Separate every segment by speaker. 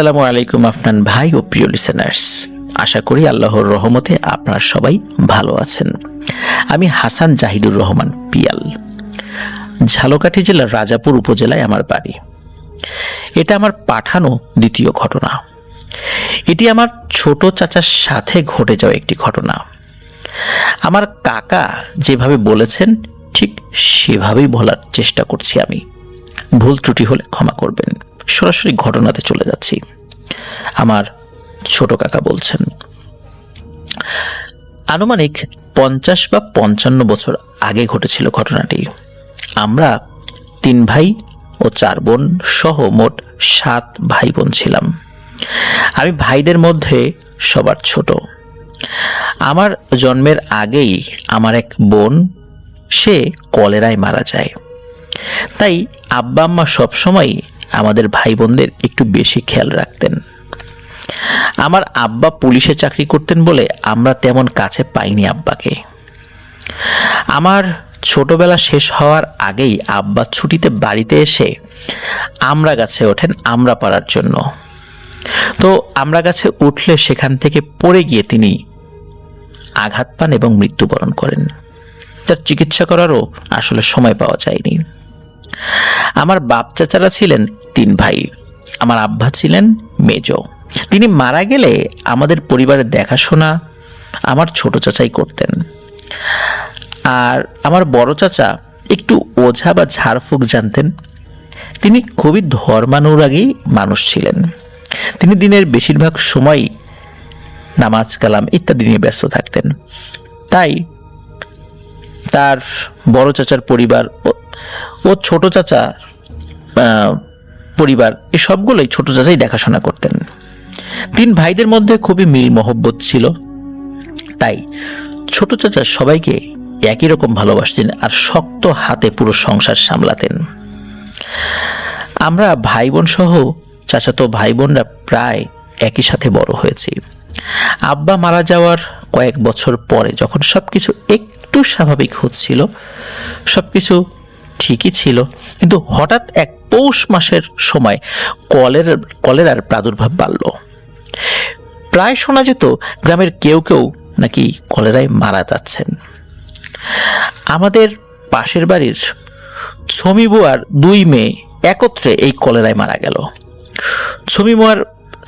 Speaker 1: আসসালামু আলাইকুম আফনান ভাই ও প্রিয় লিসেনার্স, আশা করি আল্লাহর রহমতে আপনারা সবাই ভালো আছেন। আমি হাসান জাহিদুর রহমান পিয়াল, ঝালকাঠি জেলার রাজাপুর উপজেলায় আমার বাড়ি। এটা আমার পাঠানো দ্বিতীয় ঘটনা। এটি আমার ছোট চাচার সাথে ঘটে যাওয়া একটি ঘটনা। আমার কাকা যেভাবে বলেছেন ঠিক সেভাবেই বলার চেষ্টা করছি আমি। ভুল ত্রুটি হলে ক্ষমা করবেন। সরাসরি ঘটনাতে চলে যাচ্ছি। আমার ছোট কাকা বলছেন, আনুমানিক 50 বা 55 বছর আগে ঘটেছিল ঘটনাটি। আমরা 3 ভাই ও 4 বোন সহ মোট 7 ভাই বোন ছিলাম। আমি ভাইদের মধ্যে সবার ছোট। আমার জন্মের আগেই আমার এক বোন সে কলেরায় মারা যায়। তাই আব্বা আম্মা সবসময় আমাদের ভাই বোনদের একটু বেশি খেয়াল রাখতেন। আমার আব্বা পুলিশে চাকরি করতেন বলে আমরা তেমন কাছে পাইনি আব্বাকে। আমার ছোটবেলা শেষ হওয়ার আগেই আব্বা ছুটিতে বাড়িতে এসে আমড়া গাছে ওঠেন আমড়া পাড়ার জন্য। তো আমড়া গাছে উঠলে সেখান থেকে পড়ে গিয়ে তিনি আঘাত পান এবং মৃত্যুবরণ করেন, যার চিকিৎসা করারও আসলে সময় পাওয়া যায়নি। আমার বাপ চাচারা ছিলেন 3 ভাই। আমার আব্বা ছিলেন মেজ। তিনি মারা গেলে আমাদের পরিবারের দেখাশোনা আমার ছোট চাচাই করতেন। আর আমার বড় চাচা একটু ওঝা বা ঝাড়ফুঁক জানতেন। তিনি খুবই ধর্মানুরাগী মানুষ ছিলেন। তিনি দিনের বেশিরভাগ সময় নামাজ কালাম ইত্যাদি নিয়ে ব্যস্ত থাকতেন। তাই তার বড় চাচার পরিবার ও ছোট চাচা পরিবার এই সবগুলোই ছোট চাচাই দেখাশোনা করতেন। 3 ভাইদের মধ্যে খুবই মিল মহব্বত ছিল। তাই ছোট চাচা সবাইকে একই রকম ভালোবাসতেন আর শক্ত হাতে পুরো সংসার সামলাতেন। আমরা ভাই বোন সহ চাচাতো ভাই বোনরা প্রায় একই সাথে বড় হয়েছি। আব্বা মারা যাওয়ার কয়েক বছর পরে যখন সবকিছু একটু স্বাভাবিক হচ্ছিল, সবকিছু ঠিকই ছিল, কিন্তু হঠাৎ এক পৌষ মাসের সময় কলেরার প্রাদুর্ভাব বাড়ল। প্রায় শোনা যেত গ্রামের কেউ কেউ নাকি কলেরায় মারা যাচ্ছেন। আমাদের পাশের বাড়ির ছমি বুয়ার 2 মেয়ে একত্রে এই কলেরায় মারা গেল।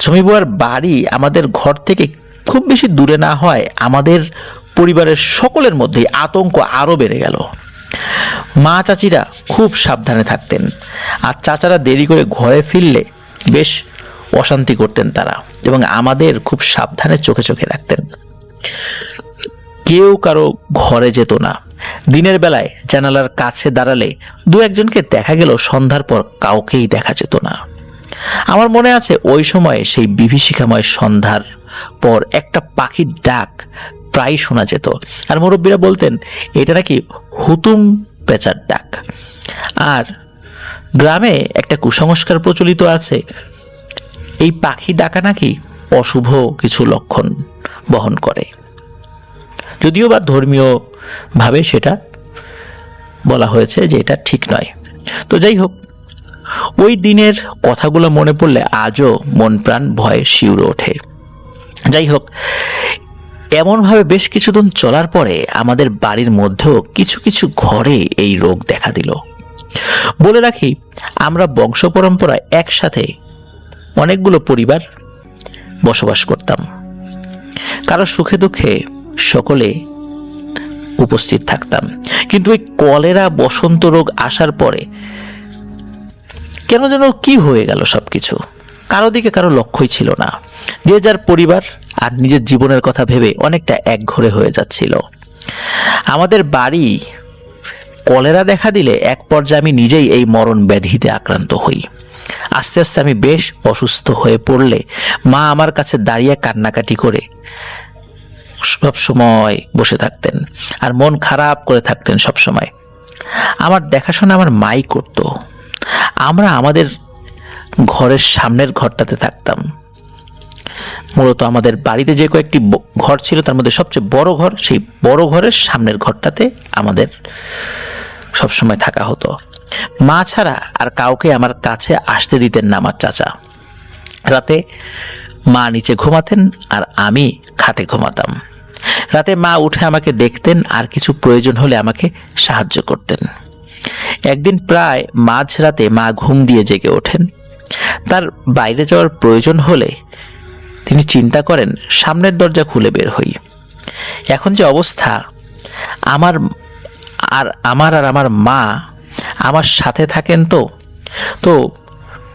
Speaker 1: ছমি বুয়ার বাড়ি আমাদের ঘর থেকে খুব বেশি দূরে না হয় আমাদের পরিবারের সকলের মধ্যেই আতঙ্ক আরও বেড়ে গেল। মা চাচিরা খুব সাবধানে থাকতেন, আর চাচারা দেরি করে ঘরে ফিরলে বেশ অশান্তি করতেন তারা, এবং আমাদের খুব সাবধানে চোখে চোখে রাখতেন। কেউ কারো ঘরে যেত না। দিনের বেলায় জানালার কাছে দাঁড়ালে 2-1জনকে দেখা গেল, সন্ধ্যার পর কাউকেই দেখা যেত না। আমার মনে আছে ওই সময় সেই বিভীষিকাময় সন্ধ্যার পর একটা পাখির ডাক প্রায় শোনা যেত, আর মুরব্বীরা বলতেন এটা নাকি হুতুম পেঁচার ডাক। আর গ্রামে একটা কুসংস্কার প্রচলিত আছে, এই পাখি ডাকা নাকি অশুভ কিছু লক্ষণ বহন করে, যদিও বা ধর্মীয় ভাবে সেটা বলা হয়েছে যে এটা ঠিক নয়। তো যাই হোক, ওই দিনের কথাগুলো মনে পড়লে আজও মন প্রাণ ভয়ে শিউরে ওঠে। যাই হোক, এমনভাবে বেশ কিছুদিন চলার পরে আমাদের বাড়ির মধ্যেও কিছু কিছু ঘরে এই রোগ দেখা দিল। বলে রাখি, আমরা বংশ পরম্পরায় একসাথে অনেকগুলো পরিবার বসবাস করতাম। কারো সুখে দুঃখে সকলে উপস্থিত থাকতাম। কিন্তু এই কলেরা বসন্ত রোগ আসার পরে কেন যেন কি হয়ে গেল, সবকিছু কারো দিকে কারো লক্ষ্যই ছিল না। যে যার পরিবার আর নিজের জীবনের কথা ভেবে অনেকটা একঘরে হয়ে যাচ্ছিল। আমাদের বাড়ি কলেরা দেখা দিলে এক পর্যায়ে আমি নিজেই এই মরণ ব্যাধিতে আক্রান্ত হই। আস্তে আস্তে আমি বেশ অসুস্থ হয়ে পড়লে মা আমার কাছে দাঁড়িয়ে কান্নাকাটি করে সব সময় বসে থাকতেন আর মন খারাপ করে থাকতেন সব সময়। আমার দেখাশোনা আমার মাই করত। আমরা আমাদের ঘরের সামনের ঘরটাতে থাকতাম। মূলত আমাদের বাড়িতে যে কয়েকটি ঘর ছিল তার মধ্যে সবচেয়ে বড় ঘর, সেই বড় ঘরের সামনের ঘরটাতে আমাদের সবসময় থাকা হতো। মা ছাড়া আর কাউকে আমার কাছে আসতে দিতেন না আমার চাচা। রাতে মা নিচে ঘুমাতেন আর আমি খাটে ঘুমাতাম। রাতে মা উঠে আমাকে দেখতেন আর কিছু প্রয়োজন হলে আমাকে সাহায্য করতেন। একদিন প্রায় মাঝরাতে মা ঘুম দিয়ে জেগে ওঠেন। তার বাইরে যাওয়ার প্রয়োজন হলে তিনি চিন্তা করেন সামনের দরজা খুলে বের হই। এখন যে অবস্থা, আমার আর আমার মা আমার সাথে থাকেন, তো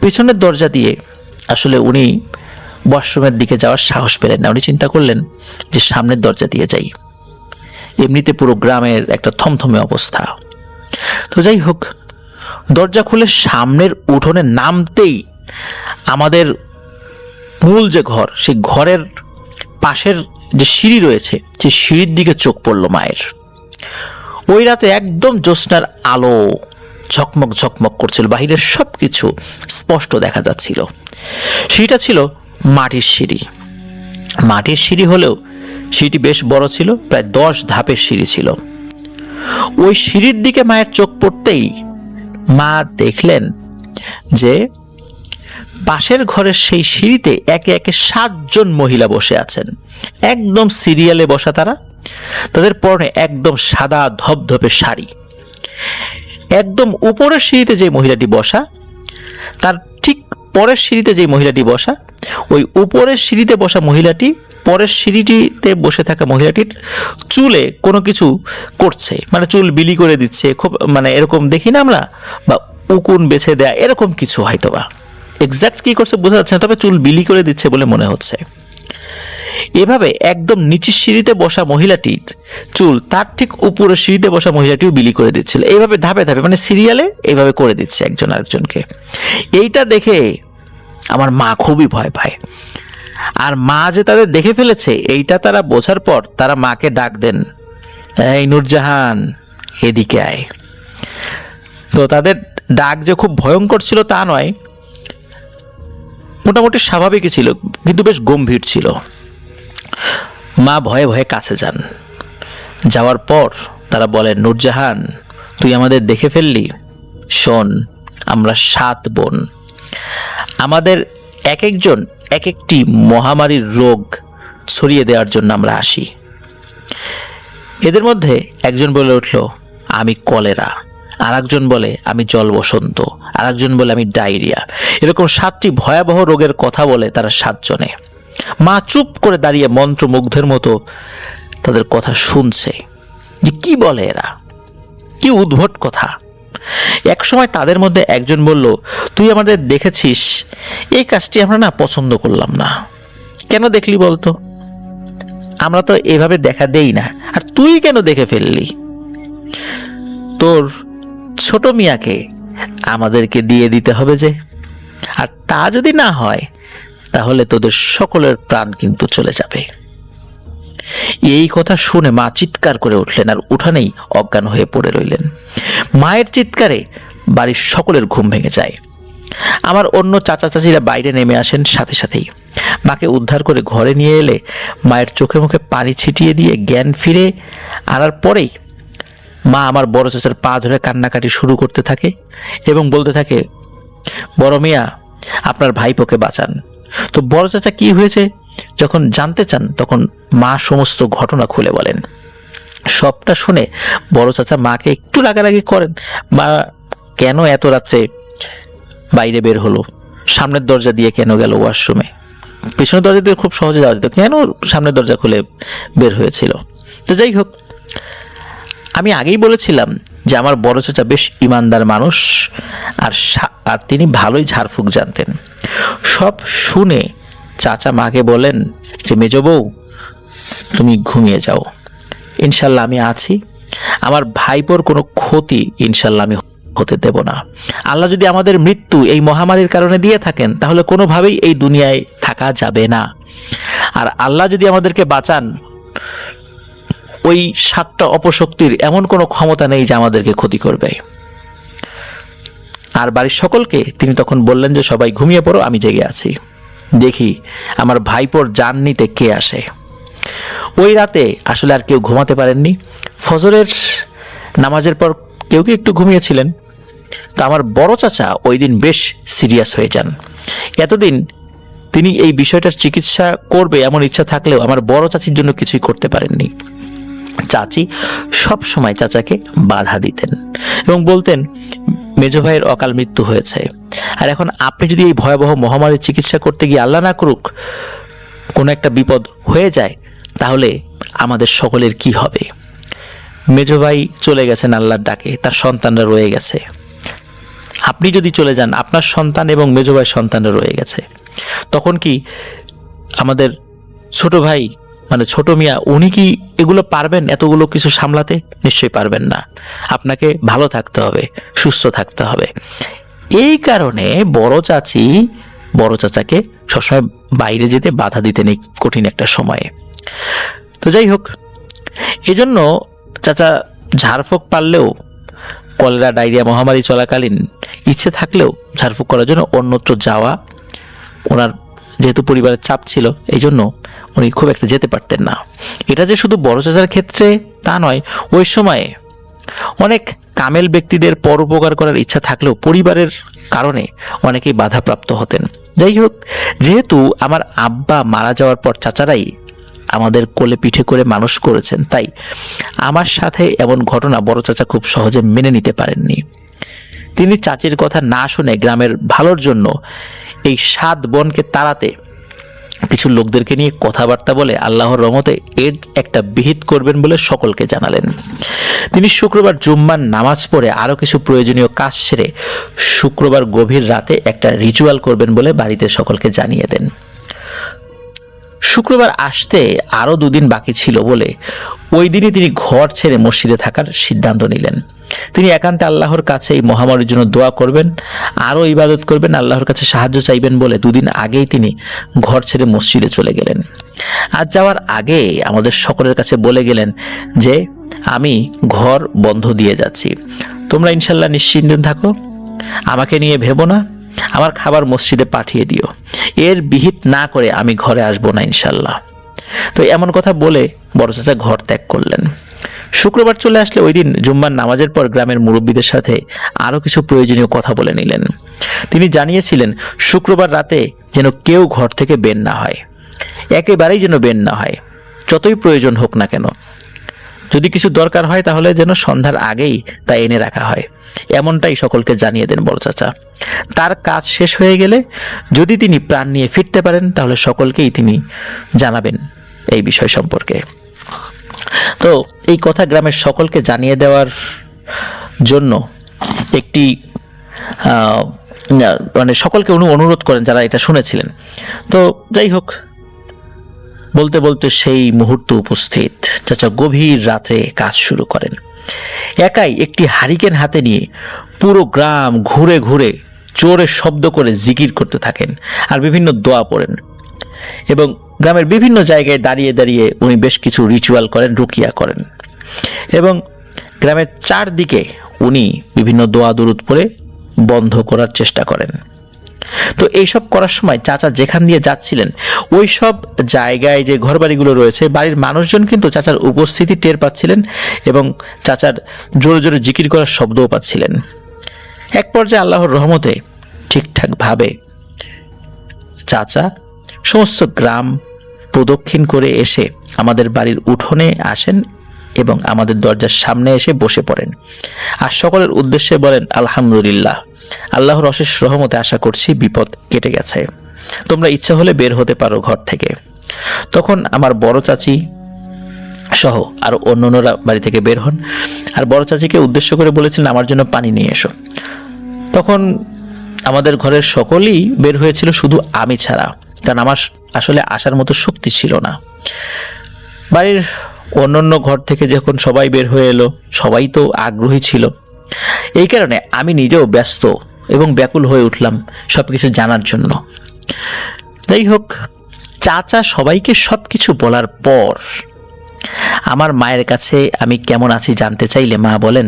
Speaker 1: পিছনের দরজা দিয়ে আসলে উনি ওয়াশরুমের দিকে যাওয়ার সাহস পেলেন না। উনি চিন্তা করলেন যে সামনের দরজা দিয়ে যাই। এমনিতে পুরো গ্রামের একটা থমথমে অবস্থা। তো যাই হোক, দরজা খুলে সামনের উঠোনে নামতেই আমাদের মূল যে ঘর, সেই ঘরের পাশের যে সিঁড়ি রয়েছে, সেই সিঁড়ির দিকে চোখ পড়ল মায়ের। ওই রাতে একদম জ্যোৎস্নার আলো ঝকমক ঝকমক করছিল, বাহিরের সব কিছু স্পষ্ট দেখা যাচ্ছিল। সিঁড়িটা ছিল মাটির সিঁড়ি। মাটির সিঁড়ি হলেও সিঁড়িটি বেশ বড় ছিল, প্রায় 10 ধাপের সিঁড়ি ছিল। ওই সিঁড়ির দিকে মায়ের চোখ পড়তেই মা দেখলেন যে পাশের ঘরের সেই সিঁড়িতে একে একে 7 জন মহিলা বসে আছেন। একদম সিরিয়ালে বসা তারা। তাদের পরনে একদম সাদা ধবধবে শাড়ি। একদম উপরের সিঁড়িতে যে মহিলাটি বসা, তার ঠিক পরের সিঁড়িতে যে মহিলাটি বসা, ওই উপরের সিঁড়িতে বসা মহিলাটি পরের সিঁড়িটিতে বসে থাকা মহিলাটির চুলে কোনো কিছু করছে, মানে চুল বিলি করে দিচ্ছে। খুব মানে এরকম দেখি না আমরা, বা উকুন বেছে দেয়া, এরকম কিছু হয়তো বা। এক্সাক্ট কি করছে বোঝা যাচ্ছে না, তবে চুল বিলি করে দিচ্ছে বলে মনে হচ্ছে। এভাবে একদম নিচের সিঁড়িতে বসা মহিলাটির চুল তার ঠিক উপরের সিঁড়িতে বসা মহিলাটিও বিলি করে দিচ্ছিল। এইভাবে ধাপে ধাপে, মানে সিরিয়ালে এইভাবে করে দিচ্ছে একজন আরেকজনকে। এইটা দেখে আমার মা খুবই ভয় পায়। আর মা যে তাদের দেখে ফেলেছে এইটা তারা বোঝার পর তারা মাকে ডাক দেন, এই নূরজাহান এদিকে আয়। তো তাদের ডাক যে খুব ভয়ঙ্কর ছিল তা নয়, মোটামুটি স্বাভাবিকই ছিল, কিন্তু বেশ গম্ভীর ছিল। মা ভয়ে ভয়ে কাছে যান। যাওয়ার পর তারা বলেন, নূরজাহান তুই আমাদের দেখে ফেললি? শোন, আমরা 7 বোন। আমাদের এক একজন এক একটি মহামারীর রোগ ছড়িয়ে দেওয়ার জন্য আমরা আসি। এদের মধ্যে একজন বলে উঠল, আমি কলেরা। আর একজন বলে আমি জল বসন্ত। আর একজন বলে আমি ডায়রিয়া। এরকম 7টি ভয়াবহ রোগের কথা বলে তারা 7 জনে। মা চুপ করে দাঁড়িয়ে মন্ত্রমুগ্ধের মতো তাদের কথা শুনছে যে কি বলে এরা, কি উদ্ভট কথা। এক সময় তাদের মধ্যে একজন বলল, তুই আমাদের দেখেছিস, এই কাজটি আমরা না পছন্দ করলাম না। কেন দেখলি বলতো? আমরা তো এভাবে দেখা দেই না, আর তুই কেন দেখে ফেললি? তোর ছোট মিয়াকে আমাদেরকে দিয়ে দিতে হবে যে, আর তা যদি না হয় তাহলে তোদের সকলের প্রাণ কিন্তু চলে যাবে। এই কথা শুনে মা চিৎকার করে উঠলেন আর উঠানেই অজ্ঞান হয়ে পড়ে রইলেন। মায়ের চিৎকারে বাড়ির সকলের ঘুম ভেঙে যায়। আমার অন্য চাচা চাচিরা বাইরে নেমে আসেন সাথে সাথেই। মাকে উদ্ধার করে ঘরে নিয়ে এলে মায়ের চোখে মুখে পানি ছিটিয়ে দিয়ে জ্ঞান ফিরে আনার পরেই মা আমার বড় চাচার পা ধরে কান্নাকাটি শুরু করতে থাকে এবং বলতে থাকে, বড় মিয়া আপনার ভাইপোকে বাঁচান। তো বড় চাচা কি হয়েছে যখন জানতে চান, তখন মা সমস্ত ঘটনা খুলে বলেন। সবটা শুনে বড় চাচা মাকে একটু রাগারাগি করেন, মা কেন এত রাত্রে বাইরে বের হলো, সামনের দরজা দিয়ে কেন গেল ওয়াশরুমে, পিছনের দরজা দিয়ে খুব সহজে যাওয়া যেত, কেন সামনের দরজা খুলে বের হয়েছিল। তো যাই হোক, আমি আগেই বলেছিলাম যে আমার বড় চাচা বেশ ইমানদার মানুষ, আর তিনি ভালোই ঝাড়ফুঁক জানতেন। সব শুনে চাচা মাকে বলেন যে, মেজ বউ তুমি ঘুমিয়ে যাও, ইনশাল্লাহ আমি আছি, আমার ভাইপোর কোনো ক্ষতি ইনশাল্লাহ আমি হতে দেব না। আল্লাহ যদি আমাদের মৃত্যু এই মহামারীর কারণে দিয়ে থাকেন তাহলে কোনোভাবেই এই দুনিয়ায় থাকা যাবে না। আর আল্লাহ যদি আমাদেরকে বাঁচান, ওই 7টা অপশক্তির এমন কোনো ক্ষমতা নেই যে আমাদেরকে ক্ষতি করবে। আর বাড়ির সকলকে তিনি তখন বললেন যে সবাই ঘুমিয়ে পড়ো, আমি জেগে আছি, দেখি আমার ভাইপোর জান নিতে কে আসে। ওই রাতে আসলে আর কেউ ঘুমাতে পারেননি। ফজরের নামাজের পর কেউ কেউ একটু ঘুমিয়েছিলেন। তো আমার বড় চাচা ওই দিন বেশ সিরিয়াস হয়ে যান। এতদিন তিনি এই বিষয়টার চিকিৎসা করবে এমন ইচ্ছা থাকলেও আমার বড় চাচির জন্য কিছুই করতে পারেননি। চাচি সব সময় চাচাকে বাধা দিতেন এবং বলতেন মেজো ভাইয়ের অকাল মৃত্যু হয়েছে, আর এখন আপনি যদি এই ভয়াবহ মহামারীর চিকিৎসা করতে গিয়ে আল্লাহ না করুক কোনো একটা বিপদ হয়ে যায়, তাহলে আমাদের সকলের কি হবে? মেজো ভাই চলে গেছেন আল্লাহর ডাকে, তার সন্তানরা রয়ে গেছে। আপনি যদি চলে যান, আপনার সন্তান এবং মেজো ভাইয়ের সন্তানরা রয়ে গেছে, তখন কি আমাদের ছোট ভাই মানে ছোট মিয়া উনি কি এগুলো পারবেন? এতগুলো কিছু সামলাতে নিশ্চয়ই পারবেন না। আপনাকে ভালো থাকতে হবে, সুস্থ থাকতে হবে। এই কারণে বড় চাচি বড় চাচাকে সবসময় বাইরে যেতে বাধা দিতেন এই কঠিন একটা সময়ে। তো যাই হোক, এজন্য চাচা ঝাড়ফুঁক পারলেও কলেরা ডায়রিয়া মহামারী চলাকালীন ইচ্ছে থাকলেও ঝাড়ফুঁক করার জন্য অন্যত্র যাওয়া, ওনার যেহেতু পরিবারের চাপ ছিল এই জন্য উনি খুব একটা যেতে পারতেন না। এটা যে শুধু বড় চাচার ক্ষেত্রে তা নয়, ওই সময়ে অনেক কামেল ব্যক্তিদের পরোপকার করার ইচ্ছা থাকলেও পরিবারের কারণে অনেকেই বাধাপ্রাপ্ত হতেন। যাই হোক, যেহেতু আমার আব্বা মারা যাওয়ার পর চাচারাই আমাদের কোলে পিঠে করে মানুষ করেছেন, তাই আমার সাথে এমন ঘটনা বড় চাচা খুব সহজে মেনে নিতে পারেননি। তিনি চাচির কথা না শুনে গ্রামের ভালোর জন্য এই 7 বোনকে তাড়াতে কিছু লোকদেরকে নিয়ে কথাবার্তা বলে আল্লাহর রহমতে এর একটা বিহিত করবেন বলে সকলকে জানালেন। তিনি শুক্রবার জুম্মার নামাজ পড়ে আরও কিছু প্রয়োজনীয় কাজ সেরে শুক্রবার গভীর রাতে একটা রিচুয়াল করবেন বলে বাড়িতে সকলকে জানিয়ে দেন। শুক্রবার আসতে আরও 2 দিন বাকি ছিল বলে ওই দিনই তিনি ঘর ছেড়ে মসজিদে থাকার সিদ্ধান্ত নিলেন। তিনি একান্তে আল্লাহর কাছে এই মহামারীর জন্য দোয়া করবেন, আরও ইবাদত করবেন, আল্লাহর কাছে সাহায্য চাইবেন বলে 2 দিন আগেই তিনি ঘর ছেড়ে মসজিদে চলে গেলেন। আজ যাওয়ার আগে আমাদের সকলের কাছে বলে গেলেন যে আমি ঘর বন্ধ দিয়ে যাচ্ছি, তোমরা ইনশাল্লাহ নিশ্চিন্তে থাকো, আমাকে নিয়ে ভেবো না, আমার খাবার মসজিদে পাঠিয়ে দিও, এর বিহিত না করে আমি ঘরে আসবো না ইনশাল্লাহ। তো এমন কথা বলে বড় চাচা ঘর ত্যাগ করলেন। শুক্রবার চলে আসলে ওই দিন জুম্মার নামাজের পর গ্রামের মুরব্বীদের সাথে আরও কিছু প্রয়োজনীয় কথা বলে নিলেন। তিনি জানিয়েছিলেন শুক্রবার রাতে যেন কেউ ঘর থেকে বের না হয়, একেবারেই যেন বের না হয়, যতই প্রয়োজন হোক না কেন। যদি কিছু দরকার হয় তাহলে যেন সন্ধ্যার আগেই তা এনে রাখা হয়, এমনটাই সকলকে জানিয়ে দেন বড় চাচা। তার কাজ শেষ হয়ে গেলে যদি তিনি প্রাণ নিয়ে ফিরতে পারেন তাহলে সকলকেই তিনি জানাবেন এই বিষয় সম্পর্কে। তো এই কথা গ্রামের সকলকে জানিয়ে দেওয়ার জন্য একটি মানে সকলকে অনুরোধ করেন যারা এটা শুনেছিলেন। তো যাই হোক, বলতে বলতে সেই মুহূর্ত উপস্থিত। চাচা গভীর রাতে কাজ শুরু করেন। একাই একটি হারিকেন হাতে নিয়ে পুরো গ্রাম ঘুরে ঘুরে জোরে শব্দ করে জিকির করতে থাকেন আর বিভিন্ন দোয়া পড়েন, এবং গ্রামের বিভিন্ন জায়গায় দাঁড়িয়ে দাঁড়িয়ে উনি বেশ কিছু রিচুয়াল করেন, রুকিয়া করেন, এবং গ্রামের চারদিকে উনি বিভিন্ন দোয়া দুরুদ পড়ে বন্ধ করার চেষ্টা করেন। তো এইসব করার সময় চাচা যেখান দিয়ে যাচ্ছিলেন ওই সব জায়গায় যে ঘরবাড়িগুলো রয়েছে বাড়ির মানুষজন কিন্তু চাচার উপস্থিতি টের পাচ্ছিলেন এবং চাচার জোরে জোরে জিকির করার শব্দও পাচ্ছিলেন। এক পর্যায়ে আল্লাহর রহমতে ঠিকঠাকভাবে চাচা সমস্ত গ্রাম প্রদক্ষিণ করে এসে আমাদের বাড়ির উঠোনে আসেন এবং আমাদের দরজার সামনে এসে বসে পড়েন আর সকলের উদ্দেশ্যে বলেন, আলহামদুলিল্লাহ, আল্লাহর অশেষ রহমতে আশা করছি বিপদ কেটে গেছে, তোমরা ইচ্ছা হলে বের হতে পারো ঘর থেকে। তখন আমার বড় চাচি সহ আরো অন্যান্যরা বাড়ি থেকে বের হন আর বড় চাচিকে উদ্দেশ্য করে বলেছিলেন আমার জন্য পানি নিয়ে এসো। তখন আমাদের ঘরের সকলেই বের হয়েছিল, শুধু আমি ছাড়া, কারণ আমার আসলে আসার মতো শক্তি ছিল না। বাড়ির অন্যান্য ঘর থেকে যখন সবাই বের হয়ে এলো সবাই তো আগ্রহী ছিল, এই কারণে আমি নিজেও ব্যস্ত এবং ব্যাকুল হয়ে উঠলাম সবকিছু জানার জন্য। যাই হোক, চাচা সবাইকে সবকিছু বলার পর আমার মায়ের কাছে আমি কেমন আছি জানতে চাইলে মা বলেন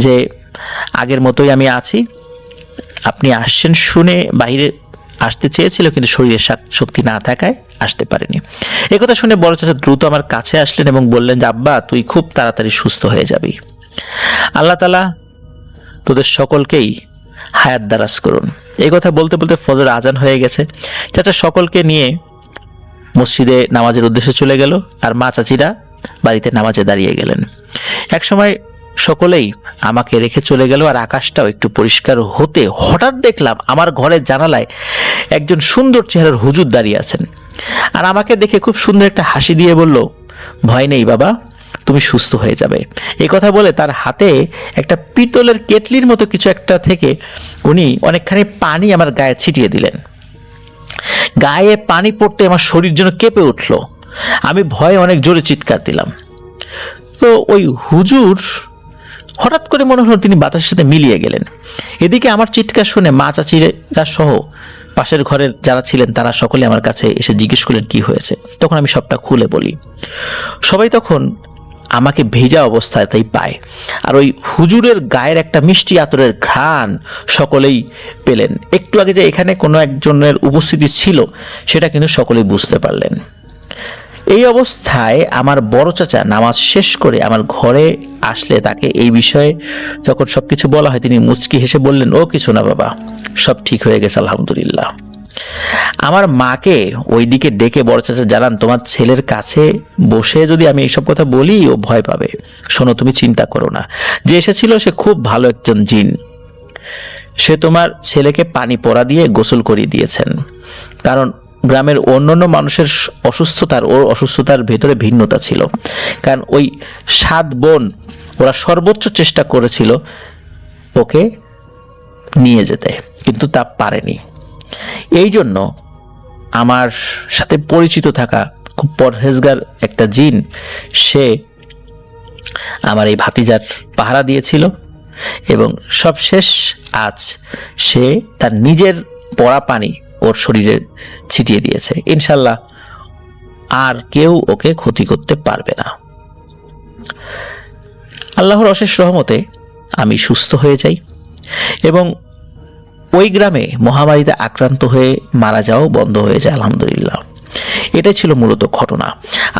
Speaker 1: যে আগের মতোই আমি আছি, আপনি আসছেন শুনে বাইরে আসতে চেয়েছিল কিন্তু শরীরের শক্তি না থাকায় আসতে পারেনি। একথা শুনে বড় চাচা দ্রুত আমার কাছে আসলেন এবং বললেন যে আব্বা, তুই খুব তাড়াতাড়ি সুস্থ হয়ে যাবি, আল্লাহ তাআলা তোদের সকলকেই হায়াত দারাজ করুন। এই কথা বলতে বলতে ফজর আজান হয়ে গেছে। চাচা সকলকে নিয়ে মসজিদে নামাজের উদ্দেশ্যে চলে গেল, আর মা চাচিরা বাড়িতে নামাজে দাঁড়িয়ে গেলেন। একসময় সকলেই আমাকে রেখে চলে গেল, আর আকাশটাও একটু পরিষ্কার হতে হঠাৎ দেখলাম আমার ঘরের জানালায় একজন সুন্দর চেহারার হুজুর দাঁড়িয়ে আছেন। আর আমাকে দেখে খুব সুন্দর একটা হাসি দিয়ে বলল, ভয় নেই বাবা, তুমি সুস্থ হয়ে যাবে। এই কথা বলে তার হাতে একটা পিতলের কেটলির মতো কিছু একটা থেকে উনি অনেকখানি পানি আমার গায়ে ছিটিয়ে দিলেন। গায়ে পানি পড়তে আমার শরীর যেন কেঁপে উঠল। আমি ভয়ে অনেক জোরে চিৎকার দিলাম। তো ওই হুজুর হঠাৎ করে মনে হলো তিনি বাতাসের সাথে মিলিয়ে গেলেন। এদিকে আমার চিৎকার শুনে মা চাচিরা সহ পাশের ঘরের যারা ছিলেন তারা সকলে আমার কাছে এসে জিজ্ঞেস করলেন কি হয়েছে। তখন আমি সবটা খুলে বলি। সবাই তখন আমাকে ভেজা অবস্থায় তাই পায়, আর ওই হুজুরের গায়ের একটা মিষ্টি আতরের ঘ্রাণ সকলেই পেলেন। একটু আগে যে এখানে কোনো একজনের উপস্থিতি ছিল সেটা কিন্তু সকলেই বুঝতে পারলেন। এই অবস্থায় আমার বড় চাচা নামাজ শেষ করে আমার ঘরে আসলে তাকে এই বিষয়ে যখন সবকিছু বলা হয় তিনি মুচকি হেসে বললেন, ও কিছু না বাবা, সব ঠিক হয়ে গেছে আলহামদুলিল্লাহ। আমার মাকে ওইদিকে ডেকে বড় চাচা জানান, তোমার ছেলের কাছে বসে যদি আমি এইসব কথা বলি ও ভয় পাবে। শোনো, তুমি চিন্তা করো না, যে এসেছিল সে খুব ভালো একজন জিন। সে তোমার ছেলেকে পানি পড়া দিয়ে গোসল করিয়ে দিয়েছেন। কারণ গ্রামের অন্যান্য মানুষের ওর অসুস্থতার ভেতরে ভিন্নতা ছিল। কারণ ওই 7 বোন ওরা সর্বোচ্চ চেষ্টা করেছিল ওকে নিয়ে যেতে, কিন্তু তা পারেনি। এই জন্য আমার সাথে পরিচিত থাকা খুব পরহেজগার একটা জিন সে আমার এই ভাতিজার পাহারা দিয়েছিল, এবং সবশেষ আজ সে তার নিজের পড়া পানি ওর শরীরে ছিটিয়ে দিয়েছে। ইনশাল্লাহ আর কেউ ওকে ক্ষতি করতে পারবে না। আল্লাহর অশেষ রহমতে আমি সুস্থ হয়ে যাই, এবং ওই গ্রামে মহামারীতে আক্রান্ত হয়ে মারা যাওয়াও বন্ধ হয়ে যায় আলহামদুলিল্লাহ। এটাই ছিল মূলত ঘটনা।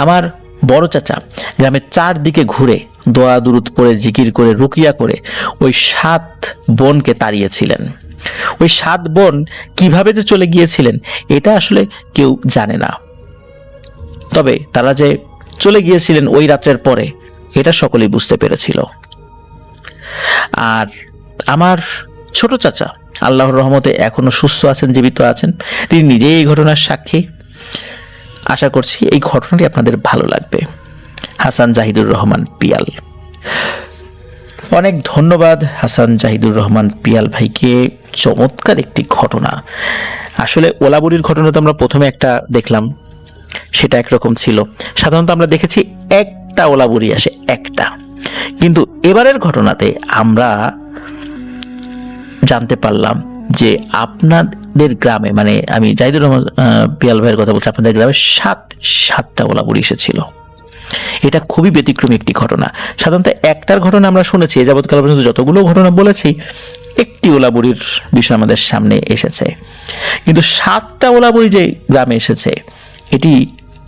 Speaker 1: আমার বড় চাচা গ্রামের চারদিকে ঘুরে দোয়া দুরুদ পড়ে জিকির করে রুকিয়া করে ওই 7 বোনকে তাড়িয়েছিলেন। ওই 7 বোন কিভাবে যে চলে গিয়েছিলেন এটা আসলে কেউ জানে না, তবে তারা যে চলে গিয়েছিলেন ওই রাতের পরে এটা সকলেই বুঝতে পেরেছিল। আর আমার ছোট চাচা আল্লাহর রহমতে এখনো সুস্থ আছেন, জীবিত আছেন। তিনি নিজেই এই ঘটনার সাক্ষী। আশা করছি এই ঘটনাটি আপনাদের ভালো লাগবে। হাসান জাহিদুর রহমান পিয়াল। অনেক ধন্যবাদ হাসান জাহিদুর রহমান পিয়াল ভাইকে। চমৎকার একটি ঘটনা। আসলে ওলাবুড়ির ঘটনা তো আমরা প্রথমে একটা দেখলাম, সেটা একরকম ছিল। সাধারণত আমরা দেখেছি একটা ওলাবুড়ি আসে, একটা। কিন্তু এবারের ঘটনাতে আমরা জানতে পারলাম যে আপনাদের গ্রামে, মানে আমি জাহিদুর রহমান পিয়াল ভাইয়ের কথা বলছি, আপনাদের গ্রামে 7টা ওলাবুড়ি এসেছিল। এটা খুবই ব্যতিক্রমী একটি ঘটনা। সাধারণত একটার ঘটনা আমরা শুনেছি, এ যাবৎকাল পর্যন্ত যতগুলো ঘটনা বলেছি একটি ওলাবুড়ির বিষয় আমাদের সামনে এসেছে, কিন্তু 7টা ওলাবুড়ি যে গ্রামে এসেছে এটি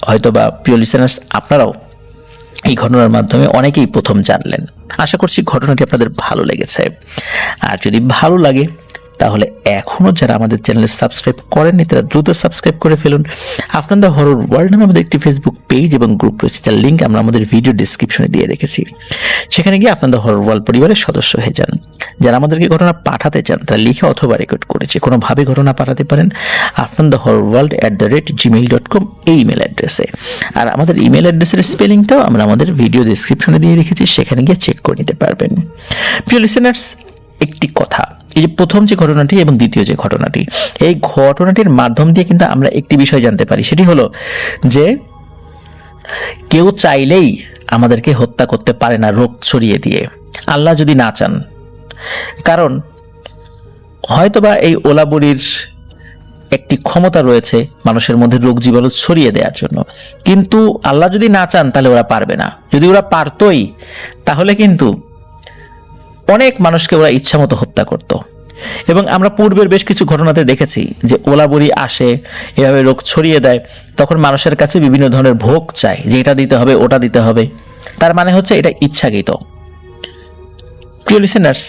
Speaker 1: হয়তোবা প্রিয় লিসেনার্স আপনারাও এই ঘটনার মাধ্যমে অনেকেই প্রথম জানলেন। আশা করছি ঘটনাটি আপনাদের ভালো লেগেছে। আর যদি ভালো লাগে তাহলে এখনও যারা আমাদের চ্যানেলে সাবস্ক্রাইব করেননি তারা দ্রুত সাবস্ক্রাইব করে ফেলুন। আফনান দ্য হরর ওয়ার্ল্ড নামে আমাদের একটি ফেসবুক পেজ এবং গ্রুপ রয়েছে, যার লিঙ্ক আমরা আমাদের ভিডিও ডিসক্রিপশনে দিয়ে রেখেছি। সেখানে গিয়ে আফনান দ্য হরর ওয়ার্ল্ড পরিবারের সদস্য হয়ে যান। যারা আমাদেরকে ঘটনা পাঠাতে চান তারা লিখে অথবা রেকর্ড করেছে কোনোভাবে ঘটনা পাঠাতে পারেন afnanthehorrorworld@gmail.com এই ইমেল অ্যাড্রেসে। আর আমাদের ইমেল অ্যাড্রেসের স্পেলিংটাও আমরা আমাদের ভিডিও ডিসক্রিপশনে দিয়ে রেখেছি, সেখানে গিয়ে চেক করে নিতে পারবেন। প্রিয় লিসেনার্স, একটি কথা, এই যে প্রথম যে ঘটনাটি এবং দ্বিতীয় যে ঘটনাটি, এই ঘটনাটির মাধ্যম দিয়ে কিন্তু আমরা একটি বিষয় জানতে পারি, সেটি হলো যে কেউ চাইলেই আমাদেরকে হত্যা করতে পারে না রোগ ছড়িয়ে দিয়ে, আল্লাহ যদি না চান। কারণ হয়তোবা এই ওলাবুড়ির একটি ক্ষমতা রয়েছে মানুষের মধ্যে রোগ জীবাণু ছড়িয়ে দেওয়ার জন্য, কিন্তু আল্লাহ যদি না চান তাহলে ওরা পারবে না। যদি ওরা পারতই তাহলে কিন্তু অনেক মানুষকে ওরা ইচ্ছামতো হত্যা করত। এবং আমরা পূর্বের বেশ কিছু ঘটনাতে দেখেছি যে ওলাবুড়ি আসে, এভাবে রোগ ছড়িয়ে দেয়, তখন মানুষের কাছে বিভিন্ন ধরনের ভোগ চায়, যে এটা দিতে হবে ওটা দিতে হবে। তার মানে হচ্ছে এটা ইচ্ছাকৃত। প্রিয় লিসেনার্স,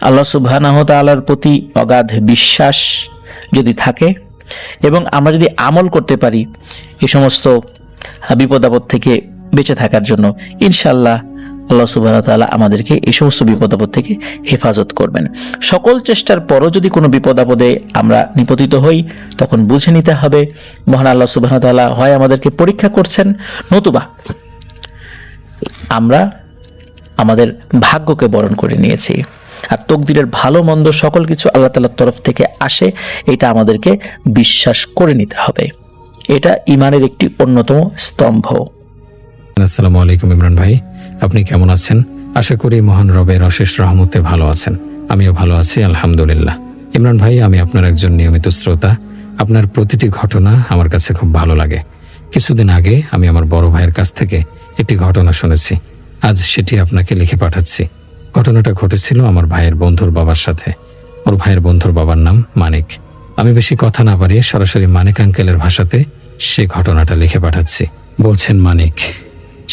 Speaker 1: আল্লাহ সুবহানাহু ওয়া তাআলার প্রতি অগাধ বিশ্বাস যদি থাকে এবং আমরা যদি আমল করতে পারি এই সমস্ত বিপদ আপদ থেকে বেঁচে থাকার জন্য, ইনশাআল্লাহ আল্লাহ সুবহানাহু ওয়া তাআলা আমাদেরকে এই সমস্ত বিপদ আপদ থেকে হেফাজত করবেন। সকল চেষ্টার পরও যদি কোনো বিপদ আপদে আমরা নিপতিত হই, তখন বুঝে নিতে হবে মহান আল্লাহ সুবহানাহু ওয়া তাআলা হয় আমাদেরকে পরীক্ষা করছেন, নতুবা আমরা আমাদের ভাগ্যকে বরণ করে নিয়েছি। আর তকদিরের ভালো মন্দ সকল কিছু আল্লাহ তাআলার তরফ থেকে আসে, এটা আমাদেরকে বিশ্বাস করে নিতে হবে। এটা ঈমানের একটি অন্যতম স্তম্ভ।
Speaker 2: আসসালামু আলাইকুম ইমরান ভাই, আপনি কেমন আছেন? আশা করি মহান রবের অশেষ রহমতে ভালো আছেন। আমিও ভালো আছি আলহামদুলিল্লাহ। ইমরান ভাই, আমি আপনার একজন নিয়মিত শ্রোতা। আপনার প্রতিটি ঘটনা আমার কাছে খুব ভালো লাগে। কিছুদিন আগে আমি আমার বড় ভাইয়ের কাছ থেকে একটি ঘটনা শুনেছি, আজ সেটি আপনাকে লিখে পাঠাচ্ছি। ঘটনাটা ঘটেছিল আমার ভাইয়ের বন্ধুর বাবার সাথে। ওর ভাইয়ের বন্ধুর বাবার নাম মানিক। আমি বেশি কথা না বাড়িয়ে সরাসরি মানিক আঙ্কেলের ভাষাতে সে ঘটনাটা লিখে পাঠাচ্ছি। বলছেন মানিক,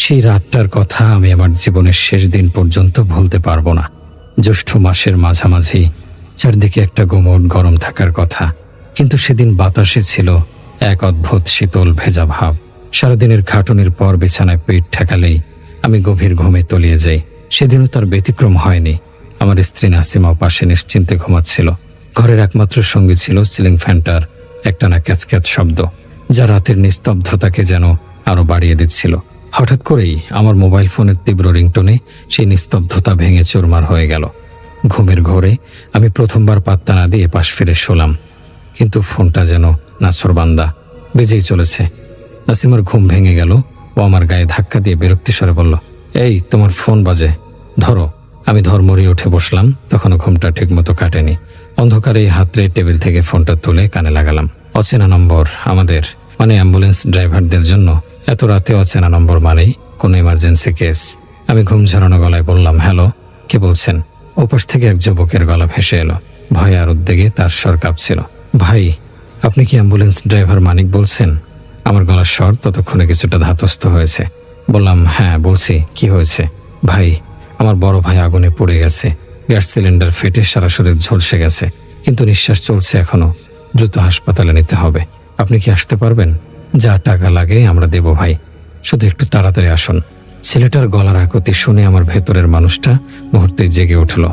Speaker 2: সেই রাতটার কথা আমি আমার জীবনের শেষ দিন পর্যন্ত ভুলতে পারবো না। জ্যৈষ্ঠ মাসের মাঝামাঝি, চারদিকে একটা গুমোট গরম থাকার কথা, কিন্তু সেদিন বাতাসে ছিল এক অদ্ভুত শীতল ভেজা ভাব। সারাদিনের খাটুনির পর বিছানায় পিঠ ঠেকালেই আমি গভীর ঘুমে তলিয়ে যাই। সেদিনও তার ব্যতিক্রম হয়নি। আমার স্ত্রী নাসিমাও পাশে নিশ্চিন্তে ঘুমাচ্ছিল। ঘরের একমাত্র সঙ্গী ছিল সিলিং ফ্যানটার একটানা ক্যাচক্যাচ শব্দ, যা রাতের নিস্তব্ধতাকে যেন আরো বাড়িয়ে দিচ্ছিল। হঠাৎ করেই আমার মোবাইল ফোনের তীব্র রিংটোনে সেই নিস্তব্ধতা ভেঙে চুরমার হয়ে গেল। ঘুমের ঘোরে আমি প্রথমবার পাত্তা না দিয়ে পাশ ফিরে শুলাম, কিন্তু ফোনটা যেন নাছোড়বান্দা বেজেই চলেছে। নাসিমার ঘুম ভেঙে গেল। ও আমার গায়ে ধাক্কা দিয়ে বিরক্তি স্বরে বলল, এই তোমার ফোন বাজে, ধরো। আমি ধর্মরিয়ে উঠে বসলাম। তখনও ঘুমটা ঠিকমতো কাটেনি। অন্ধকারে হাতড়ে টেবিল থেকে ফোনটা তুলে কানে লাগালাম। অচেনা নম্বর, আমাদের মানে অ্যাম্বুলেন্স ড্রাইভারদের জন্য এত রাতে অচেনা নম্বর মানেই কোনো ইমার্জেন্সি কেস। আমি ঘুম ঝরানো গলায় বললাম, হ্যালো, কে বলছেন? ওপাশ থেকে এক যুবকের গলা ভেসে এলো। ভয়ে আর উদ্বেগে তার স্বর কাঁপছিল। ভাই, আপনি কি অ্যাম্বুলেন্স ড্রাইভার মানিক বলছেন? আমার গলার স্বর ততক্ষণে কিছুটা ধাতস্থ হয়েছে। বললাম, হ্যাঁ বলছি, কি হয়েছে? ভাই, আমার বড় ভাই আগুনে পড়ে গেছে। গ্যাস সিলিন্ডার ফেটে সারা শরীর ঝলসে গেছে, কিন্তু নিঃশ্বাস চলছে এখনো। দ্রুত হাসপাতালে নিতে হবে। আপনি কি আসতে পারবেন? যা টাকা লাগে আমরা দেব ভাই, শুধু একটু তাড়াতাড়ি আসুন। ছেলেটার গলার আকুতি শুনে আমার ভেতরের মানুষটা মুহূর্তে জেগে উঠল।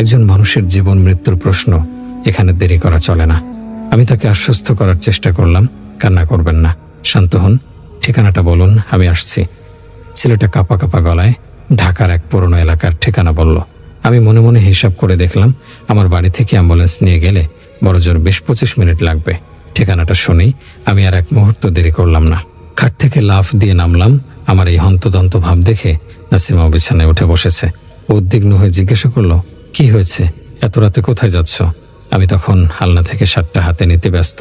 Speaker 2: একজন মানুষের জীবন মৃত্যুর প্রশ্ন, এখানে দেরি করা চলে না। আমি তাকে আশ্বস্ত করার চেষ্টা করলাম, কান্না করবেন না, শান্ত হন, ঠিকানাটা বলুন, আমি আসছি। ছেলেটা কাঁপা কাঁপা গলায় ঢাকার এক পুরনো এলাকার ঠিকানা বলল। আমি মনে মনে হিসাব করে দেখলাম, আমার বাড়ি থেকে অ্যাম্বুলেন্স নিয়ে গেলে বড়জোর 20-25 মিনিট লাগবে। ঠিকানাটা শুনেই আমি আর এক মুহূর্ত দেরি করলাম না। খাট থেকে লাফ দিয়ে নামলাম। আমার এই হন্তদন্ত ভাব দেখে নাসিমা বিছানায় উঠে বসেছে। উদ্বিগ্ন হয়ে জিজ্ঞাসা করলো, কি হয়েছে? এত রাতে কোথায় যাচ্ছ? আমি তখন আলনা থেকে শার্টটা হাতে নিতে ব্যস্ত।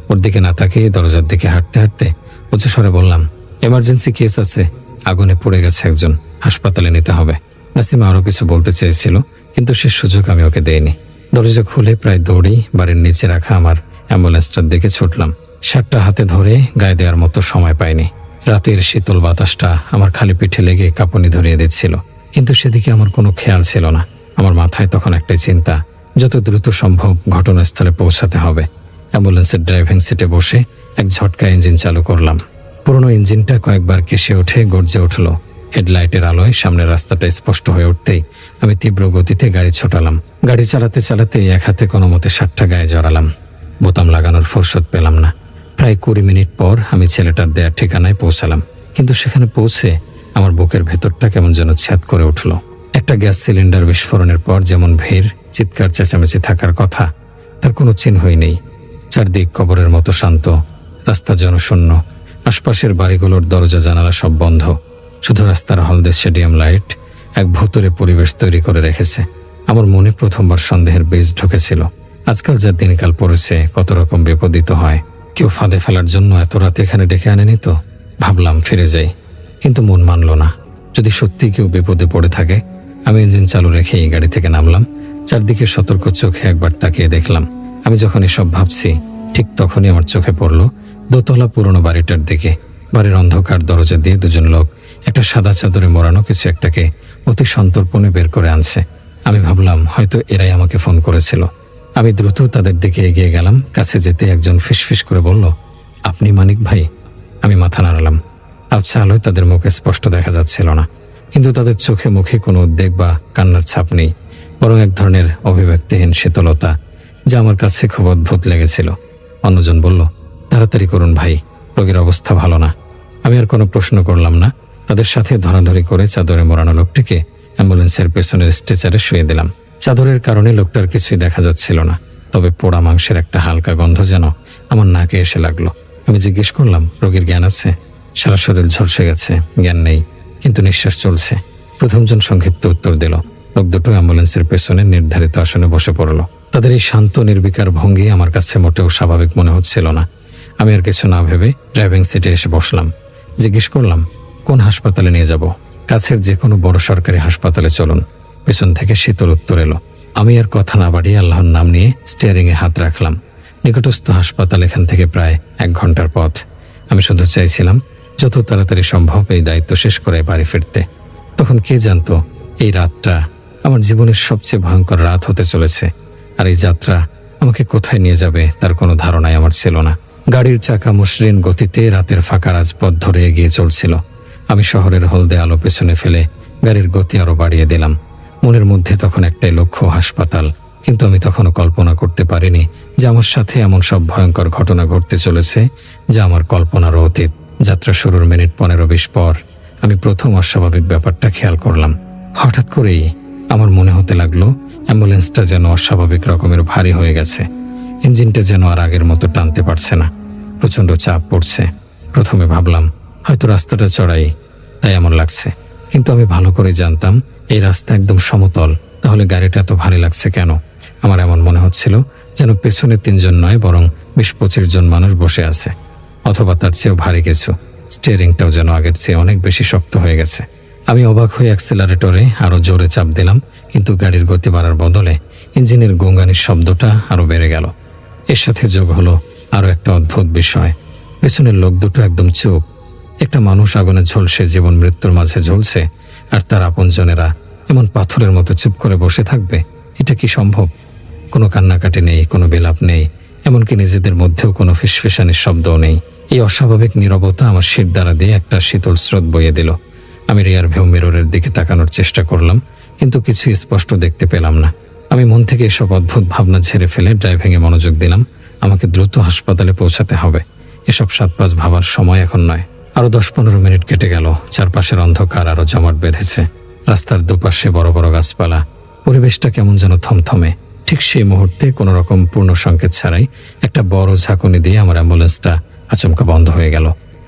Speaker 2: ওর দিকে না তাকিয়ে দরজার দিকে হাঁটতে হাঁটতে উঁচু স্বরে বললাম, এমার্জেন্সি কেস আছে, আগুনে পড়ে গেছে একজন, হাসপাতালে নিতে হবে। নাসিমা আরও কিছু বলতে চেয়েছিল, কিন্তু সে সুযোগ আমি ওকে দেইনি। দরজা খুলে প্রায় দৌড়েই বাড়ির নিচে রাখা আমার অ্যাম্বুলেন্সটার দিকে ছুটলাম। শার্টটা হাতে ধরে গায়ে দেওয়ার মতো সময় পাইনি। রাতের শীতল বাতাসটা আমার খালি পিঠে লেগে কাঁপুনি ধরিয়ে দিচ্ছিল, কিন্তু সেদিকে আমার কোনো খেয়াল ছিল না। আমার মাথায় তখন একটাই চিন্তা, যত দ্রুত সম্ভব ঘটনাস্থলে পৌঁছাতে হবে। অ্যাম্বুলেন্সের ড্রাইভিং সিটে বসে এক ঝটকা ইঞ্জিন চালু করলাম। পুরনো ইঞ্জিনটা কয়েকবার কেশে উঠে গর্জে উঠল। হেডলাইটের আলোয় সামনের রাস্তাটা স্পষ্ট হয়ে উঠতেই আমি তীব্র গতিতে গাড়ি ছোটালাম। গাড়ি চালাতে চালাতে এক হাতে কোনো মতে শার্টটা গায়ে জড়ালাম। বোতাম লাগানোর ফুরসত পেলাম না। প্রায় 20 মিনিট পর আমি ছেলেটার দেয়া ঠিকানায় পৌঁছালাম, কিন্তু সেখানে পৌঁছে আমার বুকের ভেতরটা কেমন যেন ছ্যাদ করে উঠল। একটা গ্যাস সিলিন্ডার বিস্ফোরণের পর যেমন ভিড়, চিৎকার চেঁচামেচি থাকার কথা, তার কোনো চিহ্নই নেই। চারদিক কবরের মতো শান্ত, রাস্তা জনশূন্য, আশপাশের বাড়িগুলোর দরজা জানালা সব বন্ধ। শুধু রাস্তার হলদে স্টেডিয়াম লাইট এক ভুতুরে পরিবেশ তৈরি করে রেখেছে। আমার মনে প্রথমবার সন্দেহের বীজ ঢুকেছিল। আজকাল যা দিনকাল পড়েছে, কত রকম বিপদিত হয়। কেউ ফাঁদে ফেলার জন্য এত রাতে এখানে ডেকে আনেনি তো? ভাবলাম ফিরে যাই, কিন্তু মন মানল না। যদি সত্যি কেউ বিপদে পড়ে থাকে। আমি ইঞ্জিন চালু রেখে এই গাড়ি থেকে নামলাম। চারদিকে সতর্ক চোখে একবার তাকিয়ে দেখলাম। আমি যখন এসব ভাবছি, ঠিক তখনই আমার চোখে পড়ল দোতলা পুরনো বাড়িটার দিকে। বাড়ির অন্ধকার দরজা দিয়ে দুজন লোক একটা সাদা চাদরে মোড়ানো কিছু একটাকে অতি সন্তর্পণে বের করে আনছে। আমি ভাবলাম হয়তো এরাই আমাকে ফোন করেছিল। আমি দ্রুত তাদের দিকে এগিয়ে গেলাম। কাছে যেতে একজন ফিসফিস করে বলল, আপনি মানিক ভাই? আমি মাথা নাড়ালাম। আবছা আলোয় তাদের মুখে স্পষ্ট দেখা যাচ্ছিল না, কিন্তু তাদের চোখে মুখে কোনো উদ্বেগ বা কান্নার ছাপ নেই, বরং এক ধরনের অভিব্যক্তিহীন শীতলতা, যা আমার কাছে খুব অদ্ভুত লেগেছিল। অন্যজন বলল, তাড়াতাড়ি করুন ভাই, রোগীর অবস্থা ভালো না। আমি আর কোনো প্রশ্ন করলাম না। তাদের সাথে ধরাধরি করে চাদরে মোড়ানো লোকটিকে অ্যাম্বুলেন্সের পেছনের স্ট্রেচারে শুয়ে দিলাম। চাদরের কারণে লোকটার কিছুই দেখা যাচ্ছিল না, তবে পোড়া মাংসের একটা হালকা গন্ধ যেন আমার নাকে এসে লাগলো। আমি জিজ্ঞেস করলাম, রোগীর জ্ঞান আছে? সারা শরীর ঝলসে গেছে, জ্ঞান নেই, কিন্তু নিঃশ্বাস চলছে। প্রথমজন সংক্ষিপ্ত উত্তর দিল। লোক দুটো অ্যাম্বুলেন্সের পেছনে নির্ধারিত আসনে বসে পড়ল। তাদের এই শান্ত নির্বিকার ভঙ্গি আমার কাছে মোটেও স্বাভাবিক মনে হচ্ছিল না। আমি আর কিছু না ভেবে ড্রাইভিং সিটে এসে বসলাম। জিজ্ঞেস করলাম, কোন হাসপাতালে নিয়ে যাব? কাছের যে কোনো বড় সরকারি হাসপাতালে চলুন। পেছন থেকে শীতল উত্তর এলো। আমি আর কথা না বাড়িয়ে আল্লাহর নাম নিয়ে স্টিয়ারিংয়ে হাত রাখলাম। নিকটস্থ হাসপাতাল এখান থেকে প্রায় 1 ঘন্টার পথ। আমি শুধু চাইছিলাম যত তাড়াতাড়ি সম্ভব এই দায়িত্ব শেষ করে বাড়ি ফিরতে। তখন কে জানতো এই রাতটা আমার জীবনের সবচেয়ে ভয়ঙ্কর রাত হতে চলেছে, আর এই যাত্রা আমাকে কোথায় নিয়ে যাবে তার কোনো ধারণাই আমার ছিল না। গাড়ির চাকা মসৃণ গতিতে রাতের ফাঁকা রাজপথ ধরে এগিয়ে চলছিল। আমি শহরের হলদে আলো পেছনে ফেলে গাড়ির গতি আরো বাড়িয়ে দিলাম। মনের মধ্যে তখন একটাই লক্ষ্য, হাসপাতাল। কিন্তু আমি তখনও কল্পনা করতে পারিনি যে আমার সাথে এমন সব ভয়ঙ্কর ঘটনা ঘটতে চলেছে যা আমার কল্পনারও অতীত। যাত্রা শুরুর মিনিট 15-20 পর আমি প্রথম অস্বাভাবিক ব্যাপারটা খেয়াল করলাম। হঠাৎ করেই আমার মনে হতে লাগলো অ্যাম্বুলেন্সটা যেন অস্বাভাবিক রকমের ভারী হয়ে গেছে। ইঞ্জিনটা যেন আর আগের মতো টানতে পারছে না, প্রচণ্ড চাপ পড়ছে। প্রথমে ভাবলাম হয়তো রাস্তাটা চড়াই, তাই এমন লাগছে। কিন্তু আমি ভালো করে জানতাম এই রাস্তা একদম সমতল, তাহলে গাড়িটা এত ভারী লাগছে কেন? আমার এমন মনে হচ্ছিল যেন পেছনে 3 জন নয়, বরং 20-25 জন মানুষ বসে আছে, অথবা তার চেয়েও ভারী কিছু। স্টিয়ারিংটাও যেন আগের চেয়ে অনেক বেশি শক্ত হয়ে গেছে। আমি অবাক হয়ে অ্যাক্সেলারেটরে আরো জোরে চাপ দিলাম, কিন্তু গাড়ির গতি বাড়ার বদলে ইঞ্জিনের গোঙানির শব্দটা আরো বেড়ে গেল। এর সাথে যোগ হলো আরো একটা অদ্ভুত বিষয়, পেছনের লোক দুটো একদম চুপ। একটা মানুষ আগুনে ঝলসে জীবন মৃত্যুর মাঝে ঝলছে, আর তার আপনজনেরা এমন পাথরের মতো চুপ করে বসে থাকবে? এটা কি সম্ভব? কোনো কান্নাকাটি নেই, কোনো বিলাপ নেই, এমনকি নিজেদের মধ্যেও কোনো ফিসফিসানির শব্দও নেই। এই অস্বাভাবিক নীরবতা আমার শির দ্বারা দিয়ে একটা শীতল স্রোত বইয়ে দিল। আমি রিয়ার ভিউ মিররের দিকে তাকানোর চেষ্টা করলাম, কিন্তু কিছু স্পষ্ট দেখতে পেলাম না। আমি মন থেকে এসব অদ্ভুত ভাবনা ঝেড়ে ফেলে ড্রাইভিংয়ে মনোযোগ দিলাম। আমাকে দ্রুত হাসপাতালে পৌঁছাতে হবে, এসব 7-5 ভাবার সময় এখন নয়। আরো 10-15 মিনিট কেটে গেল। চারপাশের অন্ধকার আরো জমাট বেঁধেছে। রাস্তার দুপাশে বড় বড় গাছপালা, পরিবেশটা কেমন যেন থমথমে। ঠিক সেই মুহূর্তে কোনো রকম পূর্ণ সংকেত ছাড়াই একটা বড় ঝাঁকুনি দিয়ে আমার অ্যাম্বুলেন্সটা আচমকা বন্ধ হয়ে গেল।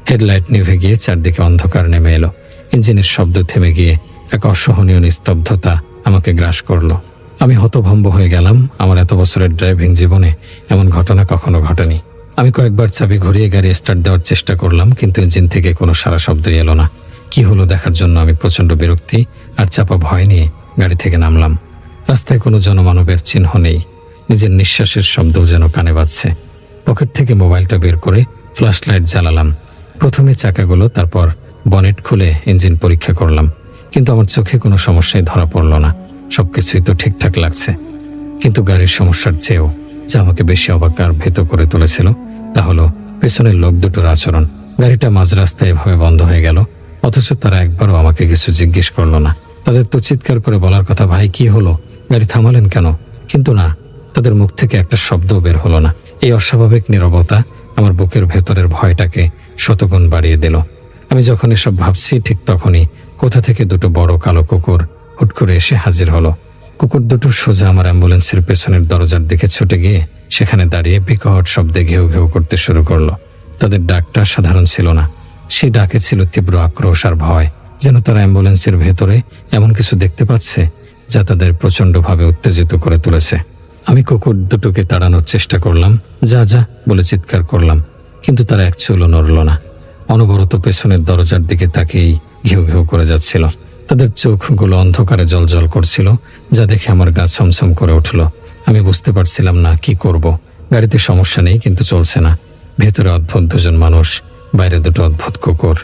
Speaker 2: হেডলাইট নিভে গিয়ে চারদিকে অন্ধকার নেমে এলো। ইঞ্জিনের শব্দ থেমে গিয়ে এক অসহনীয় নিস্তব্ধতা আমাকে গ্রাস করলো। আমি হতভম্ব হয়ে গেলাম। আমার এত বছরের ড্রাইভিং জীবনে এমন ঘটনা কখনো ঘটেনি। আমি কয়েকবার চাবি ঘুরিয়ে গাড়ি স্টার্ট দেওয়ার চেষ্টা করলাম, কিন্তু ইঞ্জিন থেকে কোনো সারা শব্দই এলো না। কি হলো দেখার জন্য আমি প্রচণ্ড বিরক্তি আর চাপা ভয় নিয়ে গাড়ি থেকে নামলাম। রাস্তায় কোনো জনমানবের চিহ্ন নেই, নিজের নিঃশ্বাসের শব্দও যেন কানে বাজছে। পকেট থেকে মোবাইলটা বের করে ফ্ল্যাশ লাইট জ্বালালাম। প্রথমে চাকাগুলো, তারপর বনেট খুলে ইঞ্জিন পরীক্ষা করলাম, কিন্তু আমার চোখে কোনো সমস্যাই ধরা পড়ল না। সবকিছুই তো ঠিকঠাক লাগছে, কিন্তু গাড়ির সমস্যার চেয়েও যা আমাকে বেশি অবাক আর ভীত করে তুলেছিল তা হলো পেছনের লোক দুটোর আচরণ। গাড়িটা মাঝ রাস্তায় এভাবে বন্ধ হয়ে গেল, অথচ তারা একবারও আমাকে কিছু জিজ্ঞেস করলো না। তাদের তো চিৎকার করে বলার কথা, ভাই কি হলো, গাড়ি থামালেন কেন? কিন্তু না, তাদের মুখ থেকে একটা শব্দও বের হলো না। এই অস্বাভাবিক নীরবতা আমার বুকের ভেতরের ভয়টাকে শতগুণ বাড়িয়ে দিল। আমি যখন এসব ভাবছি, ঠিক তখনই কোথা থেকে দুটো বড় কালো কুকুর হুট করে এসে হাজির হলো। কুকুর দুটো সোজা আমার অ্যাম্বুলেন্সের পেছনের দরজার দিকে ছুটে গিয়ে সেখানে দাঁড়িয়ে বিকট শব্দে ঘেউ ঘেউ করতে শুরু করলো। তাদের ডাকটা সাধারণ ছিল না, সেই ডাকে ছিল তীব্র আক্রোশ আর ভয়, যেন তারা অ্যাম্বুলেন্সের ভেতরে এমন কিছু দেখতে পাচ্ছে যা তাদের প্রচণ্ডভাবে উত্তেজিত করে তুলেছে। আমি কুকুর দুটোকে তাড়ানোর চেষ্টা করলাম, যা যা বলে চিৎকার করলাম, কিন্তু তারা এক চুলও নড়ল না। অনবরত পেছনের দরজার দিকে তাকিয়েই ঘেউ ঘেউ করে যাচ্ছিল। তাদের চোখগুলো অন্ধকারে জ্বলজ্বল করছিল, যা দেখে আমার গা ছমছম করে উঠল। আমি বুঝতে পারছিলাম না কি করব। গাড়িতে সমস্যা নেই, কিন্তু চলছে না। ভেতরে অদ্ভুত 2 জন মানুষ, বাইরে 2টো অদ্ভুত কুকুর।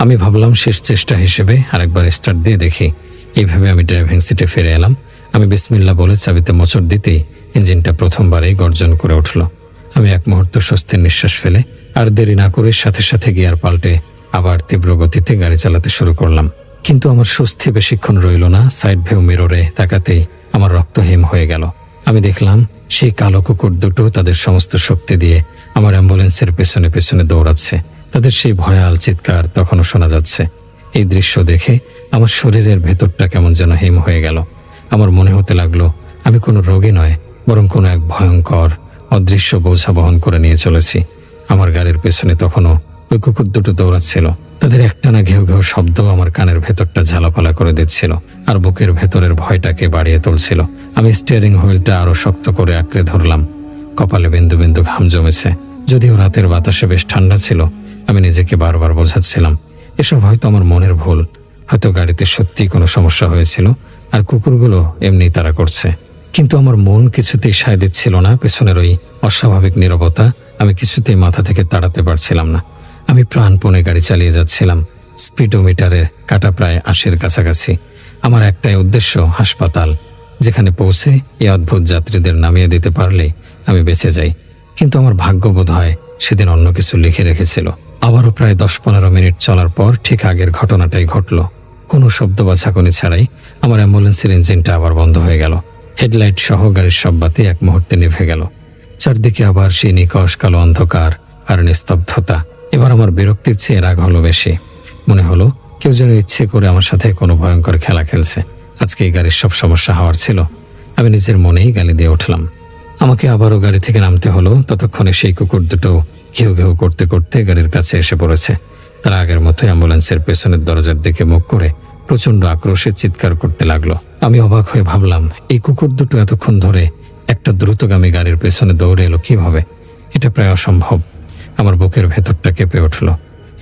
Speaker 2: আমি ভাবলাম শেষ চেষ্টা হিসেবে আরেকবার স্টার্ট দিয়ে দেখি। এইভাবে আমি ড্রাইভিং সিটে ফিরে এলাম আমি বিসমিল্লাহ বলে চাবিতে মোচড় দিতেই ইঞ্জিনটা প্রথমবারেই গর্জন করে উঠল। আমি এক মুহূর্ত স্বস্তির নিঃশ্বাস ফেলে আর দেরি না করে সাথে সাথে গিয়ার পাল্টে আবার তীব্র গতিতে গাড়ি চালাতে শুরু করলাম। কিন্তু আমার স্বস্তি বেশিক্ষণ রইল না। সাইড ভিউ মিররে তাকাতেই আমার রক্তহীন হয়ে গেল। আমি দেখলাম সেই কালো কুকুর দুটো তাদের সমস্ত শক্তি দিয়ে আমার অ্যাম্বুলেন্সের পেছনে পেছনে দৌড়াচ্ছে। তাদের সেই ভয়াল চিৎকার তখনও শোনা যাচ্ছে। এই দৃশ্য দেখে আমার শরীরের ভেতরটা কেমন যেন হিম হয়ে গেল। আমার মনে হতে লাগলো আমি কোনো রোগী নয়, বরং কোনো এক ভয়ঙ্কর অদৃশ্য বোঝা বহন করে নিয়ে চলেছি। আমার গাড়ির পেছনে তখনও ওই কুকুর দুটো দৌড়াচ্ছিল। তাদের একটানা ঘেউ ঘেউ শব্দ আমার কানের ভেতরটা ঝালাপালা করে দিচ্ছিল আর বুকের ভেতরের ভয়টাকে বাড়িয়ে তুলছিল। আমি স্টিয়ারিং হুইলটা আরো শক্ত করে আঁকড়ে ধরলাম। কপালে বিন্দু বিন্দু ঘাম জমেছে। যদিও রাতের বাতাসে বেশ ঠান্ডা ছিল, আমি নিজেকে বারবার বোঝাচ্ছিলাম এসব হয়তো আমার মনের ভুল। হয়তো গাড়িতে সত্যিই কোনো সমস্যা হয়েছিল আর কুকুরগুলো এমনি তাড়া করছে। কিন্তু আমার মন কিছুতেই সায় দিচ্ছিল না। পেছনের ওই অস্বাভাবিক নীরবতা আমি কিছুতেই মাথা থেকে তাড়াতে পারছিলাম না। আমি প্রাণপণে গাড়ি চালিয়ে যাচ্ছিলাম। স্পিডোমিটারে কাটা প্রায় ৮০-এর কাছাকাছি। আমার একটাই উদ্দেশ্য, হাসপাতাল, যেখানে পৌঁছে এই অদ্ভুত যাত্রীদের নামিয়ে দিতে পারলেই আমি বেঁচে যাই। কিন্তু আমার ভাগ্য বোধ হয় সেদিন অন্য কিছু লিখে রেখেছিল। আবারও প্রায় ১০-১৫ মিনিট চলার পর ঠিক আগের ঘটনাটাই ঘটল। কোনো শব্দ বা ঝাঁকুনি ছাড়াই আমার অ্যাম্বুলেন্সের ইঞ্জিনটা আবার বন্ধ হয়ে গেল। হেডলাইট সহ গাড়ির সব বাতি এক মুহূর্তে নিভে গেল। চারদিকে আবার সেই নিকষ কালো অন্ধকার আর নিস্তব্ধতা। এবার আমার বিরক্তির চেয়ে রাগ হলো বেশি। মনে হলো কেউ যেন ইচ্ছে করে আমার সাথে কোনো ভয়ঙ্কর খেলা খেলছে। আজকে এই গাড়ির সব সমস্যা হওয়ার ছিল। আমি নিজের মনেই গালি দিয়ে উঠলাম। আমাকে আবারও গাড়ি থেকে নামতে হলো। ততক্ষণে সেই কুকুর দুটো ঘেউ ঘেউ করতে করতে গাড়ির কাছে এসে পড়েছে। তারা আগের মতোই অ্যাম্বুলেন্সের পেছনের দরজার দিকে মুখ করে প্রচণ্ড আক্রোশে চিৎকার করতে লাগলো। আমি অবাক হয়ে ভাবলাম, এই কুকুর দুটো এতক্ষণ ধরে একটা দ্রুতগামী গাড়ির পেছনে দৌড়ে এলো কিভাবে? এটা প্রায় অসম্ভব। আমার বুকের ভেতরটা কেঁপে উঠল।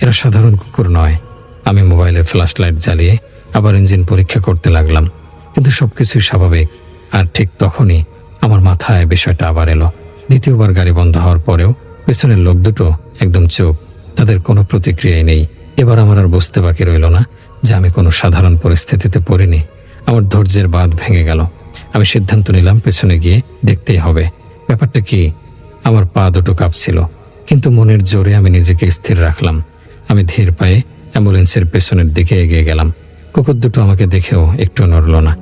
Speaker 2: এরা সাধারণ কুকুর নয়। আমি মোবাইলের ফ্ল্যাশ লাইট জ্বালিয়ে আবার ইঞ্জিন পরীক্ষা করতে লাগলাম, কিন্তু সবকিছুই স্বাভাবিক। আর ঠিক তখনই আমার মাথায় বিষয়টা আবার এলো। দ্বিতীয়বার গাড়ি বন্ধ হওয়ার পরেও পেছনের লোক দুটো একদম চুপ, তাদের কোনো প্রতিক্রিয়াই নেই। এবার আমার আর বুঝতে বাকি রইল না যে আমি কোনো সাধারণ পরিস্থিতিতে পড়িনি। আমার ধৈর্যের বাঁধ ভেঙে গেল। আমি সিদ্ধান্ত নিলাম পেছনে গিয়ে দেখতেই হবে ব্যাপারটা কি। আমার পা দুটো কাঁপছিল, কিন্তু মনের জোরে আমি নিজেকে স্থির রাখলাম। আমি ধীর পায়ে অ্যাম্বুলেন্সের পেছনের দিকে এগিয়ে গেলাম। কুকুর দুটো আমাকে দেখেও একটু নড়ল না,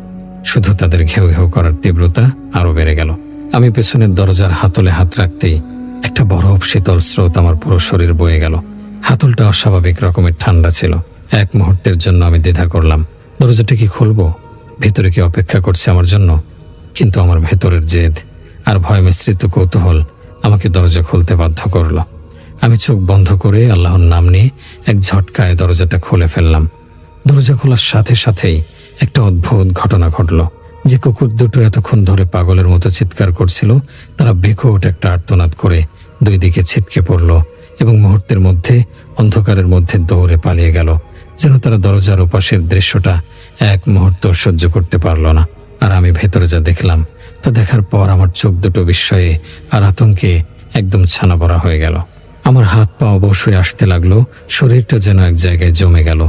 Speaker 2: শুধু তাদের ঘেউ ঘেউ করার তীব্রতা আরো বেড়ে গেল। আমি পেছনের দরজার হাতলে হাত রাখতেই একটা বরফ শীতল স্রোত আমার পুরো শরীর বয়ে গেল। হাতলটা অস্বাভাবিক রকমের ঠান্ডা ছিল। এক মুহূর্তের জন্য আমি দ্বিধা করলাম, দরজাটা কি খুলবো? ভেতরে কি অপেক্ষা করছে আমার জন্য? কিন্তু আমার ভেতরের জেদ আর ভয় মিশ্রিত কৌতূহল আমাকে দরজা খুলতে বাধ্য করলো। আমি চোখ বন্ধ করে আল্লাহর নাম নিয়ে এক ঝটকায় দরজাটা খুলে ফেললাম। দরজা খোলার সাথে সাথেই একটা অদ্ভুত ঘটনা ঘটল। যে কুকুর দুটো এতক্ষণ ধরে পাগলের মতো চিৎকার করছিল, তারা বিকট একটা আর্তনাদ করে দুই দিকে ছিটকে পড়ল এবং মুহূর্তের মধ্যে অন্ধকারের মধ্যে দৌড়ে পালিয়ে গেল, যেন তারা দরজার ওপাশের দৃশ্যটা এক মুহূর্ত সহ্য করতে পারল না। আর আমি ভেতরে যা দেখলাম তা দেখার পর আমার চোখ দুটো বিস্ময়ে আর আতঙ্কে একদম ছানা বড়া হয়ে গেল। আমার হাত পা অবশ্যই আসতে লাগলো, শরীরটা যেন এক জায়গায় জমে গেল।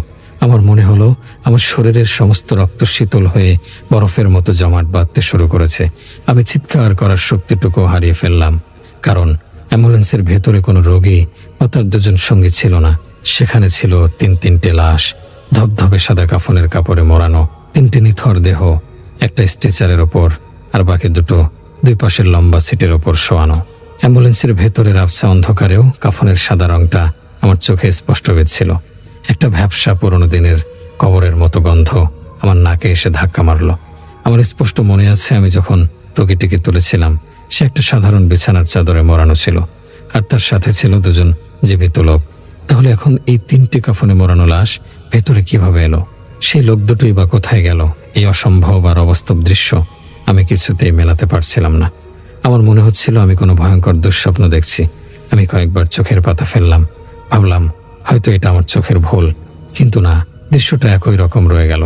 Speaker 2: আমার মনে হলো আমার শরীরের সমস্ত রক্ত শীতল হয়ে বরফের মতো জমাট বাঁধতে শুরু করেছে। আমি চিৎকার করার শক্তিটুকু হারিয়ে ফেললাম, কারণ অ্যাম্বুলেন্সের ভেতরে কোনো রোগী বা তার দুজন সঙ্গী ছিল না। সেখানে ছিল তিনটে লাশ, ধবধবে সাদা কাফনের কাপড়ে মোড়ানো, তিনটে নিথর দেহ একটা স্ট্রেচারের ওপর, আর বাকি দুটো দুই পাশের লম্বা সিটের ওপর শোয়ানো। অ্যাম্বুলেন্সের ভেতরের আবছা অন্ধকারেও কাফনের সাদা রংটা আমার চোখে স্পষ্ট বেজছিল। একটা ভ্যাপসা পুরনো দিনের কবরের মতো গন্ধ আমার নাকে এসে ধাক্কা মারল। আমার স্পষ্ট মনে আছে আমি যখন রোগীটিকে তুলেছিলাম, সে একটা সাধারণ বিছানার চাদরে মোড়ানো ছিল, আর তার সাথে ছিল দুজন জীবিত লোক। তাহলে এখন এই তিনটি কাফনে মোড়ানো লাশ ভেতরে কিভাবে এলো? সেই লোক দুটোই বা কোথায় গেল? এই অসম্ভব আর অবাস্তব দৃশ্য আমি কিছুতেই মেলাতে পারছিলাম না। আমার মনে হচ্ছিল আমি কোনো ভয়ঙ্কর দুঃস্বপ্ন দেখছি। আমি কয়েকবার চোখের পাতা ফেললাম, ভাবলাম হয়তো এটা আমার চোখের ভুল, কিন্তু না, দৃশ্যটা একই রকম রয়ে গেল।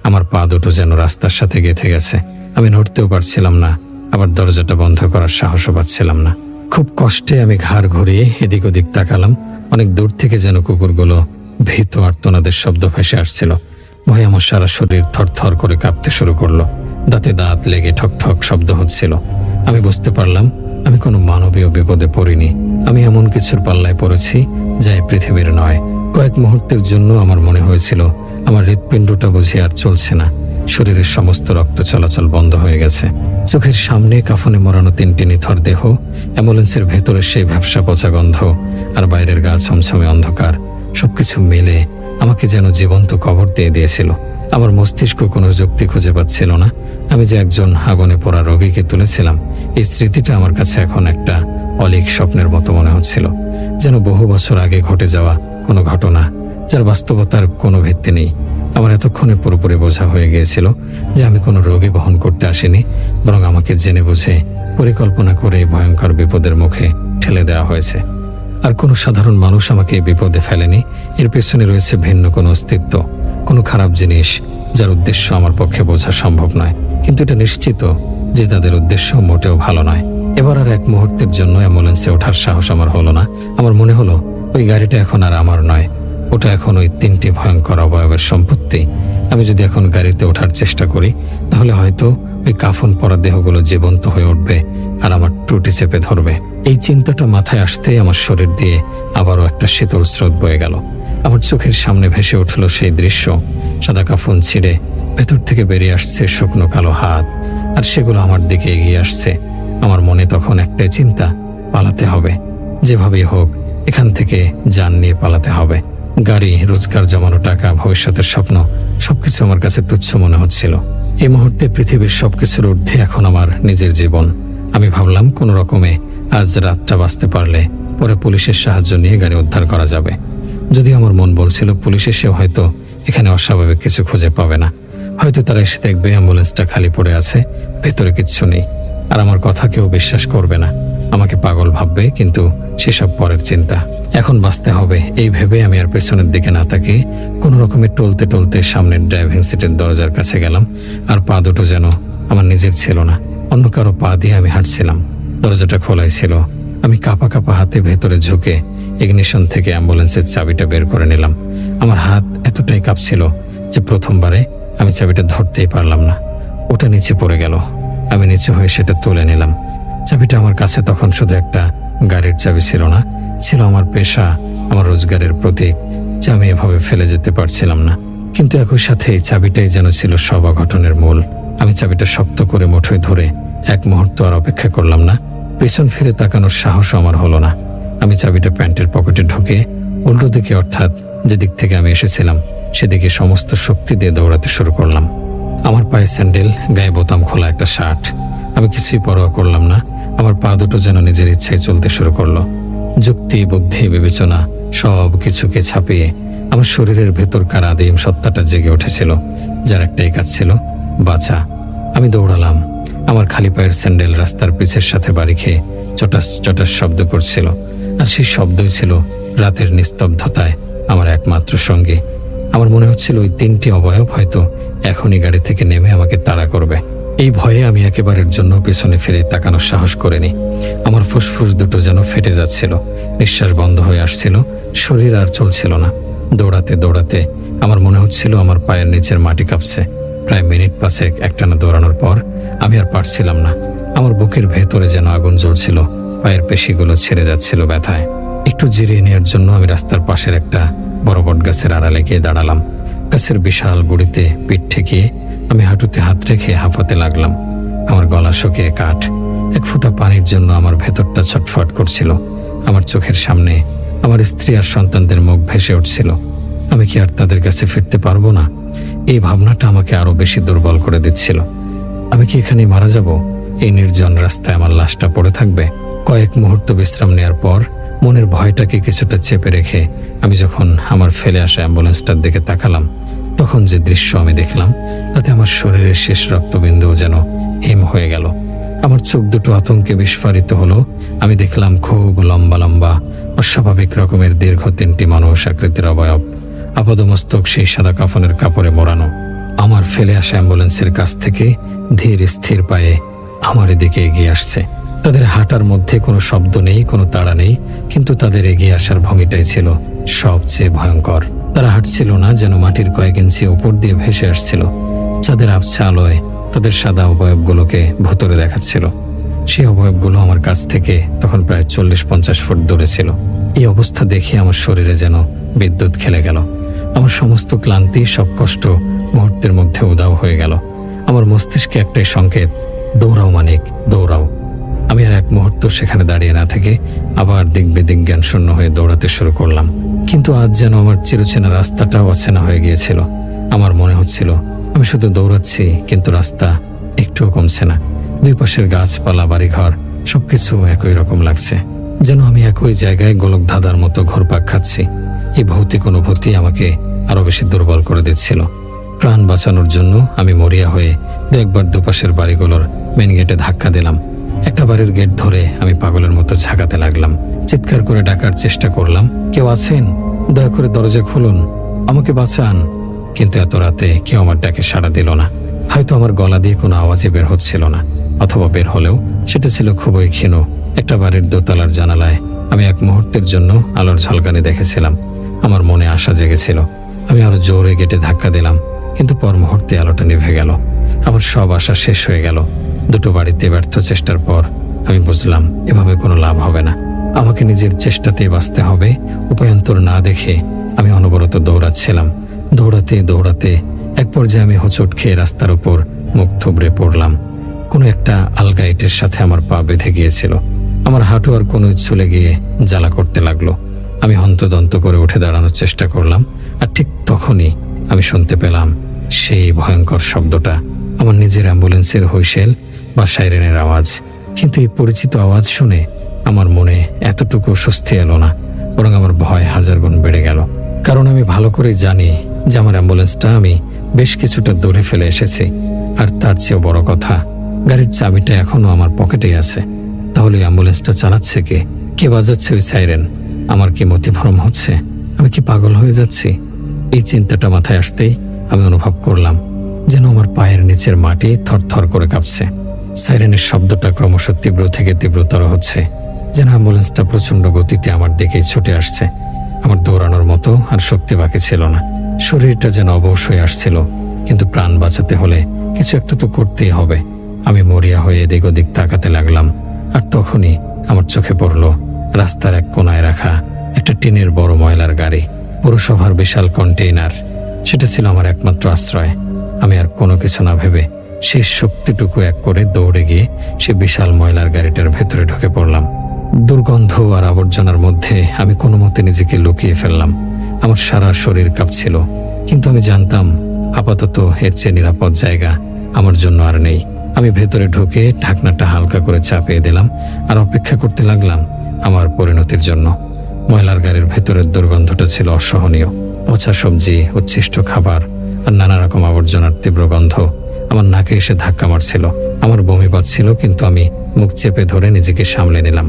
Speaker 2: আমার পা দুটো যেন রাস্তার সাথে গেঁথে গেছে। আমি নড়তেও পারছিলাম না, আবার দরজাটা বন্ধ করার সাহসও পাচ্ছিলাম না। খুব কষ্টে আমি ঘাড় ঘুরিয়ে এদিক ওদিক তাকালাম। অনেক দূর থেকে যেন কুকুরগুলো ভীত আর্তনাদের শব্দ ভেসে আসছিল। ভয়ে আমার সারা শরীর থরথর করে কাঁপতে শুরু করলো। দাঁতে দাঁত লেগে ঠক ঠক শব্দ হচ্ছিল। আমি বুঝতে পারলাম আমি কোনো মানবীয় বিপদে পড়িনি। আমি এমন কিছুর পাল্লায় পড়েছি যা এই পৃথিবীর নয়। কয়েক মুহূর্তের জন্য আমার মনে হয়েছিল আমার হৃৎপিণ্ডটা বুঝি আর চলছে না। শরীরের সমস্ত রক্ত চলাচল বন্ধ হয়ে গেছে। চোখের সামনে কাফনে মোড়ানো 3টি নিথর দেহ, অ্যাম্বুলেন্সের ভেতরে সেই ভ্যাপসা পচা গন্ধ, আর বাইরের গা ছমছমে অন্ধকার, সবকিছু মিলে আমাকে যেন জীবন্ত কবর দিয়ে দিয়েছিল। আমার মস্তিষ্ক কোনো যুক্তি খুঁজে পাচ্ছিল না। আমি যে একজন আগুনে পোড়া রোগীকে তুলেছিলাম, এই স্মৃতিটা আমার কাছে এখন একটা অলীক স্বপ্নের মতো মনে হচ্ছিল, যেন বহু বছর আগে ঘটে যাওয়া কোনো ঘটনা যার বাস্তবতার কোনো ভিত্তি নেই। আমার এতক্ষণে পুরোপুরি বোঝা হয়ে গিয়েছিল যে আমি কোনো রোগী বহন করতে আসিনি, বরং আমাকে জেনে বুঝে পরিকল্পনা করে এই ভয়ঙ্কর বিপদের মুখে ঠেলে দেওয়া হয়েছে। আর কোনো সাধারণ মানুষ আমাকে এই বিপদে ফেলেনি। এর পেছনে রয়েছে ভিন্ন কোনো অস্তিত্ব, কোনো খারাপ জিনিস যার উদ্দেশ্য আমার পক্ষে বোঝা সম্ভব নয়। কিন্তু এটা নিশ্চিত যে তাদের উদ্দেশ্য মোটেও ভালো নয়। এবার আর এক মুহূর্তের জন্য অ্যাম্বুলেন্সে ওঠার সাহস আমার হলো না। আমার মনে হলো ওই গাড়িটা এখন আর আমার নয়, ওটা এখন ওই 3টি ভয়ঙ্কর অবয়বের সম্পত্তি। আমি যদি এখন গাড়িতে ওঠার চেষ্টা করি তাহলে হয়তো ওই কাফন পরা দেহগুলো জীবন্ত হয়ে উঠবে আর আমার টুটি চেপে ধরবে। এই চিন্তাটা মাথায় আসতেই আমার শরীর দিয়ে আবারও একটা শীতল স্রোত বয়ে গেল। আমার চোখের সামনে ভেসে উঠল সেই দৃশ্য। সাদা কাফন ছিঁড়ে ভেতর থেকে বেরিয়ে আসছে শুকনো কালো হাত, আর সেগুলো আমার দিকে এগিয়ে আসছে। আমার মনে তখন একটাই চিন্তা, পালাতে হবে, যেভাবেই হোক এখান থেকে জান নিয়ে পালাতে হবে। গাড়ি, রোজগার জমানো টাকা, ভবিষ্যতের স্বপ্ন সবকিছু আমার কাছে তুচ্ছ মনে হচ্ছিল। এই মুহূর্তে পৃথিবীর সবকিছুর ঊর্ধ্বে এখন আমার নিজের জীবন। আমি ভাবলাম কোনো রকমে আজ রাতটা বাঁচতে পারলে পরে পুলিশের সাহায্য নিয়ে গাড়ি উদ্ধার করা যাবে। যদি আমার মন বলছিল পুলিশ এসেও হয়তো এখানে অস্বাভাবিক কিছু খুঁজে পাবে না, হয়তো তারা এসে দেখবে অ্যাম্বুলেন্সটা খালি পড়ে আছে, ভেতরে কিচ্ছু নেই, আর আমার কথা কেউ বিশ্বাস করবে না, আমাকে পাগল ভাববে। কিন্তু সেসব পরের চিন্তা, এখন বাঁচতে হবে এই ভেবে আমি আর পেছনের দিকে না তাকিয়ে কোনো রকমে টলতে টলতে সামনের ড্রাইভিং সিটের দরজার কাছে গেলাম। আর পা দুটো যেন আমার নিজের ছিল না, অন্য কারো পা দিয়ে আমি হাঁটছিলাম। দরজাটা খোলাই ছিল। আমি কাঁপা কাঁপা হাতে ভেতরে ঝুঁকে ইগনিশন থেকে অ্যাম্বুলেন্সের চাবিটা বের করে নিলাম। আমার হাত এতটাই কাঁপছিল যে প্রথমবারে আমি চাবিটা ধরতেই পারলাম না। ওটা নিচে পড়ে গেল। আমি নিচে হয়ে সেটা তুলে নিলাম। চাবিটা আমার কাছে তখন শুধু একটা গাড়ির চাবি ছিল না, ছিল আমার পেশা, আমার রোজগারের প্রতীক, যা আমি এভাবে ফেলে যেতে পারছিলাম না। কিন্তু একই সাথে এই চাবিটাই যেন ছিল সব অঘটনের মূল। আমি চাবিটা শক্ত করে মুঠোয় ধরে এক মুহূর্ত আর অপেক্ষা করলাম না। পেছন ফিরে তাকানোর সাহসও আমার হলো না। আমি চাবিটা প্যান্টের পকেটে ঢুকে উল্টো দিকে, অর্থাৎ যেদিক থেকে আমি এসেছিলাম সেদিকে সমস্ত শক্তি দিয়ে দৌড়াতে শুরু করলাম। আমার পায়ে স্যান্ডেল, গায়ে বোতাম খোলা একটা শার্ট। আমি কিছুই পরোয়া করলাম না। আমার পা দুটো যেন নিজের ইচ্ছায় চলতে শুরু করলো। যুক্তি, বুদ্ধি, বিবেচনা সব কিছুকে ছাপিয়ে আমার শরীরের ভেতরকার আদিম সত্তাটা জেগে উঠেছিল, যার একটাই কাজ ছিল বাঁচা। আমি দৌড়ালাম। আমার খালি পায়ের স্যান্ডেল রাস্তার পিছের সাথে বাড়ি খেয়ে চটাস চটাস শব্দ করছিল, আর সেই শব্দই ছিল রাতের নিস্তব্ধতায় আমার একমাত্র সঙ্গী। আমার মনে হচ্ছিল ওই 3টি অবয়ব হয়তো এখনই গাড়ি থেকে নেমে আমাকে তাড়া করবে। এই ভয়ে আমি একেবারের জন্য পেছনে ফিরে তাকানোর সাহস করিনি। আমার ফুসফুস দুটো যেন ফেটে যাচ্ছিল, নিঃশ্বাস বন্ধ হয়ে আসছিল, শরীর আর চলছিল না। দৌড়াতে দৌড়াতে আমার মনে হচ্ছিল আমার পায়ের নিচের মাটি কাঁপছে। প্রায় মিনিট 5 একটানা দৌড়ানোর পর আমি আর পারছিলাম না। আমার বুকের ভেতরে যেন আগুন জ্বলছিল, পায়ের পেশিগুলো ছেড়ে যাচ্ছিল ব্যথায়। একটু জিরিয়ে নেওয়ার জন্য আমি রাস্তার পাশের একটা বড় বট গাছের আড়ালে গিয়ে দাঁড়ালাম। গাছের বিশাল গুড়িতে পিঠ ঠেকিয়ে আমি হাঁটুতে হাত রেখে হাঁপাতে লাগলাম। আমার গলা শুকিয়ে কাঠ। এক ফোঁটা পানির জন্য আমার ভেতরটা ছটফট করছিল। আমার চোখের সামনে আমার স্ত্রী আর সন্তানদের মুখ ভেসে উঠছিল। আমি কি আর তাদের কাছে ফিরতে পারবো না? এই ভাবনাটা আমাকে আরো বেশি দুর্বল করে দিচ্ছিল। আমি কি এখানে মারা যাব? এই নির্জন রাস্তায় আমার লাশটা পড়ে থাকবে? কয়েক মুহূর্ত বিশ্রাম নেওয়ার পর মনের ভয়টাকে কিছুটা চেপে রেখে আমি যখন আমার ফেলে আসা অ্যাম্বুলেন্সটার দিকে তাকালাম, তখন যে দৃশ্য আমি দেখলাম তাতে আমার শরীরের শেষ রক্তবিন্দু যেন হিম হয়ে গেল। আমার চোখ দুটো আতঙ্কে বিস্ফারিত হলো। আমি দেখলাম খুব লম্বা লম্বা অস্বাভাবিক রকমের দীর্ঘ 3টি মানুষ আকৃতির অবয়ব, আপাদমস্তক সেই সাদা কাফনের কাপড়ে মোড়ানো, আমার ফেলে আসা অ্যাম্বুলেন্সের কাছ থেকে ধীর স্থির পায়ে আমার দিকে এগিয়ে আসছে। তাদের হাঁটার মধ্যে কোনো শব্দ নেই, কোনো তাড়া নেই, কিন্তু তাদের এগিয়ে আসার ভঙ্গিটাই ছিল সবচেয়ে ভয়ঙ্কর। তারা হাঁটছিল না, যেন মাটির কয়েক ইঞ্চি উপর দিয়ে ভেসে আসছিল। চাঁদের আবছা আলোয় তাদের সাদা অবয়বগুলোকে ভুতুরে দেখাচ্ছিল। সেই অবয়বগুলো আমার কাছ থেকে তখন প্রায় 40-50 ফুট দূরে ছিল। এই অবস্থা দেখে আমার শরীরে যেন বিদ্যুৎ খেলে গেল। আমার সমস্ত ক্লান্তি, সব কষ্ট মুহূর্তের মধ্যে উধাও হয়ে গেল। আমার মস্তিষ্কে একটাই সংকেত, দৌড়াও মানিক, দৌড়াও। আমি আর এক মুহূর্ত সেখানে দাঁড়িয়ে না থেকে আবার দিক বেদিক জ্ঞান শূন্য হয়ে দৌড়াতে শুরু করলাম। কিন্তু আজ যেন আমার চিরচেনা রাস্তাটাও অচেনা হয়ে গিয়েছিল। আমার মনে হচ্ছিল আমি শুধু দৌড়াচ্ছি, কিন্তু রাস্তা একটুও কমছে না। দুই পাশের গাছপালা, বাড়িঘর সবকিছু একই রকম লাগছে, যেন আমি একই জায়গায় গোলক ধাঁধার মতো ঘুরপাক খাচ্ছি। এই ভৌতিক অনুভূতি আমাকে আরো বেশি দুর্বল করে দিচ্ছিল। প্রাণ বাঁচানোর জন্য আমি মরিয়া হয়ে একবার দুপাশের বাড়িগুলোর মেন গেটে ধাক্কা দিলাম। একটা বাড়ির গেট ধরে আমি পাগলের মতো ঝাঁকাতে লাগলাম। চিৎকার করে ডাকার চেষ্টা করলাম, কেউ আছেন? দয়া করে দরজা খুলুন, আমাকে বাঁচান। কিন্তু এত রাতে কেউ আমার ডাকে সাড়া দিল না। হয়তো আমার গলা দিয়ে কোনো আওয়াজই বের হচ্ছিল না, অথবা বের হলেও সেটা ছিল খুবই ক্ষীণ। একটা বাড়ির দোতলার জানালায় আমি এক মুহূর্তের জন্য আলোর ঝলকানি দেখেছিলাম। আমার মনে আশা জেগেছিল। আমি আরো জোরে গেটে ধাক্কা দিলাম, কিন্তু পর মুহূর্তে আলোটা নিভে গেল। আমার সব আশা শেষ হয়ে গেল। দুটো বাড়িতে ব্যর্থ চেষ্টার পর আমি বুঝলাম এভাবে কোনো লাভ হবে না। আমাকে নিজের চেষ্টাতেই বাঁচতে হবে। উপায়ন্তর না দেখে আমি অনবরত দৌড়াচ্ছিলাম। দৌড়াতে দৌড়াতে এক পর্যায়ে আমি হোঁচট খেয়ে রাস্তার উপর মুখ থুবড়ে পড়লাম। কোনো একটা আলগা ইটের সাথে আমার পা বেঁধে গিয়েছিল। আমার হাঁটু আর কোনো ছুলে গিয়ে জ্বালা করতে লাগলো। আমি হন্তদন্ত করে উঠে দাঁড়ানোর চেষ্টা করলাম, আর ঠিক তখনই আমি শুনতে পেলাম সেই ভয়ঙ্কর শব্দটা, আমার নিজের অ্যাম্বুলেন্সের হুইসেল বা সাইরেনের আওয়াজ। কিন্তু এই পরিচিত আওয়াজ শুনে আমার মনে এতটুকু স্বস্তি এলো না, বরং আমার ভয় 1000 গুণ বেড়ে গেল। কারণ আমি ভালো করে জানি যে আমার অ্যাম্বুলেন্সটা আমি বেশ কিছুটা দূরে ফেলে এসেছি। আর তার চেয়েও বড় কথা, গাড়ির চাবিটা এখনো আমার পকেটেই আছে। তাহলে অ্যাম্বুলেন্সটা চালাচ্ছে কে? কে বাজাচ্ছে ওই সাইরেন? আমার কি মতিভ্রম হচ্ছে? আমি কি পাগল হয়ে যাচ্ছি? এই চিন্তাটা মাথায় আসতেই আমি অনুভব করলাম যেন আমার পায়ের নিচের মাটি থরথর করে কাঁপছে। সাইরেনের শব্দটা ক্রমশ তীব্র থেকে তীব্রতর হচ্ছে, যেন অ্যাম্বুলেন্সটা প্রচণ্ড গতিতে আমার দিকেই ছুটে আসছে। আমার দৌড়ানোর মতো আর শক্তি বাকি ছিল না। শরীরটা যেন অবশ হয়ে আসছিল, কিন্তু প্রাণ বাঁচাতে হলে কিছু একটা তো করতেই হবে। আমি মরিয়া হয়ে এদিক ওদিক তাকাতে লাগলাম, আর তখনই আমার চোখে পড়ল রাস্তার এক কোনায় রাখা একটা টিনের বড় ময়লার গাড়ি, পৌরসভার বিশাল কন্টেইনার। সেটা ছিল আমার একমাত্র আশ্রয়। আমি আর কোনো কিছু না ভেবে সেই শক্তিটুকু এক করে দৌড়ে গিয়ে সে বিশাল ময়লার গাড়িটার ভেতরে ঢুকে পড়লাম। দুর্গন্ধ আর আবর্জনার মধ্যে আমি কোনো মতে নিজেকে লুকিয়ে ফেললাম। আমার সারা শরীর কাঁপছিল, কিন্তু আমি জানতাম আপাতত এর চেয়ে নিরাপদ জায়গা আমার জন্য আর নেই। আমি ভেতরে ঢুকে ঢাকনাটা হালকা করে চাপিয়ে দিলাম আর অপেক্ষা করতে লাগলাম আমার পরিণতির জন্য। ময়লার গাড়ির ভেতরের দুর্গন্ধটা ছিল অসহনীয়। পচা সবজি, উচ্ছিষ্ট খাবার আর নানা রকম আবর্জনার তীব্র গন্ধ আমার নাকে এসে ধাক্কা মারছিল। আমার বমি পাচ্ছিল, কিন্তু আমি মুখ চেপে ধরে নিজেকে সামলে নিলাম।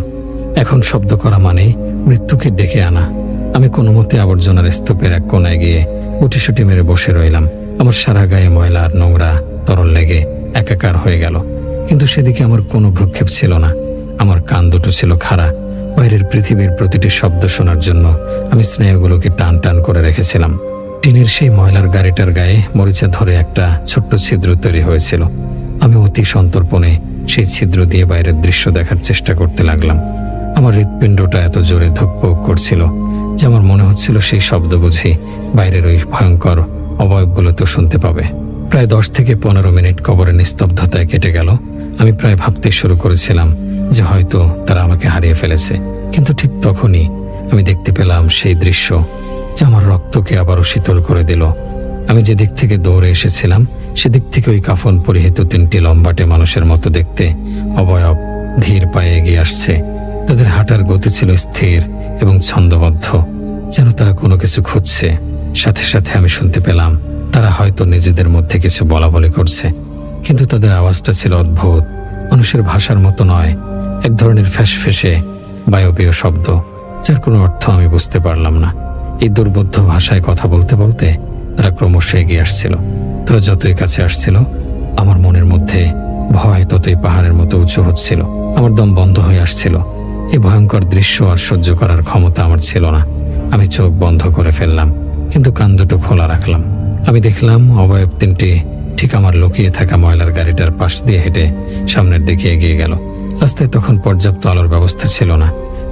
Speaker 2: এখন শব্দ করা মানে মৃত্যুকে ডেকে আনা। আমি কোনো মতে আবর্জনার স্তূপের এক কোনায় গিয়ে গুটিসুটি মেরে বসে রইলাম। আমার সারা গায়ে ময়লা আর নোংরা তরল লেগে একাকার হয়ে গেল, কিন্তু সেদিকে আমার কোনো ভ্রুক্ষেপ ছিল না। আমার কান দুটো ছিল খাড়া। বাইরের পৃথিবীর প্রতিটি শব্দ শোনার জন্য আমি স্নায়ুগুলোকে টান টান করে রেখেছিলাম। টিনের সেই ময়লার গাড়িটার গায়ে মরিচা ধরে একটা ছোট্ট ছিদ্র তৈরি হয়েছিল। আমি অতি সন্তর্পণে সেই ছিদ্র দিয়ে বাইরের দৃশ্য দেখার চেষ্টা করতে লাগলাম। আমার হৃৎপিণ্ডটা এত জোরে ধুকপুক করছিল যে আমার মনে হচ্ছিল সেই শব্দ বুঝি বাইরের ওই ভয়ঙ্কর অবয়বগুলোতে শুনতে পাবে। প্রায় 10 থেকে 15 মিনিট কবরের নিস্তব্ধতায় কেটে গেল। আমি প্রায় ভাবতে শুরু করেছিলাম যে হয়তো তারা আমাকে হারিয়ে ফেলেছে, কিন্তু ঠিক তখনই আমি দেখতে পেলাম সেই দৃশ্য যা আমার রক্তকে আবারও শীতল করে দিল। আমি যে দিক থেকে দৌড়ে এসেছিলাম সেদিক থেকে ওই কাফন পরিহিত 3টি লম্বাটে মানুষের মতো দেখতে অবয়ব ধীর পায়ে এগিয়ে আসছে। তাদের হাঁটার গতি ছিল স্থির এবং ছন্দবদ্ধ, যেন তারা কোনো কিছু খুঁজছে। সাথে সাথে আমি শুনতে পেলাম তারা হয়তো নিজেদের মধ্যে কিছু বলাবলি করছে, কিন্তু তাদের আওয়াজটা ছিল অদ্ভুত, মানুষের ভাষার মতো নয়। এক ধরনের ফ্যাসফেসে বায়বীয় শব্দ, যার কোনো অর্থ আমি বুঝতে পারলাম না। এই দুর্বোধ্য ভাষায় কথা বলতে বলতে তারা ক্রমশ এগিয়ে আসছিল। তারা যতই কাছে আসছিল আমার মনের মধ্যে ভয় ততই পাহাড়ের মতো উঁচু হচ্ছিল। আমার দম বন্ধ হয়ে আসছিল। এই ভয়ঙ্কর দৃশ্য আর সহ্য করার ক্ষমতা আমার ছিল না। আমি চোখ বন্ধ করে ফেললাম, কিন্তু কান দুটো খোলা রাখলাম। আমি দেখলাম অবয়ব 3টি ঠিক আমার লুকিয়ে থাকা ময়লার গাড়িটার পাশ দিয়ে হেঁটে সামনের দিকে এগিয়ে গেল। রাস্তায় তখন পর্যাপ্ত আলোর ব্যবস্থা ছিল না।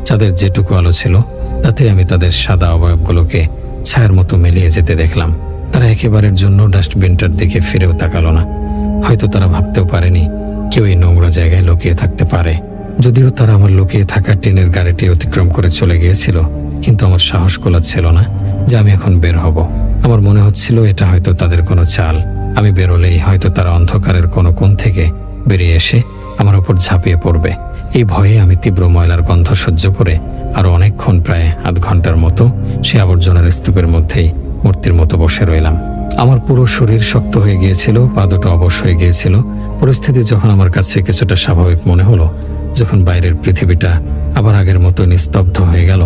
Speaker 2: চাঁদের যেটুকু আলো ছিল তাতে আমি তাদের সাদা অবয়বগুলোকে ছায়ার মতো মিলিয়ে যেতে দেখলাম। তারা একেবারের জন্য ডাস্টবিনটার দিকে ফিরেও তাকালো না। হয়তো তারা ভাবতেও পারেনি কেউ এই নোংরা জায়গায় লুকিয়ে থাকতে পারে। যদিও তারা আমার লুকিয়ে থাকা টিনের গাড়িটি অতিক্রম করে চলে গিয়েছিল, কিন্তু আমার সাহস গোলাচ্ছিল না যে আমি এখন বের হব। আমার মনে হচ্ছিল এটা হয়তো তাদের কোনো চাল। আমি বেরোলেই হয়তো তারা অন্ধকারের কোনো কোণ থেকে বেরিয়ে এসে আমার উপর ঝাঁপিয়ে পড়বে। এই ভয়ে আমি তীব্র ময়লার গন্ধ সহ্য করে আরো অনেকক্ষণ, প্রায় আধ ঘন্টার মতো সে আবর্জনার স্তূপের মধ্যেই মূর্তির মতো বসে রইলাম। আমার পুরো শরীর শক্ত হয়ে গিয়েছিল, পা দুটো অবশ হয়ে গিয়েছিল। পরিস্থিতি যখন আমার কাছে কিছুটা স্বাভাবিক মনে হলো, যখন বাইরের পৃথিবীটা আবার আগের মতো নিস্তব্ধ হয়ে গেল,